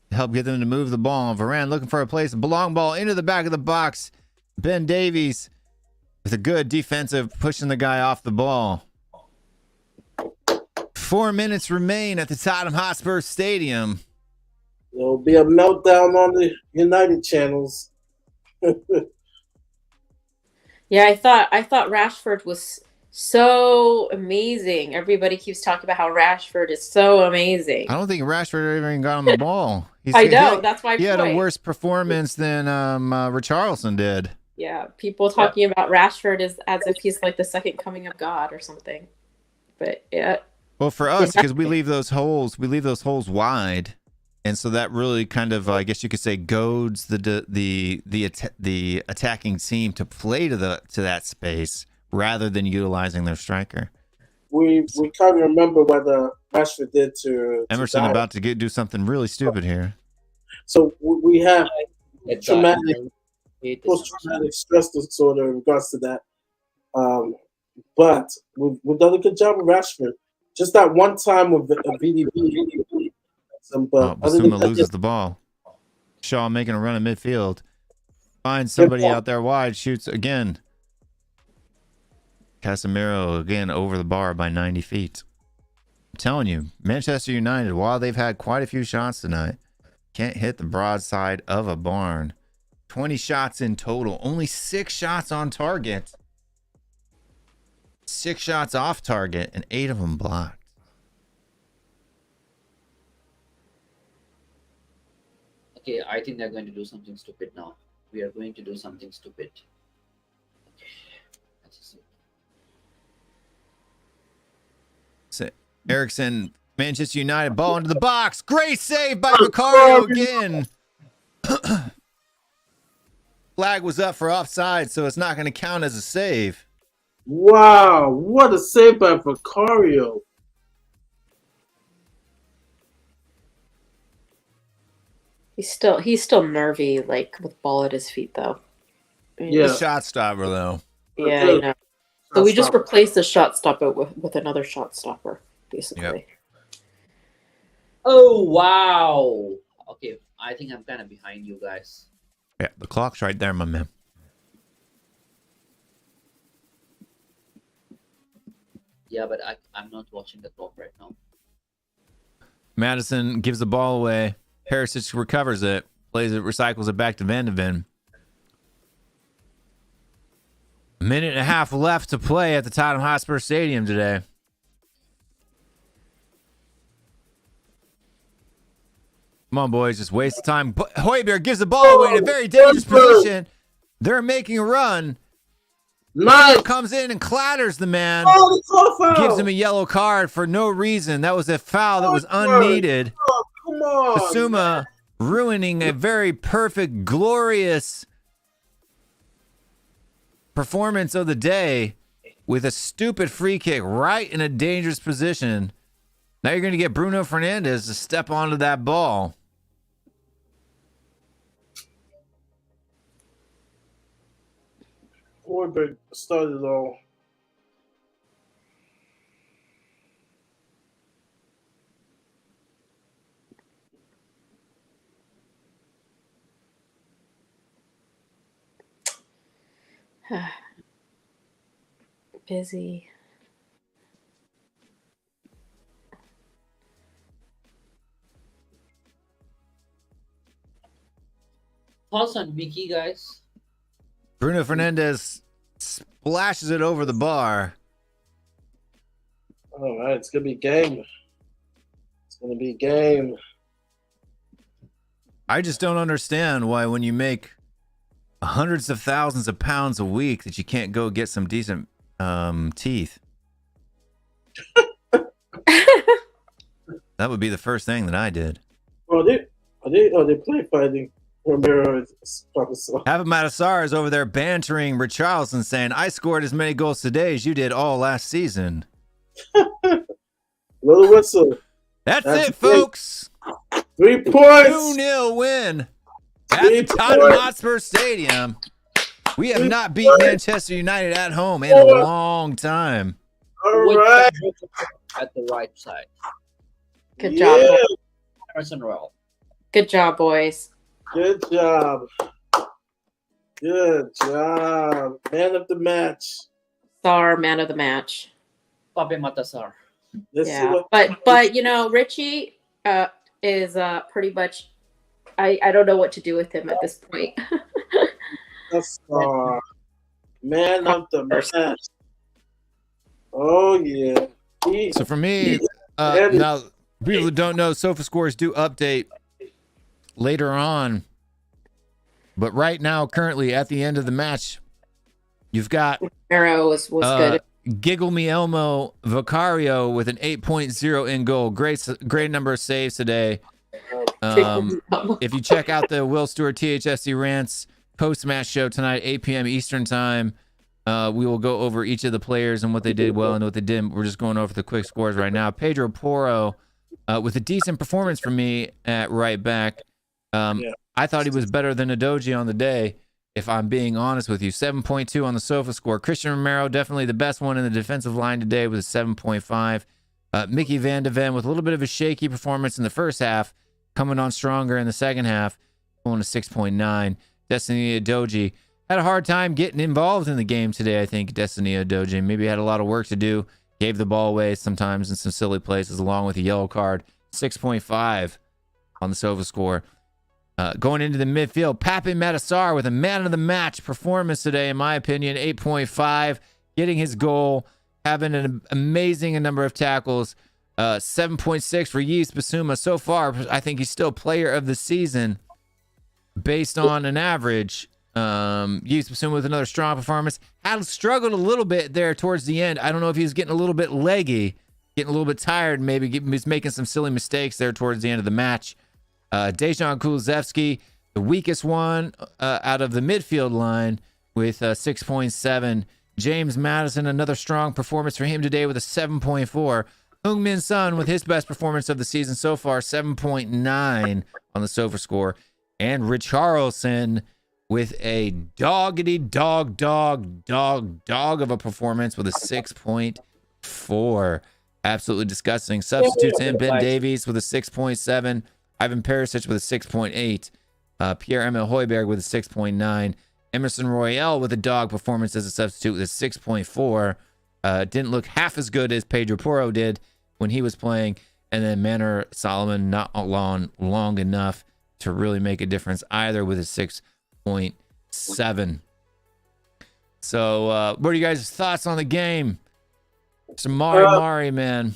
To help get them to move the ball. Varane looking for a place. Long ball into the back of the box. Ben Davies with a good defensive pushing the guy off the ball. 4 minutes remain at the Tottenham Hotspur Stadium. There'll be a meltdown on the United channels. Yeah, I thought Rashford was so amazing. Everybody keeps talking about how Rashford is so amazing. I don't think Rashford even got on the ball. I know, that's my He had a point. worse performance than Richarlison did. Yeah, people talking about Rashford as if he's like the second coming of God or something. But yeah. Well, for us, because we leave those holes wide, and so that really kind of, I guess you could say, goads the attacking team to play to that space rather than utilizing their striker. We kind of remember what Rashford did to Emerson Dyer. about to do something really stupid here. So we have It's post-traumatic stress disorder in regards to that. But we've done a good job with Rashford. Just that one time with VDB. But Basuma loses the ball. Shaw making a run in midfield. Finds somebody out there wide. Shoots again. Casemiro again over the bar by 90 feet. I'm telling you, Manchester United, while they've had quite a few shots tonight, can't hit the broadside of a barn. 20 shots in total. Only 6 shots on target. 6 shots off target and 8 of them blocked. Okay, I think they're going to do something stupid now. We are going to do something stupid. Okay. Let's see. Ericsson, Manchester United, ball into the box. Great save by Vicario again. Flag was up for offside, so it's not going to count as a save. Wow, what a save by Vicario. He's still nervy, like with ball at his feet, though. Yeah. The shot stopper, though. Yeah, I know. So we just replaced the shot stopper with another shot stopper, basically. Yep. Oh, wow. Okay, I think I'm kind of behind you guys. Yeah, the clock's right there, my man. Yeah, but I'm not watching the clock right now. Madison gives the ball away. Perisic recovers it, plays it, recycles it back to Van de Ven. A minute and a half left to play at the Tottenham Hotspur Stadium today. Come on, boys, just waste the time. Højbjerg gives the ball away in a very dangerous position. They're making a run. Nice. Comes in and clatters the man. Oh, gives him a yellow card for no reason. That was a foul that was unneeded. Oh, come on. Basuma ruining a very perfect, glorious performance of the day with a stupid free kick right in a dangerous position. Now you're going to get Bruno Fernandes to step onto that ball. Højbjerg started all. Busy. Thoughts on Mickey, guys? Bruno Fernandes splashes it over the bar. All right, it's going to be game. It's going to be game. I just don't understand why when you make hundreds of thousands of pounds a week that you can't go get some decent teeth. That would be the first thing that I did. Are they play fighting? Romero is Have Matassar is over there bantering Richarlison, saying, "I scored as many goals today as you did all last season." Little whistle. That's it, folks. 3 points. 2-0 win at the Tottenham Hotspur Stadium. We have not beat Manchester United at home in a long time. All right. At the right side. Good job. Boys. Emerson Royal. Good job, boys. Good job. Good job. Man of the match. Star man of the match. Pape Matassar. Yeah, but you know, Richie is pretty much. I don't know what to do with him at this point. A star. Man of the match. Oh yeah. So for me, now people who don't know, SofaScores do update later on, but right now, currently at the end of the match, you've got Arrow was good. Giggle Me Elmo Vicario with an 8.0 in goal. Great number of saves today. If you check out the Will Stewart THSC Rants post-match show tonight, 8 p.m. Eastern time, we will go over each of the players and what they did well and what they didn't. We're just going over the quick scores right now. Pedro Porro with a decent performance for me at right back. I thought he was better than Adoji on the day, if I'm being honest with you. 7.2 on the Sofa score. Christian Romero, definitely the best one in the defensive line today with a 7.5. Mickey Van de Ven with a little bit of a shaky performance in the first half, coming on stronger in the second half, pulling a 6.9. Destiny Adoji had a hard time getting involved in the game today, I think. Destiny Adoji maybe had a lot of work to do. Gave the ball away sometimes in some silly places, along with a yellow card. 6.5 on the Sofa score. Going into the midfield, Pape Matassar with a man of the match performance today, in my opinion. 8.5, getting his goal, having an amazing number of tackles. 7.6 for Yves Bissouma. So far, I think he's still player of the season based on an average. Yusuf Bissouma with another strong performance. Had struggled a little bit there towards the end. I don't know if he was getting a little bit leggy, getting a little bit tired, maybe he was making some silly mistakes there towards the end of the match. Dejan Kulusevski, the weakest one out of the midfield line with 6.7. James Madison, another strong performance for him today with a 7.4. Heung-min Son with his best performance of the season so far, 7.9 on the SOFA score. And Richarlison with a dog of a performance with a 6.4. Absolutely disgusting. Substitutes in Ben Davies with a 6.7. Ivan Perisic with a 6.8. Pierre-Emile Højbjerg with a 6.9. Emerson Royale with a dog performance as a substitute with a 6.4. Didn't look half as good as Pedro Porro did when he was playing. And then Manor Solomon not long enough to really make a difference either with a 6.7. So what are you guys' thoughts on the game? Some Mari, man.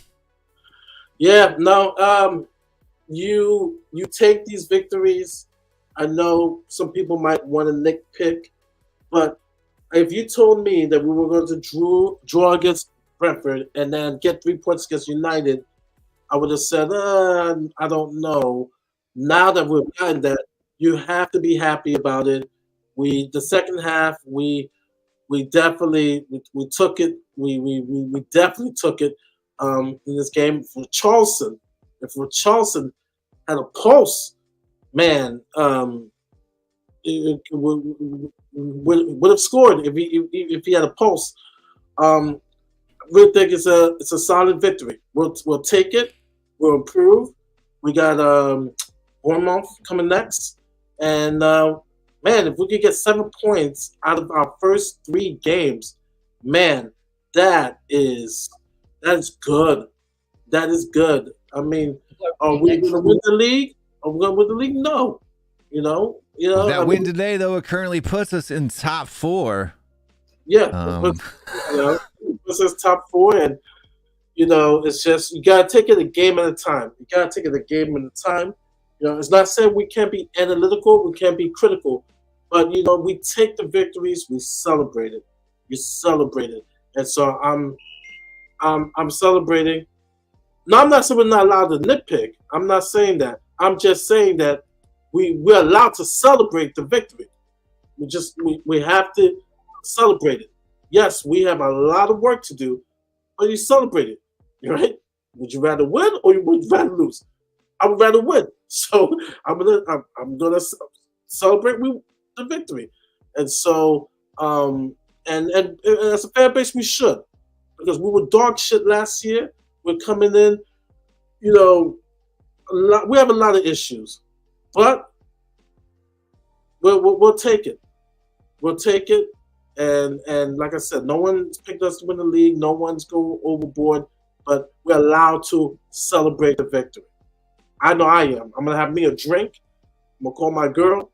Yeah, no, you take these victories. I know some people might want to nitpick, but if you told me that we were going to draw against Brentford and then get 3 points against United, I would have said, I don't know. Now that we've gotten that, you have to be happy about it. The second half, we definitely took it. We definitely took it in this game. If Richarlison had a pulse, man, it would have scored if he had a pulse. We think it's a solid victory. We'll take it. We'll improve. We got Bournemouth coming next, and man, if we could get 7 points out of our first 3 games, man, that is good. That is good. I mean, are we going to win the league? Are we going to win the league? No. You know. That win today, though, it currently puts us in top 4. Yeah, puts us top 4, and it's just you gotta take it a game at a time. It's not saying we can't be analytical, we can't be critical, but we take the victories, we celebrate it. And so I'm celebrating. No, I'm not saying we're not allowed to nitpick. I'm not saying that. I'm just saying that we're allowed to celebrate the victory. We have to celebrate it. Yes, we have a lot of work to do, but you celebrate it, right? Would you rather win or would you rather lose? I would rather win, so I'm gonna celebrate the victory, and so and as a fan base we should, because we were dog shit last year. We're coming in, we have a lot of issues, but we'll take it. We'll take it. And like I said, no one's picked us to win the league. No one's going overboard, but we're allowed to celebrate the victory. I know I am. I'm gonna have me a drink. I'm gonna call my girl.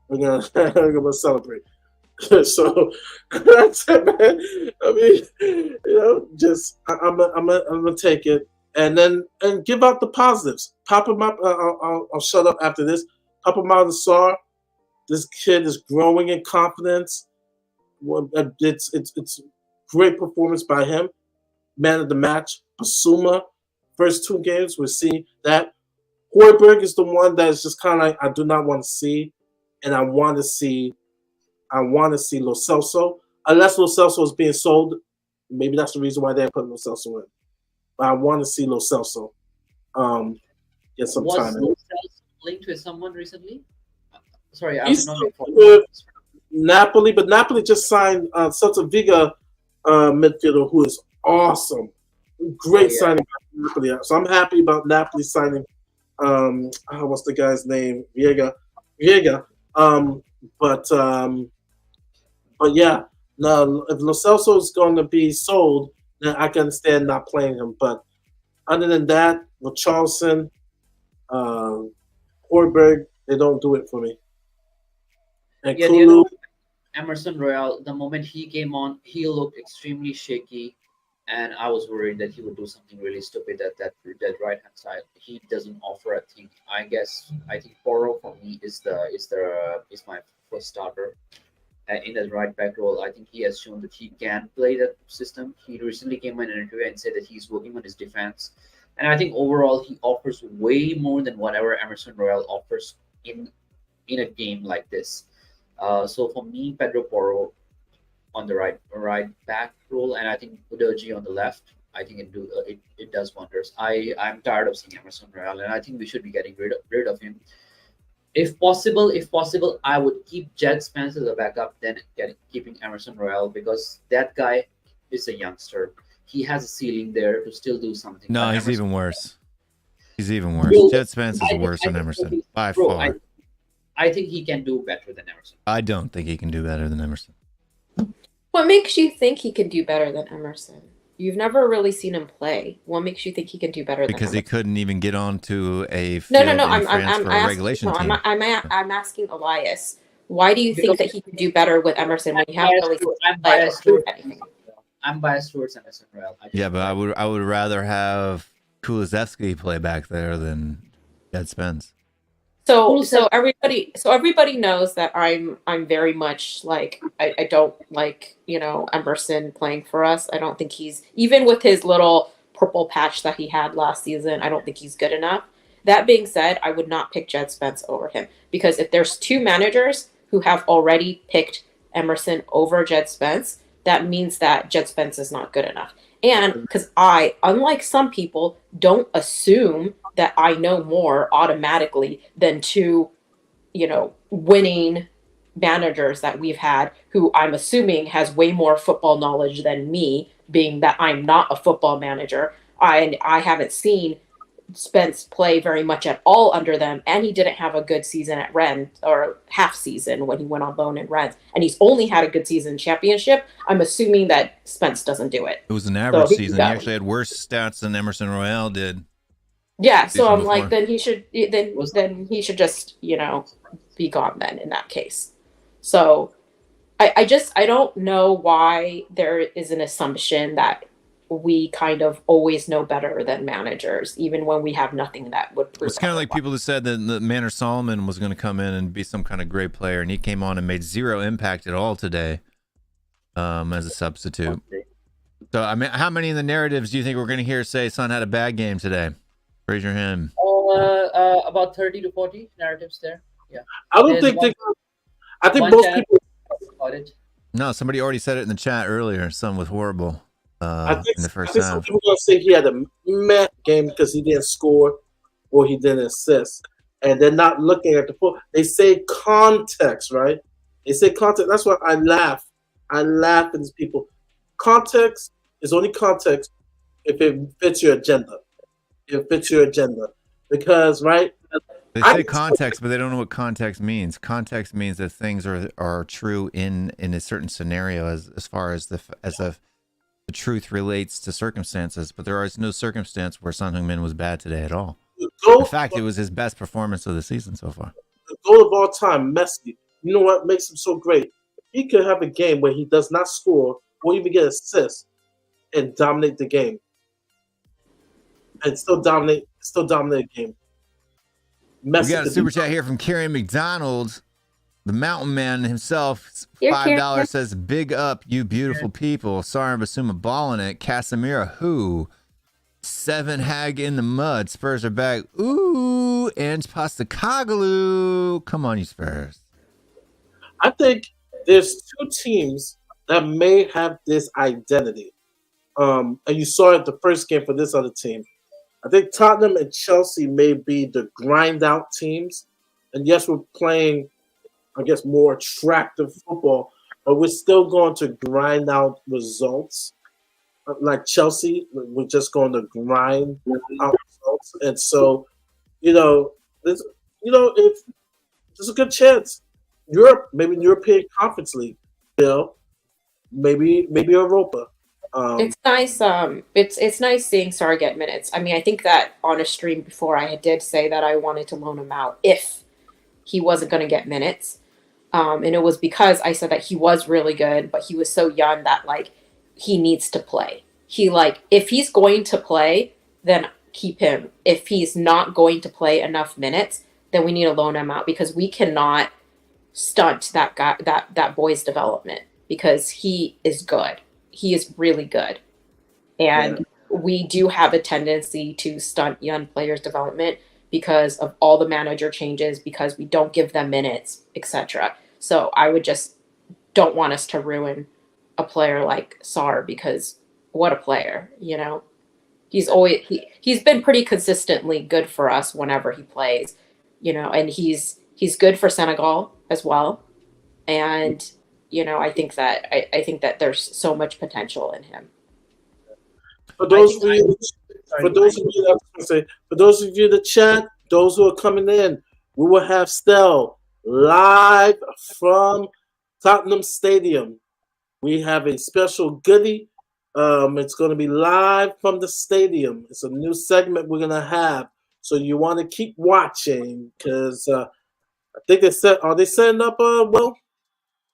We're gonna celebrate. So that's it, man. I mean, I'm gonna take it and give out the positives. Papa I'll shut up after this. Papa Maldasar, this kid is growing in confidence. It's great performance by him. Man of the match, Bissouma. First 2 games, we see that. Højbjerg is the one that is just kind of like I do not want to see, and I want to see Lo Celso. Unless Lo Celso is being sold, maybe that's the reason why they're putting Lo Celso in. But I want to see Lo Celso get some time. Was Lo Celso linked with someone recently? Sorry, I He's was not with Napoli, but Napoli just signed Celta Vigo midfielder who is awesome. Great signing by Napoli. So I'm happy about Napoli signing what's the guy's name? Viega. But yeah, no, if Lo Celso is going to be sold, then I can understand not playing him. But other than that, with Richarlison, Højbjerg, they don't do it for me. And Kulu, Emerson Royale, the moment he came on, he looked extremely shaky, and I was worried that he would do something really stupid at that right hand side. He doesn't offer a thing. I think Poro for me is my first starter in the right back role. I think he has shown that he can play that system. He recently came in an interview and said that he's working on his defense, and I think overall he offers way more than whatever Emerson Royal offers in a game like this. So for me, Pedro Porro on the right back role, and I think Udoji on the left. I think it does wonders. I'm tired of seeing Emerson Royal, and I think we should be getting rid of him. If possible, I would keep Jed Spence as a backup, then keeping Emerson Royal, because that guy is a youngster. He has a ceiling there to still do something. No, But he's Emerson, even worse. He's even worse. Bro, Jet Spence is worse than Emerson by far. I think he can do better than Emerson. I don't think he can do better than Emerson. What makes you think he can do better than Emerson? You've never really seen him play. What makes you think he can do better than Because Emerson? he couldn't even get onto a field No. in France for a regulation team. I'm asking Elias. Why do you think that he could do better with Emerson when you haven't really seen him I'm play or biased prove towards anything? I'm biased towards Emerson Royal. Yeah, but I would rather have Kulusevski play back there than Jed Spence. So everybody knows that I'm very much like I don't like, Emerson playing for us. I don't think he's, even with his little purple patch that he had last season, I don't think he's good enough. That being said, I would not pick Jed Spence over him, because if there's two managers who have already picked Emerson over Jed Spence, that means that Jed Spence is not good enough. And because I, unlike some people, don't assume that I know more automatically than two, winning managers that we've had, who I'm assuming has way more football knowledge than me, being that I'm not a football manager. I haven't seen Spence play very much at all under them, and he didn't have a good season at Rennes, or half season when he went on loan in Rennes, and he's only had a good season in Championship. I'm assuming that Spence doesn't do it. It was an average season. He actually had worse stats than Emerson Royal did. Yeah, so I'm before. like, then he should just, be gone then in that case. So I don't know why there is an assumption that we kind of always know better than managers, even when we have nothing that would prove. It's kind of like people who said that Manor Solomon was going to come in and be some kind of great player, and he came on and made zero impact at all today as a substitute. So, I mean, how many of the narratives do you think we're going to hear say Son had a bad game today? Raise your hand. About 30 to 40 narratives there. Yeah. I don't think I think most people. About it. No, somebody already said it in the chat earlier. Son was horrible in the first some half. people are going to say he had a meh game because he didn't score or he didn't assist. And they're not looking at the full. They say context, right? They say context. That's why I laugh. I laugh at these people. Context is only context if it fits your agenda. It fits your agenda. Because, right? They say context, but they don't know what context means. Context means that things are true in a certain scenario as far as the truth relates to circumstances. But there is no circumstance where Son Heung-min was bad today at all. In fact, it was his best performance of the season so far. The goal of all time, Messi. You know what makes him so great? He could have a game where he does not score or even get assists and dominate the game. And still dominate the game. Messi, We got a super chat here from Kieran McDonald, the mountain man himself. Here, $5 says, "Big up, you beautiful people." Sorry, Basuma balling it. Casemiro, who? 7 Hag in the mud. Spurs are back. Ooh, and Postacoglu. Come on, you Spurs. I think there's two teams that may have this identity. And you saw it the first game for this other team. I think Tottenham and Chelsea may be the grind out teams. And yes, we're playing, I guess, more attractive football, but we're still going to grind out results. Like Chelsea, we're just going to grind out results. And so, if there's a good chance. Europe, maybe European Conference League, maybe Europa. It's nice. It's nice seeing Sar get minutes. I mean, I think that on a stream before, I did say that I wanted to loan him out if he wasn't going to get minutes, and it was because I said that he was really good, but he was so young that he needs to play. if he's going to play, then keep him. If he's not going to play enough minutes, then we need to loan him out, because we cannot stunt that guy, that boy's development, because he is good. He is really good. And we do have a tendency to stunt young players' development because of all the manager changes, because we don't give them minutes, etc. So I would just don't want us to ruin a player like Sarr, because what a player, you know. He's been pretty consistently good for us whenever he plays, you know, and he's good for Senegal as well. And you know, I think that there's so much potential in him. For those of you, for those of you, for those of you in the chat, those who are coming in, we will have Stell live from Tottenham Stadium. We have a special goodie. It's going to be live from the stadium. It's a new segment we're going to have, so you want to keep watching, because I think are they setting up? Well,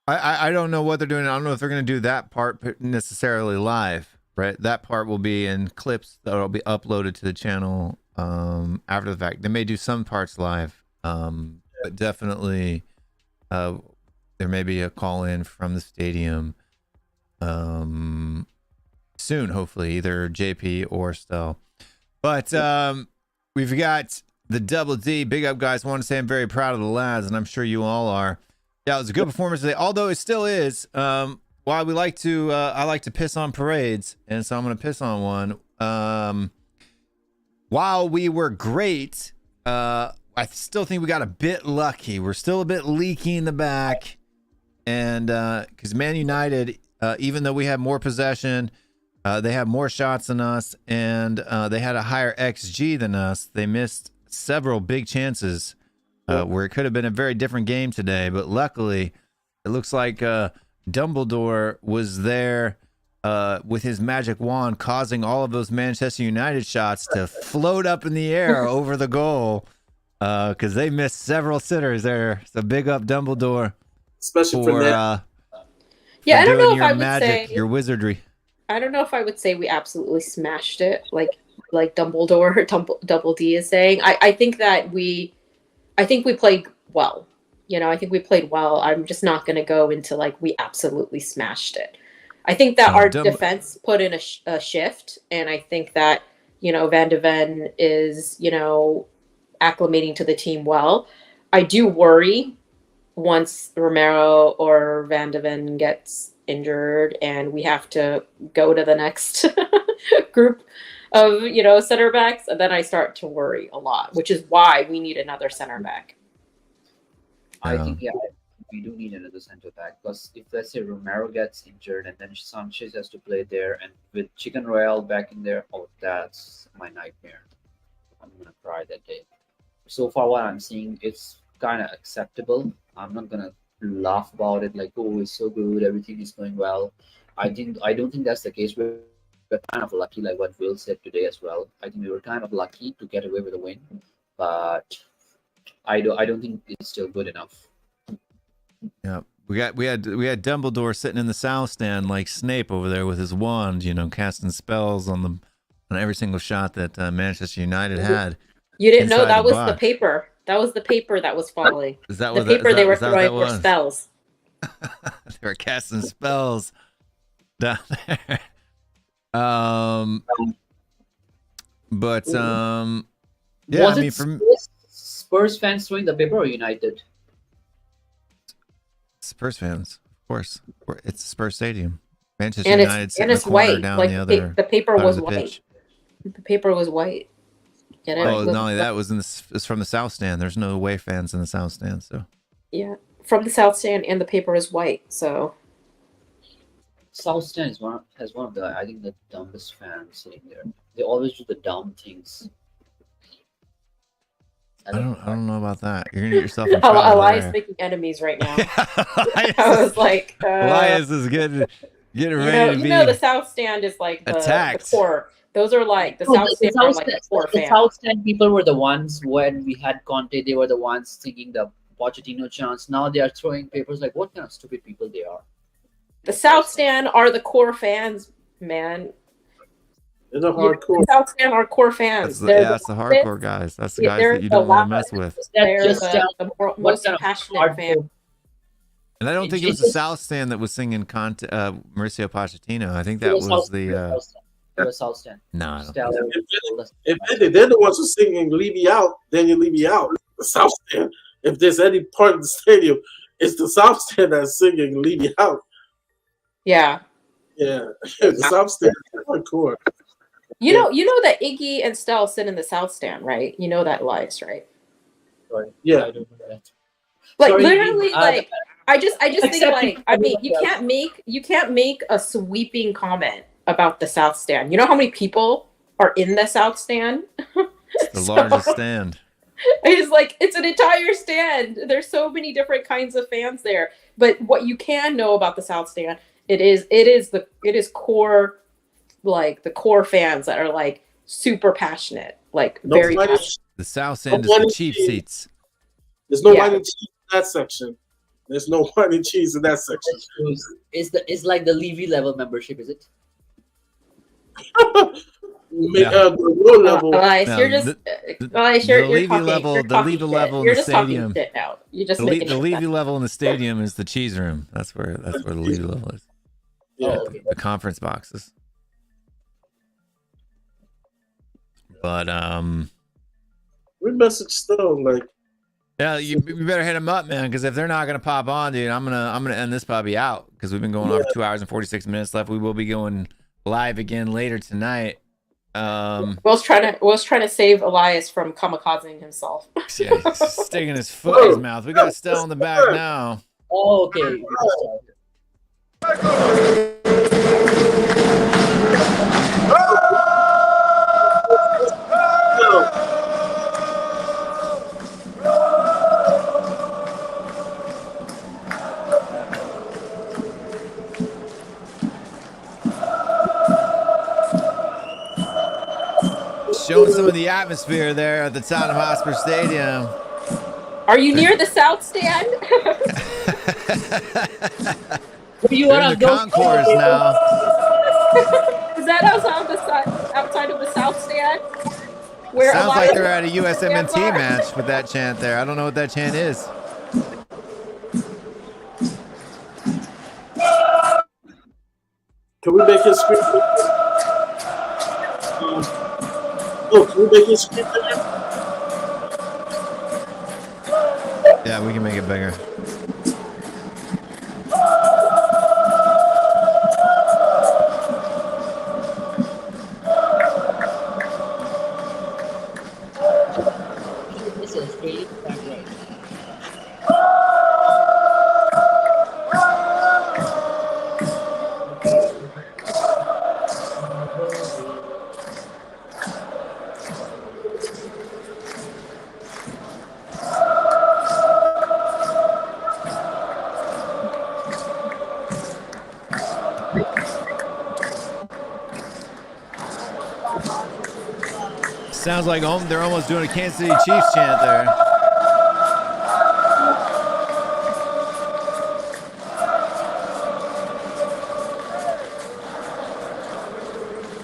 I don't know what they're doing. I don't know if they're going to do that part necessarily live. Right, that part will be in clips that will be uploaded to the channel after the fact. They may do some parts live, but definitely there may be a call in from the stadium soon, hopefully, either JP or Stell. But we've got the Double D. Big up, guys. I want to say I'm very proud of the lads, and I'm sure you all are. Yeah, it was a good performance today, although it still is. While we like to, I like to piss on parades, and so I'm going to piss on one. While we were great, I still think we got a bit lucky. We're still a bit leaky in the back, and because Man United, even though we had more possession, they had more shots than us, and they had a higher XG than us. They missed several big chances where it could have been a very different game today, but luckily, it looks like Dumbledore was there with his magic wand, causing all of those Manchester United shots to float up in the air over the goal, because they missed several sitters there. So big up Dumbledore, especially for that. Yeah, I don't know if I would magic, say your wizardry. I don't know if I would say we absolutely smashed it, like Dumbledore or Double D is saying. I think we played well. You know, I think we played well. I'm just not going to go into like we absolutely smashed it. I think that our defense put in a shift, and I think that, you know, Van de Ven is, you know, acclimating to the team well. I do worry once Romero or Van de Ven gets injured and we have to go to the next group of, you know, center backs, and then I start to worry a lot, which is why we need another center back. I think, yeah, we do need another center back, because if, let's say, Romero gets injured and then Sanchez has to play there, and with Chicken Royale back in there, oh, that's my nightmare. I'm going to cry that day. So far, what I'm seeing, it's kind of acceptable. I'm not going to laugh about it like, oh, it's so good, everything is going well. I don't think that's the case. We're kind of lucky, like what Will said today as well. I think we were kind of lucky to get away with a win, but I don't think it's still good enough. Yeah, we had Dumbledore sitting in the south stand like Snape over there with his wand, you know, casting spells on every single shot that Manchester United had. You didn't know that was the paper. That was the paper that was falling. Is that the paper they were throwing for spells? They were casting spells down there. But yeah, was I mean, from Spurs fans throwing the paper or United? Spurs fans, of course. It's Spurs Stadium. Manchester and United and it's white. Down like the other the paper was the white. pitch. The paper was white. Get it? Oh, not only that, it's from the south stand. There's no away fans in the south stand, so yeah, from the south stand, and the paper is white. So South stand has one of the, I think, the dumbest fans sitting there. They always do the dumb things. I don't know about that. You're gonna get yourself in trouble. Elias making enemies right now. I was like, Elias is getting ready to be. You know, the south stand is like the core. Those are like the south stand are like the core fans. The south stand people were the ones when we had Conte. They were the ones thinking the Pochettino chance. Now they are throwing papers. Like, what kind of stupid people they are? The south stand are the core fans, man. They're the hardcore. South Stand hardcore fans. That's the hardcore guys. That's the guys that you don't want to mess with. They're the most passionate fans. And I don't think it was the South Stand that was singing Mauricio Pochettino. I think that was the. It was South Stand. No. If they're the ones who singing "Leave Me Out," then you leave me out. The South Stand. If there's any part of the stadium, it's the South Stand that's singing "Leave Me Out." Yeah. Yeah. The South Stand is hardcore. You know that Iggy and Stell sit in the South Stand, right? You know that, Elias, right? Yeah. I don't know that. Like Sorry, literally, like I just think Except like I mean you can't make a sweeping comment about the South Stand. You know how many people are in the South Stand? It's the largest stand. It's like it's an entire stand. There's so many different kinds of fans there. But what you can know about the South Stand, it is core, like the core fans that are like super passionate, like very passionate. The South Stand is the cheap seats. There's no wine and cheese in that section. There's no wine and cheese in that section. Is like the Levy level membership, is it? The low level. You're just the Levy level in the stadium. The Levy level in the stadium is the cheese room. That's where the Levy level is. Yeah. The conference boxes. But we message Stone like. Yeah, you better hit them up, man, because if they're not gonna pop on, dude, I'm gonna end this puppy out because we've been going on for 2 hours and 46 minutes left. We will be going live again later tonight. Will's trying to save Elias from kamikazing himself. Yeah, he's sticking his foot in his mouth. We got Stell in the back now. Oh, okay. Showing some of the atmosphere there at the Tottenham Hotspur Stadium. Are you near the South Stand? You in the concourse now. Is that outside of the South Stand? Where sounds like they're at a USMNT match with that chant there. I don't know what that chant is. Can we make his screen? Can we make his screen bigger? Yeah, we can make it bigger. This is really right. Sounds like they're almost doing a Kansas City Chiefs chant there.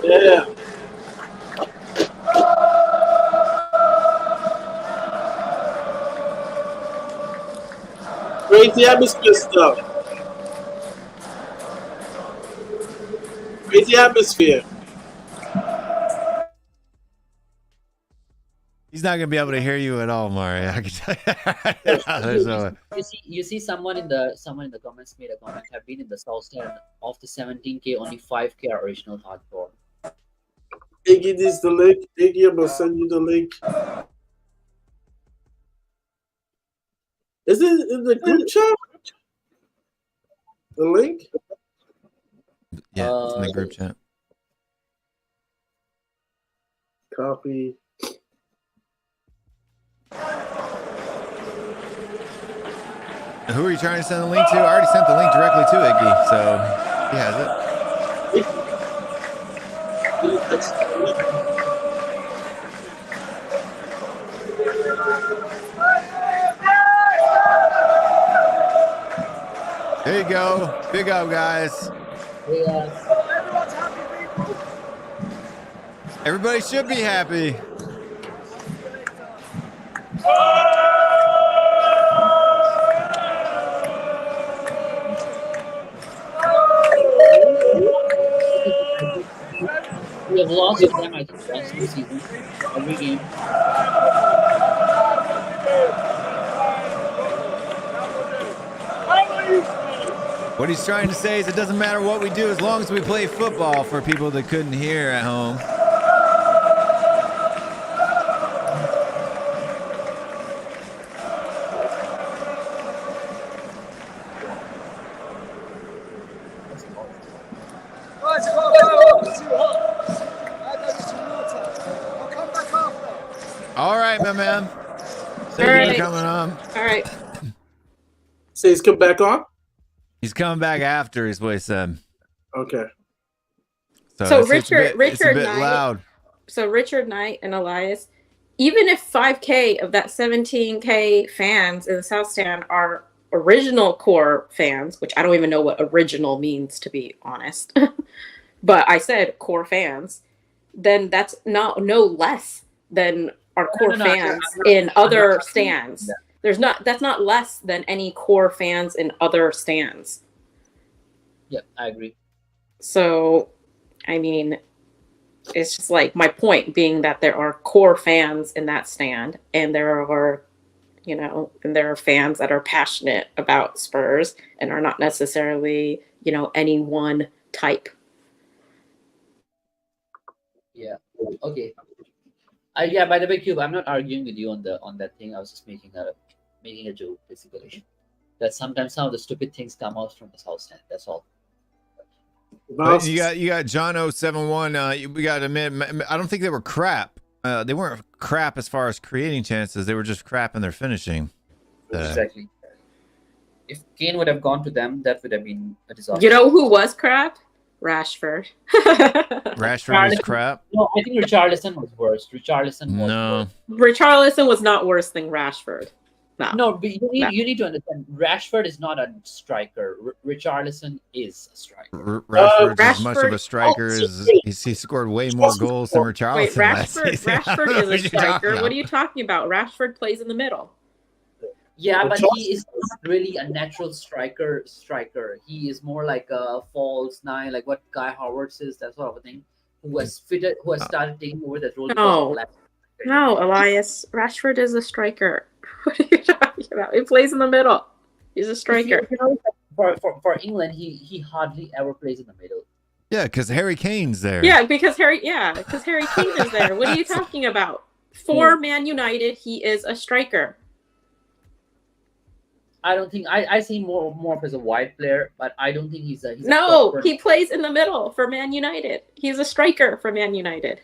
Yeah. Crazy atmosphere stuff. Crazy atmosphere. He's not gonna be able to hear you at all, Mario. I can tell you. You see someone in the comments made a comment. Have been in the South Stand of the 17K, only 5K are original hardcore. Iggy needs the link. Iggy, I'm gonna send you the link. Is it in the group chat? The link? Yeah, it's in the group chat. Copy. Who are you trying to send the link to? I already sent the link directly to Iggy, so he has it. There you go. Big up, guys. Yeah. Everybody should be happy. We have lost to them, I think, once this season. Every game. What he's trying to say is it doesn't matter what we do as long as we play football, for people that couldn't hear at home. All right, my man. Thank you for coming on. All right. Say he's come back on? He's coming back after, is what he said. Okay. So it's a bit Knight, loud. So Richard Knight and Elias, even if 5K of that 17K fans in the South Stand are original core fans, which I don't even know what original means, to be honest, but I said core fans, then that's no less than our core fans in other stands. That's not less than any core fans in other stands. Yep, I agree. So, I mean, it's just like my point being that there are core fans in that stand, and there are fans that are passionate about Spurs and are not necessarily, any one type. Yeah. Okay. Yeah. By the way, Cube, I'm not arguing with you on that thing. I was just making a joke, basically. That sometimes some of the stupid things come out from the South Stand. That's all. But you got John 071. We got to admit, I don't think they were crap. They weren't crap as far as creating chances. They were just crap in their finishing. Exactly. If Kane would have gone to them, that would have been a disaster. You know who was crap? Rashford. Rashford was crap. No, I think Richarlison was worse. Richarlison was not worse than Rashford. No, but you need to understand. Rashford is not a striker. Richarlison is a striker. Rashford's as much of a striker as he scored way more goals than Richarlison. Wait, Rashford is a striker. What are you talking about? Rashford plays in the middle. Yeah, but he is not really a natural striker. He is more like a false nine, like what Kai Havertz is, that sort of a thing. Who has started taking over that role. No, Elias. Rashford is a striker. What are you talking about? He plays in the middle. He's a striker. For England, he hardly ever plays in the middle. Yeah, because Harry Kane's there. Yeah, because Harry Kane is there. What are you talking about? For Man United, he is a striker. I don't think I see more as a wide player, but I don't think he's he plays in the middle for Man United. He's a striker for Man United.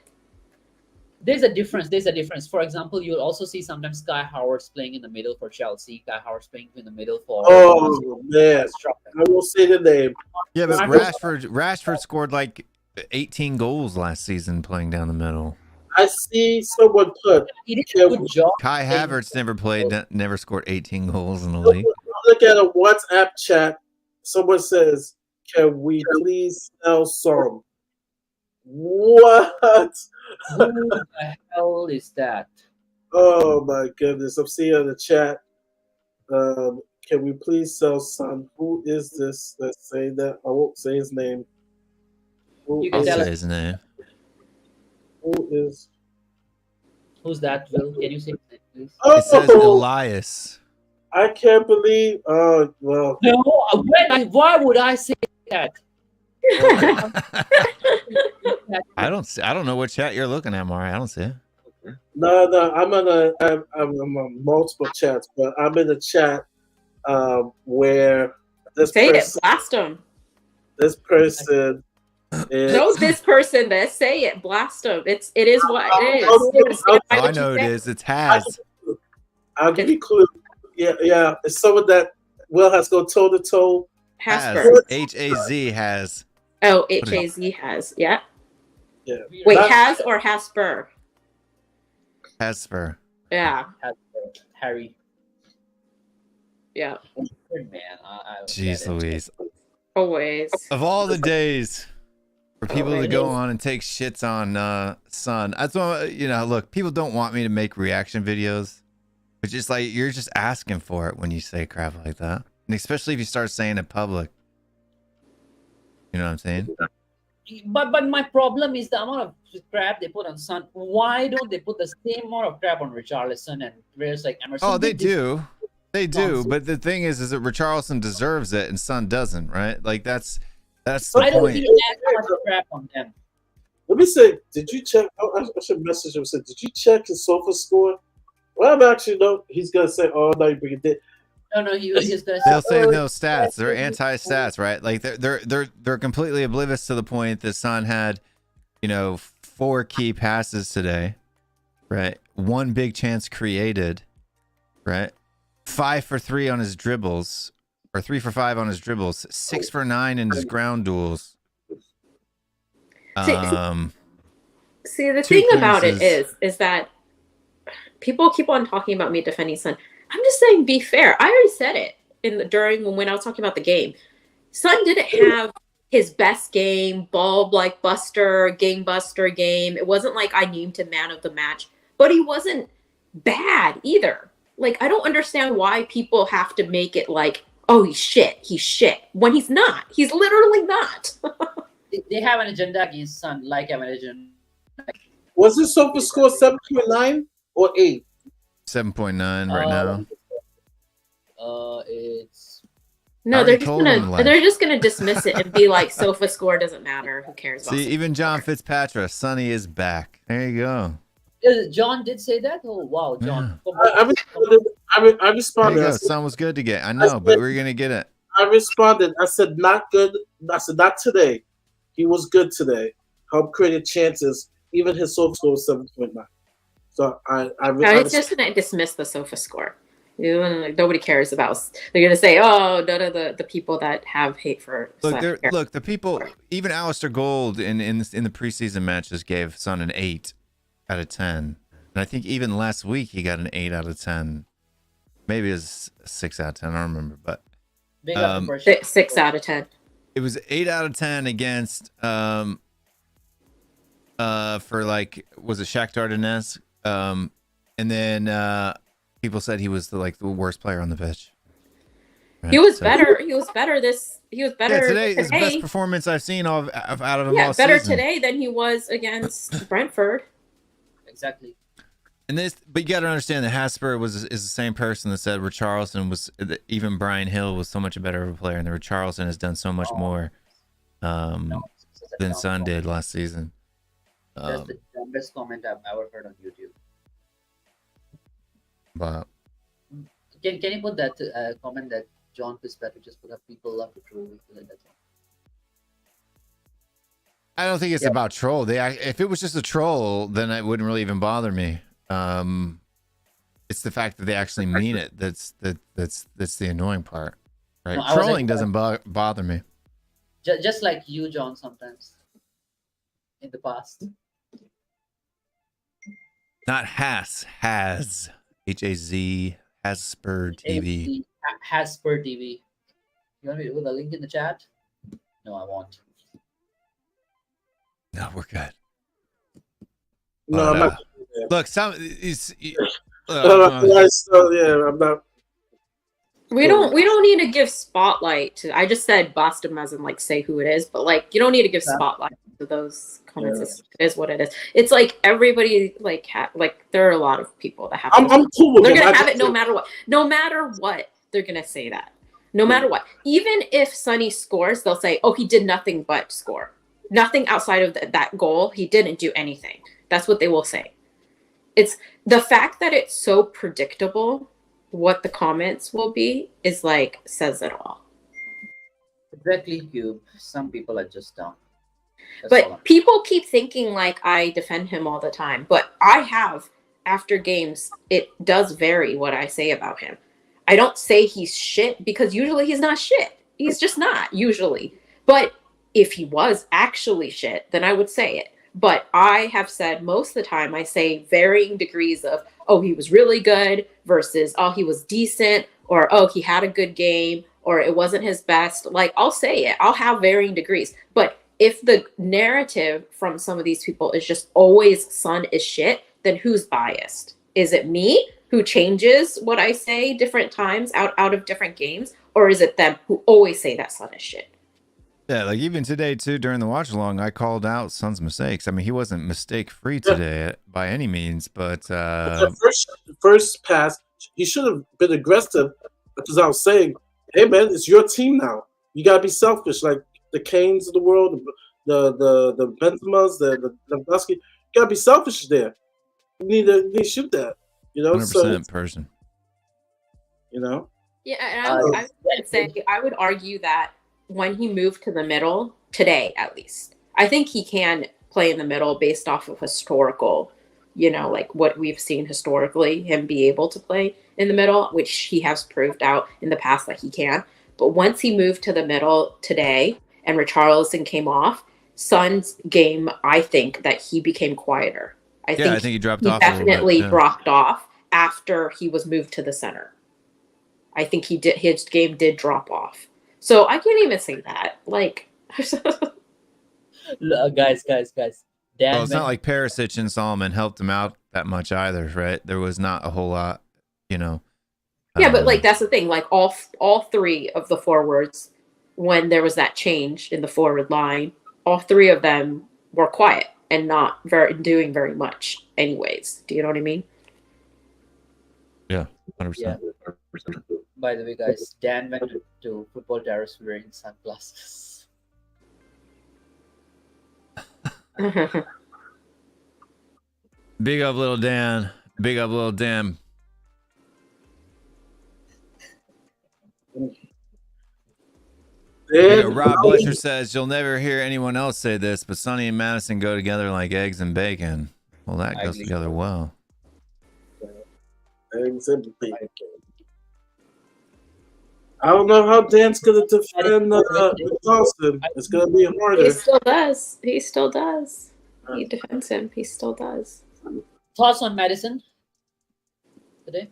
There's a difference. For example, you'll also see sometimes Kai Havertz playing in the middle for Chelsea. Kai Havertz playing in the middle for. Oh man, I will say the name. Yeah, but Rashford scored like 18 goals last season playing down the middle. I see someone put. He did a good job. Kai Havertz never scored 18 goals in the league. Look at a WhatsApp chat. Someone says, "Can we please sell some?" What? Who the hell is that? Oh my goodness! I'm seeing in the chat. Can we please sell some? Who is this? Let's say that. I won't say his name. I'll say his name. Who's that, Will? Can you say his name, please? It says Elias. I can't believe. Oh well. No, why would I say that? I don't know what chat you're looking at, Mari. I don't see it. No, I'm on multiple chats, but I'm in a chat where this say person, it, blast him. This person is this person. That say it, blast him. It is what it is. I know it is. It's Has. I'll give you a clue. Yeah. It's someone that Will has go toe to toe. Hasper. H-A-Z has. Oh, H-A-Z has. Yeah. Yeah. Wait, Has or Hasper? Hasper. Yeah. Harry. Yeah. Good man. Jeez Louise. Always. Of all the days. For people to go on and take shits on Son. That's what, look, people don't want me to make reaction videos. But just like, you're just asking for it when you say crap like that. And especially if you start saying it public. You know what I'm saying? But my problem is the amount of crap they put on Son. Why don't they put the same amount of crap on Richarlison and players like Emerson? Oh, they do. They do. But the thing is that Richarlison deserves it and Son doesn't, right? Like, that's the I don't point. see that much crap on them. Let me say, did you check? I should message him and say, did you check his sofa score? Well, I'm actually, no. He's going to say, oh, no, you bring it in. No, he's going to say. They'll say no stats. They're anti-stats, right? Like they're completely oblivious to the point that Son had, 4 key passes today, right? 1 big chance created, right? 5 for 3 on his dribbles, or 3 for 5 on his dribbles. 6 for 9 in his ground duels. See, the thing about it is that people keep on talking about me defending Son. I'm just saying, be fair. I already said it when I was talking about the game. Son didn't have his best game, buster, game buster game. It wasn't like I named him man of the match, but he wasn't bad either. Like, I don't understand why people have to make it like, oh, he's shit, when he's not. He's literally not. They have an agenda against Son, like an agenda. Was his sofa score 7.9 or 8? 7.9 right now. It's no, they're just gonna dismiss it and be like, sofa score doesn't matter. Who cares? See, even John Fitzpatrick, Sonny is back. There you go. John did say that. Oh wow, John. Yeah. I responded. There you go. Son was good to get. I know, but we're gonna get it. I responded. I said not good. I said not today. He was good today. Helped create chances. Even his sofa score was 7.9. So it's just gonna dismiss the sofa score. Nobody cares about. They're gonna say, "Oh, none of the people that have hate for." Look, the people. Even Alistair Gold in the preseason matches gave Son an 8 out of 10, and I think even last week he got an 8 out of 10. Maybe it's 6 out of 10. I don't remember, but 6 out of 10. It was 8 out of 10 against for like, was it Shakhtar Donetsk? And then people said he was the worst player on the pitch. Right? He was better. He was better. Today is the best performance I've seen out of him all better season. Today than he was against Brentford. Exactly. But you got to understand that Hasper is the same person that said Richarlison even Brian Hill was so much better of a player, and that Richarlison has done so much more than Son did last season. That's the dumbest comment I've ever heard on YouTube. Wow. Can you put that comment that John Fitzpatrick just put up? People love to troll. I don't think it's about troll. If it was just a troll, then it wouldn't really even bother me. It's the fact that they actually mean it that's the annoying part, right? No, trolling doesn't bother me. Just like you, John, sometimes in the past. Not has Hasper TV. Hasper TV. You want me to put the link in the chat? No, I won't. No, we're good. No, I'm not. Look, I'm not. We don't need to give spotlight to. I just said Boston as in say who it is, but you don't need to give spotlight to those comments. It is what it is. It's like everybody there are a lot of people that have. I'm cool with They're gonna have it no matter what. No matter what, they're gonna say that. No matter what, even if Sonny scores, they'll say, "Oh, he did nothing but score. Nothing outside of that goal. He didn't do anything." That's what they will say. It's the fact that it's so predictable. What the comments will be is says it all. Exactly, Cube. Some people are just dumb. But people keep thinking I defend him all the time. But I have, after games, it does vary what I say about him. I don't say he's shit because usually he's not shit. He's just not, usually. But if he was actually shit, then I would say it. But I have said most of the time, I say varying degrees of, oh, he was really good versus, oh, he was decent, or, oh, he had a good game, or it wasn't his best. I'll say it. I'll have varying degrees. But if the narrative from some of these people is just always Son is shit, then who's biased? Is it me who changes what I say different times out of different games, or is it them who always say that Son is shit? Yeah, like even today too, during the watch along, I called out Son's mistakes. I mean, he wasn't mistake free today by any means, but first pass, he should have been aggressive because I was saying, "Hey man, it's your team now. You gotta be selfish, like the Canes of the world, the Benzemas, the Lewandowski. You gotta be selfish there. You need to shoot that, you know." 100% person. You know. Yeah, and I would argue that when he moved to the middle today, at least, I think he can play in the middle based off of historical, like what we've seen historically, him be able to play in the middle, which he has proved out in the past that he can. But once he moved to the middle today and Richarlison came off, Son's game, I think that he became quieter. I think he dropped off. Definitely dropped off after he was moved to the center. I think his game did drop off. So I can't even say that. Like, guys. Well, it's not like Perisic and Solomon helped him out that much either, right? There was not a whole lot, Yeah, but like that's the thing. Like all three of the forwards, when there was that change in the forward line, all three of them were quiet and not doing very much, anyways. Do you know what I mean? Yeah, 100%. Yeah. By the way, guys, Dan went to football terrace wearing sunglasses. Big up, little Dan. Big up, little Dan. Rob Bletcher says you'll never hear anyone else say this, but Sonny and Madison go together like eggs and bacon. Well, that goes together well. Eggs and bacon. I don't know how Dan's gonna defend Dawson. It's gonna be harder. He still does. He defends him. He still does. Thoughts on Madison today?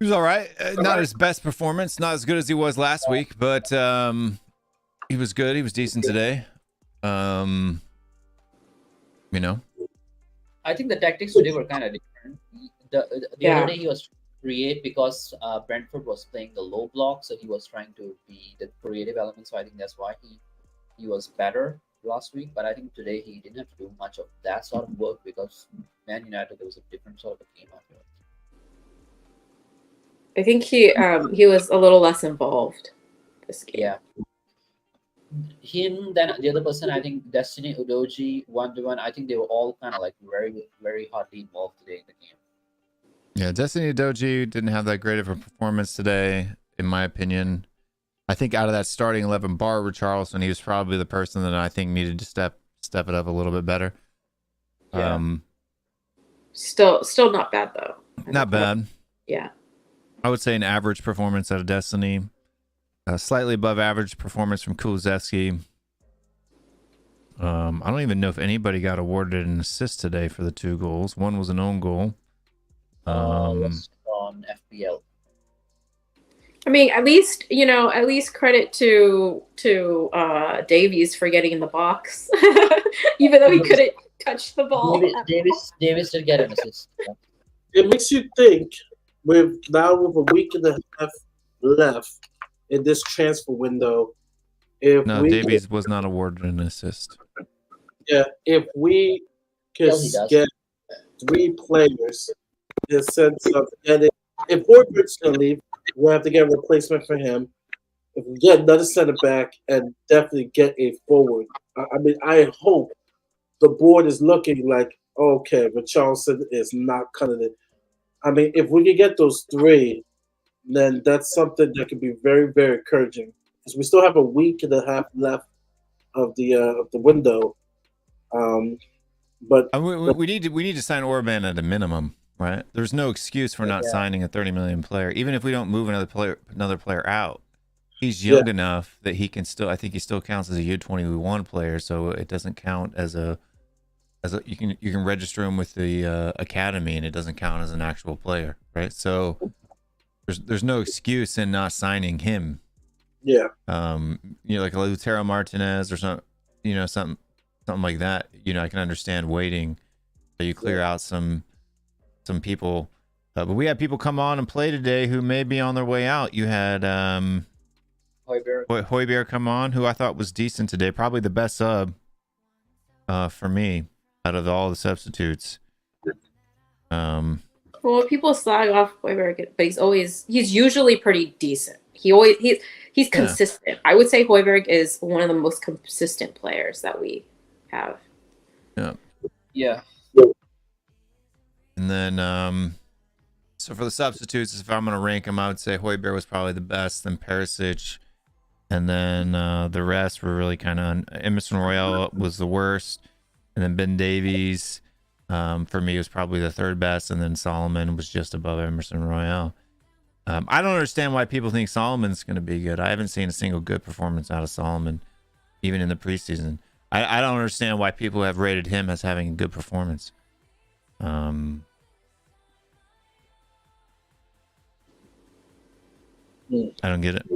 He was all right. Not his best performance. Not as good as he was last week, but he was good. He was decent today. I think the tactics today were kind of different. The other day he was create because Brentford was playing the low block, so he was trying to be the creative element. So I think that's why he was better last week. But I think today he didn't have to do much of that sort of work because Man United, there was a different sort of a game after it. I think he was a little less involved this game. Yeah. Him, then the other person, I think Destiny, Udoji, 1-1. I think they were all kind of like very, very hardly involved today in the game. Yeah, Destiny Doji didn't have that great of a performance today, in my opinion. I think out of that starting 11 bar Richarlison, he was probably the person that I think needed to step it up a little bit better. Yeah. Still not bad though. Not bad. Yeah. I would say an average performance out of Destiny. Slightly above average performance from Kulusevski. I don't even know if anybody got awarded an assist today for the 2 goals. One was an own goal. On FPL. I mean, at least credit to Davies for getting in the box, even though he couldn't touch the ball. Davis did get an assist. It makes you think with a week and a half left in this transfer window. Davies was not awarded an assist. Yeah, if we could get 3 players. In the sense of getting, if Horford's going to leave, we'll have to get a replacement for him. If we get another center back and definitely get a forward, I mean, I hope the board is looking like, okay, Richarlison is not cutting it. I mean, if we can get those 3, then that's something that can be very, very encouraging. Because we still have a week and a half left of the window. But we need to sign Orban at a minimum. Right, there's no excuse for not signing a 30 million player, even if we don't move another player out. He's young enough that he can still. I think he still counts as a U21 player, so it doesn't count as a you can register him with the academy, and it doesn't count as an actual player, right? So there's no excuse in not signing him. Yeah. Like Lautaro Martinez or some, something like that. I can understand waiting so you clear out some people. But we had people come on and play today who may be on their way out. You had Hoiberg come on, who I thought was decent today, probably the best sub for me out of all the substitutes. Well, people slag off Hoiberg, but he's usually pretty decent. He's consistent. I would say Hoiberg is one of the most consistent players that we have. Yeah. And then so for the substitutes, if I'm going to rank them, I would say Hoiberg was probably the best, then Perisic, and then the rest were really kind of... Emerson Royale was the worst, and then Ben Davies, for me, was probably the third best, and then Solomon was just above Emerson Royale. I don't understand why people think Solomon's going to be good. I haven't seen a single good performance out of Solomon, even in the preseason. I don't understand why people have rated him as having a good performance. I don't get it.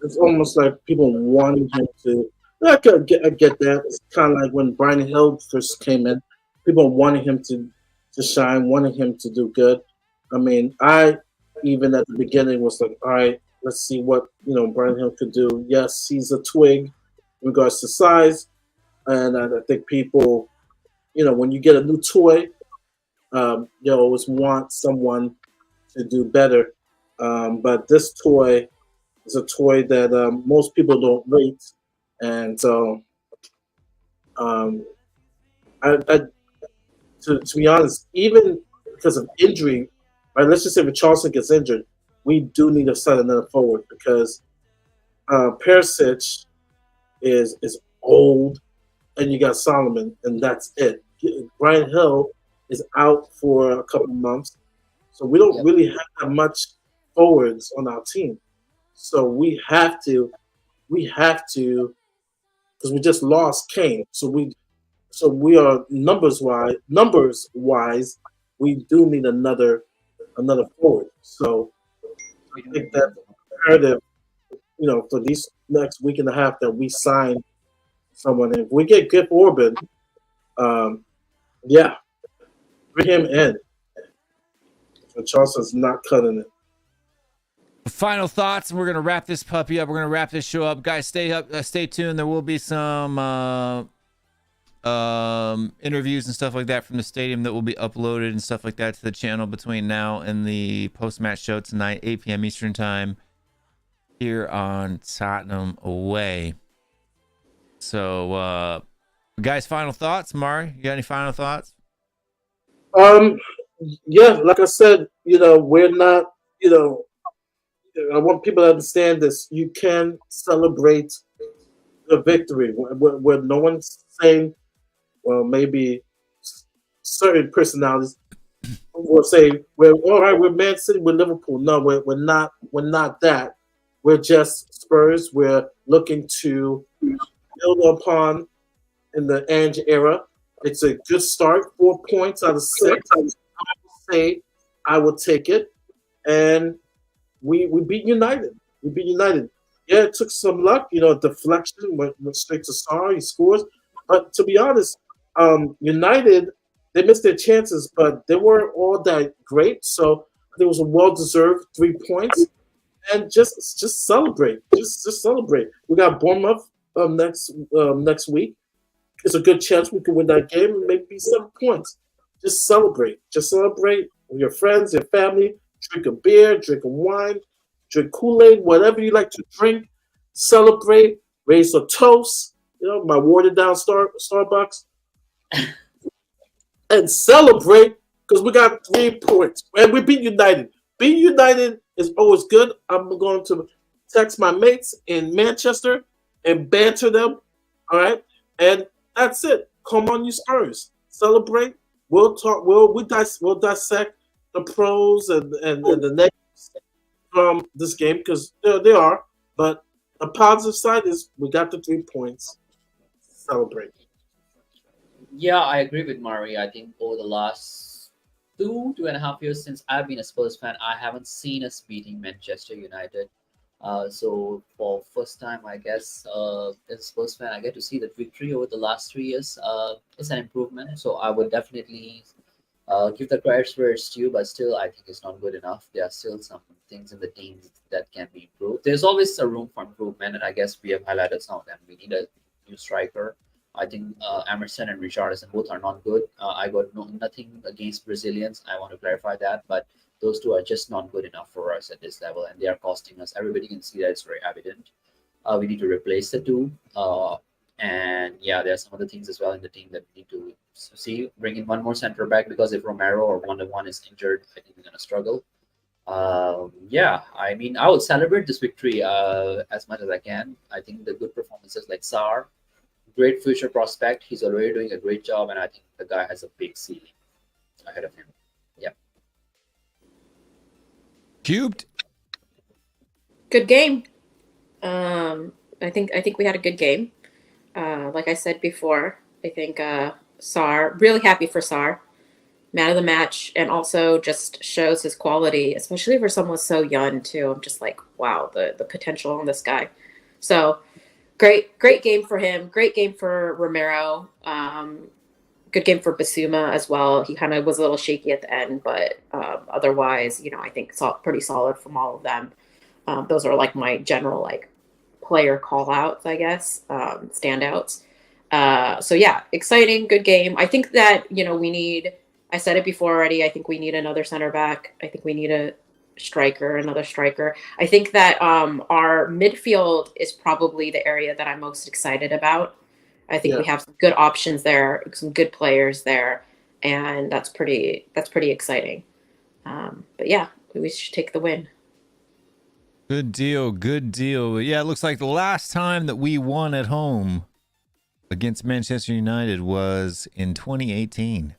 It's almost like people wanting him to. I get that. It's kind of like when Brian Hill first came in. People wanted him to shine, wanted him to do good. I mean, I even at the beginning was like, all right, let's see what Brian Hill could do. Yes, he's a twig in regards to size, and I think people, when you get a new toy, you always want someone to do better. But this toy is a toy that most people don't rate, and so to be honest, even because of injury, right? Let's just say if Charleston gets injured, we do need to set another forward because Perisic is old, and you got Solomon, and that's it. Brian Hill is out for a couple months, so we don't really have that much forwards on our team. So we have to, because we just lost Kane. So we are numbers wise, we do need another forward. So I think that's imperative, for these next week and a half that we sign someone. If we get Gift Orban, bring him in. So Charleston's not cutting it. Final thoughts, and we're gonna wrap this puppy up. We're gonna wrap this show up, guys. Stay tuned. There will be some interviews and stuff like that from the stadium that will be uploaded and stuff like that to the channel between now and the post-match show tonight, 8 p.m. Eastern time, here on Tottenham Away. So, guys, final thoughts. Mari, you got any final thoughts? Yeah, like I said, we're not, I want people to understand this. You can celebrate the victory where no one's saying, well, maybe certain personalities will say, "We're all right. We're Man City. We're Liverpool." No, we're not. We're not that. We're just Spurs. We're looking to build upon in the Ange era. It's a good start. 4 points out of 6. I would say I would take it, and we beat United. We beat United. Yeah, it took some luck. Deflection went straight to Sarr. He scores. But to be honest, United, they missed their chances, but they weren't all that great. So it was a well-deserved 3 points. And just celebrate. Just celebrate. We got Bournemouth next week. It's a good chance we could win that game and maybe 7 points. Just celebrate. Just celebrate with your friends, your family. Drink a beer, drink a wine, drink Kool-Aid, whatever you like to drink. Celebrate, raise a toast. My watered down Starbucks. And celebrate because we got 3 points. And we beat United. Being United is always good. I'm going to text my mates in Manchester and banter them. All right? And that's it. Come on, you Spurs. Celebrate. We'll talk. We'll dissect the pros and the negatives from this game because they are. But the positive side is we got the 3 points. Celebrate. Yeah, I agree with Mari. I think over the last 2.5 years since I've been a Spurs fan, I haven't seen us beating Manchester United So for first time, I guess, as a Spurs fan, I get to see that victory over the last 3 years. It's an improvement. So I would definitely give the credits where it's due, but still, I think it's not good enough. There are still some things in the team that can be improved. There's always a room for improvement, and I guess we have highlighted some of them. We need a new striker. I think Emerson and Richarlison both are not good. I got nothing against Brazilians. I want to clarify that, but those two are just not good enough for us at this level, and they are costing us. Everybody can see that it's very evident. We need to replace the two. And yeah, there are some other things as well in the team that we need to see. Bring in one more center back, because if Romero or one is injured, I think we're going to struggle. Yeah, I mean, I would celebrate this victory as much as I can. I think the good performances like Sarr, great future prospect. He's already doing a great job, and I think the guy has a big ceiling ahead of him. Yeah. Cubed. Good game. I think we had a good game. Like I said before, I think Sarr, really happy for Sarr, man of the match, and also just shows his quality, especially for someone so young too. I'm just like, wow, the potential on this guy. So great game for him. Great game for Romero. Good game for Basuma as well. He kind of was a little shaky at the end, but otherwise, I think pretty solid from all of them. Those are like my general like player call outs, I guess, standouts. So yeah, exciting, good game. I think that, we need, I said it before already, I think we need another center back. I think we need another striker. I think that our midfield is probably the area that I'm most excited about. I think we have some good options there, some good players there, and that's pretty exciting. But yeah, we should take the win. Good deal. Yeah, it looks like the last time that we won at home against Manchester United was in 2018.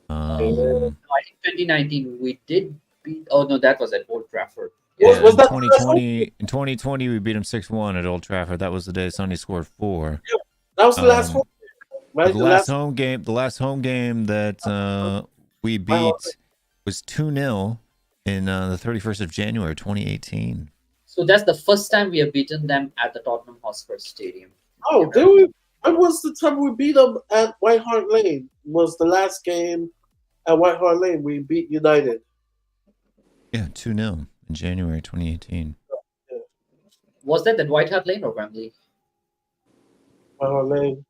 I think 2019 we did beat. Oh no, that was at Old Trafford. Yeah, was that 2020? In 2020, we beat him 6-1 at Old Trafford. That was the day Sonny scored 4. Yeah, that was the last one. Right? The last home game that we beat was 2-0 in the 31st of January 2018. So that's the first time we have beaten them at the Tottenham Hotspur Stadium. Oh, did we? When was the time we beat them at White Hart Lane? Was the last game at White Hart Lane we beat United? Yeah, 2-0 in January 2018. Was that at White Hart Lane or Wembley? White Hart Lane.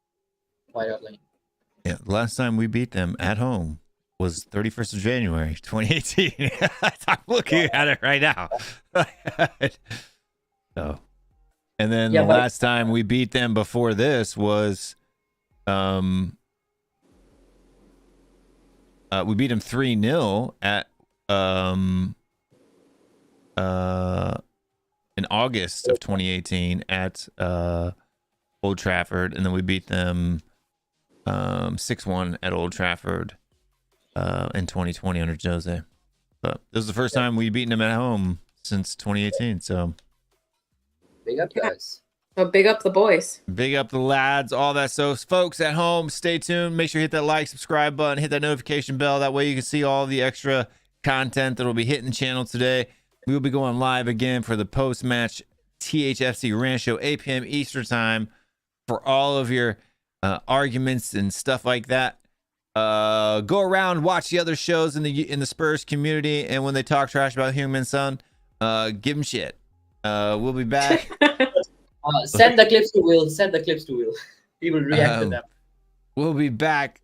White Hart Lane. Yeah, the last time we beat them at home was 31st of January 2018. I'm looking at it right now. So, and then the last time we beat them before this was we beat them 3-0 at in August of 2018 at Old Trafford, and then we beat them 6-1 at Old Trafford in 2020 under Jose. But this was the first time we'd beaten them at home since 2018. So big up, guys. So big up the boys. Big up the lads, all that. So folks at home, stay tuned. Make sure you hit that like, subscribe button, hit that notification bell. That way you can see all the extra content that will be hitting the channel today. We will be going live again for the post-match THFC Rant Show, 8 p.m. Eastern time, for all of your arguments and stuff like that. Go around, watch the other shows in the Spurs community, and when they talk trash about Heung-min Son, give them shit. We'll be back. Send the clips to Will. He will react to them. We'll be back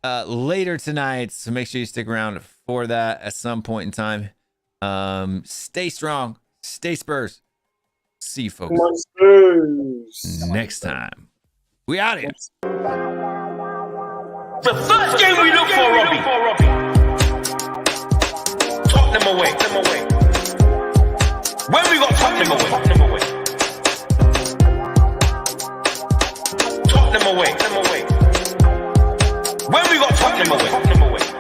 later tonight, so make sure you stick around for that at some point in time. Stay strong, stay Spurs. See you folks next time. We out here. The first game we look for, Robbie. Tottenham away. When we got Tottenham away. Tottenham away. When we got Tottenham away.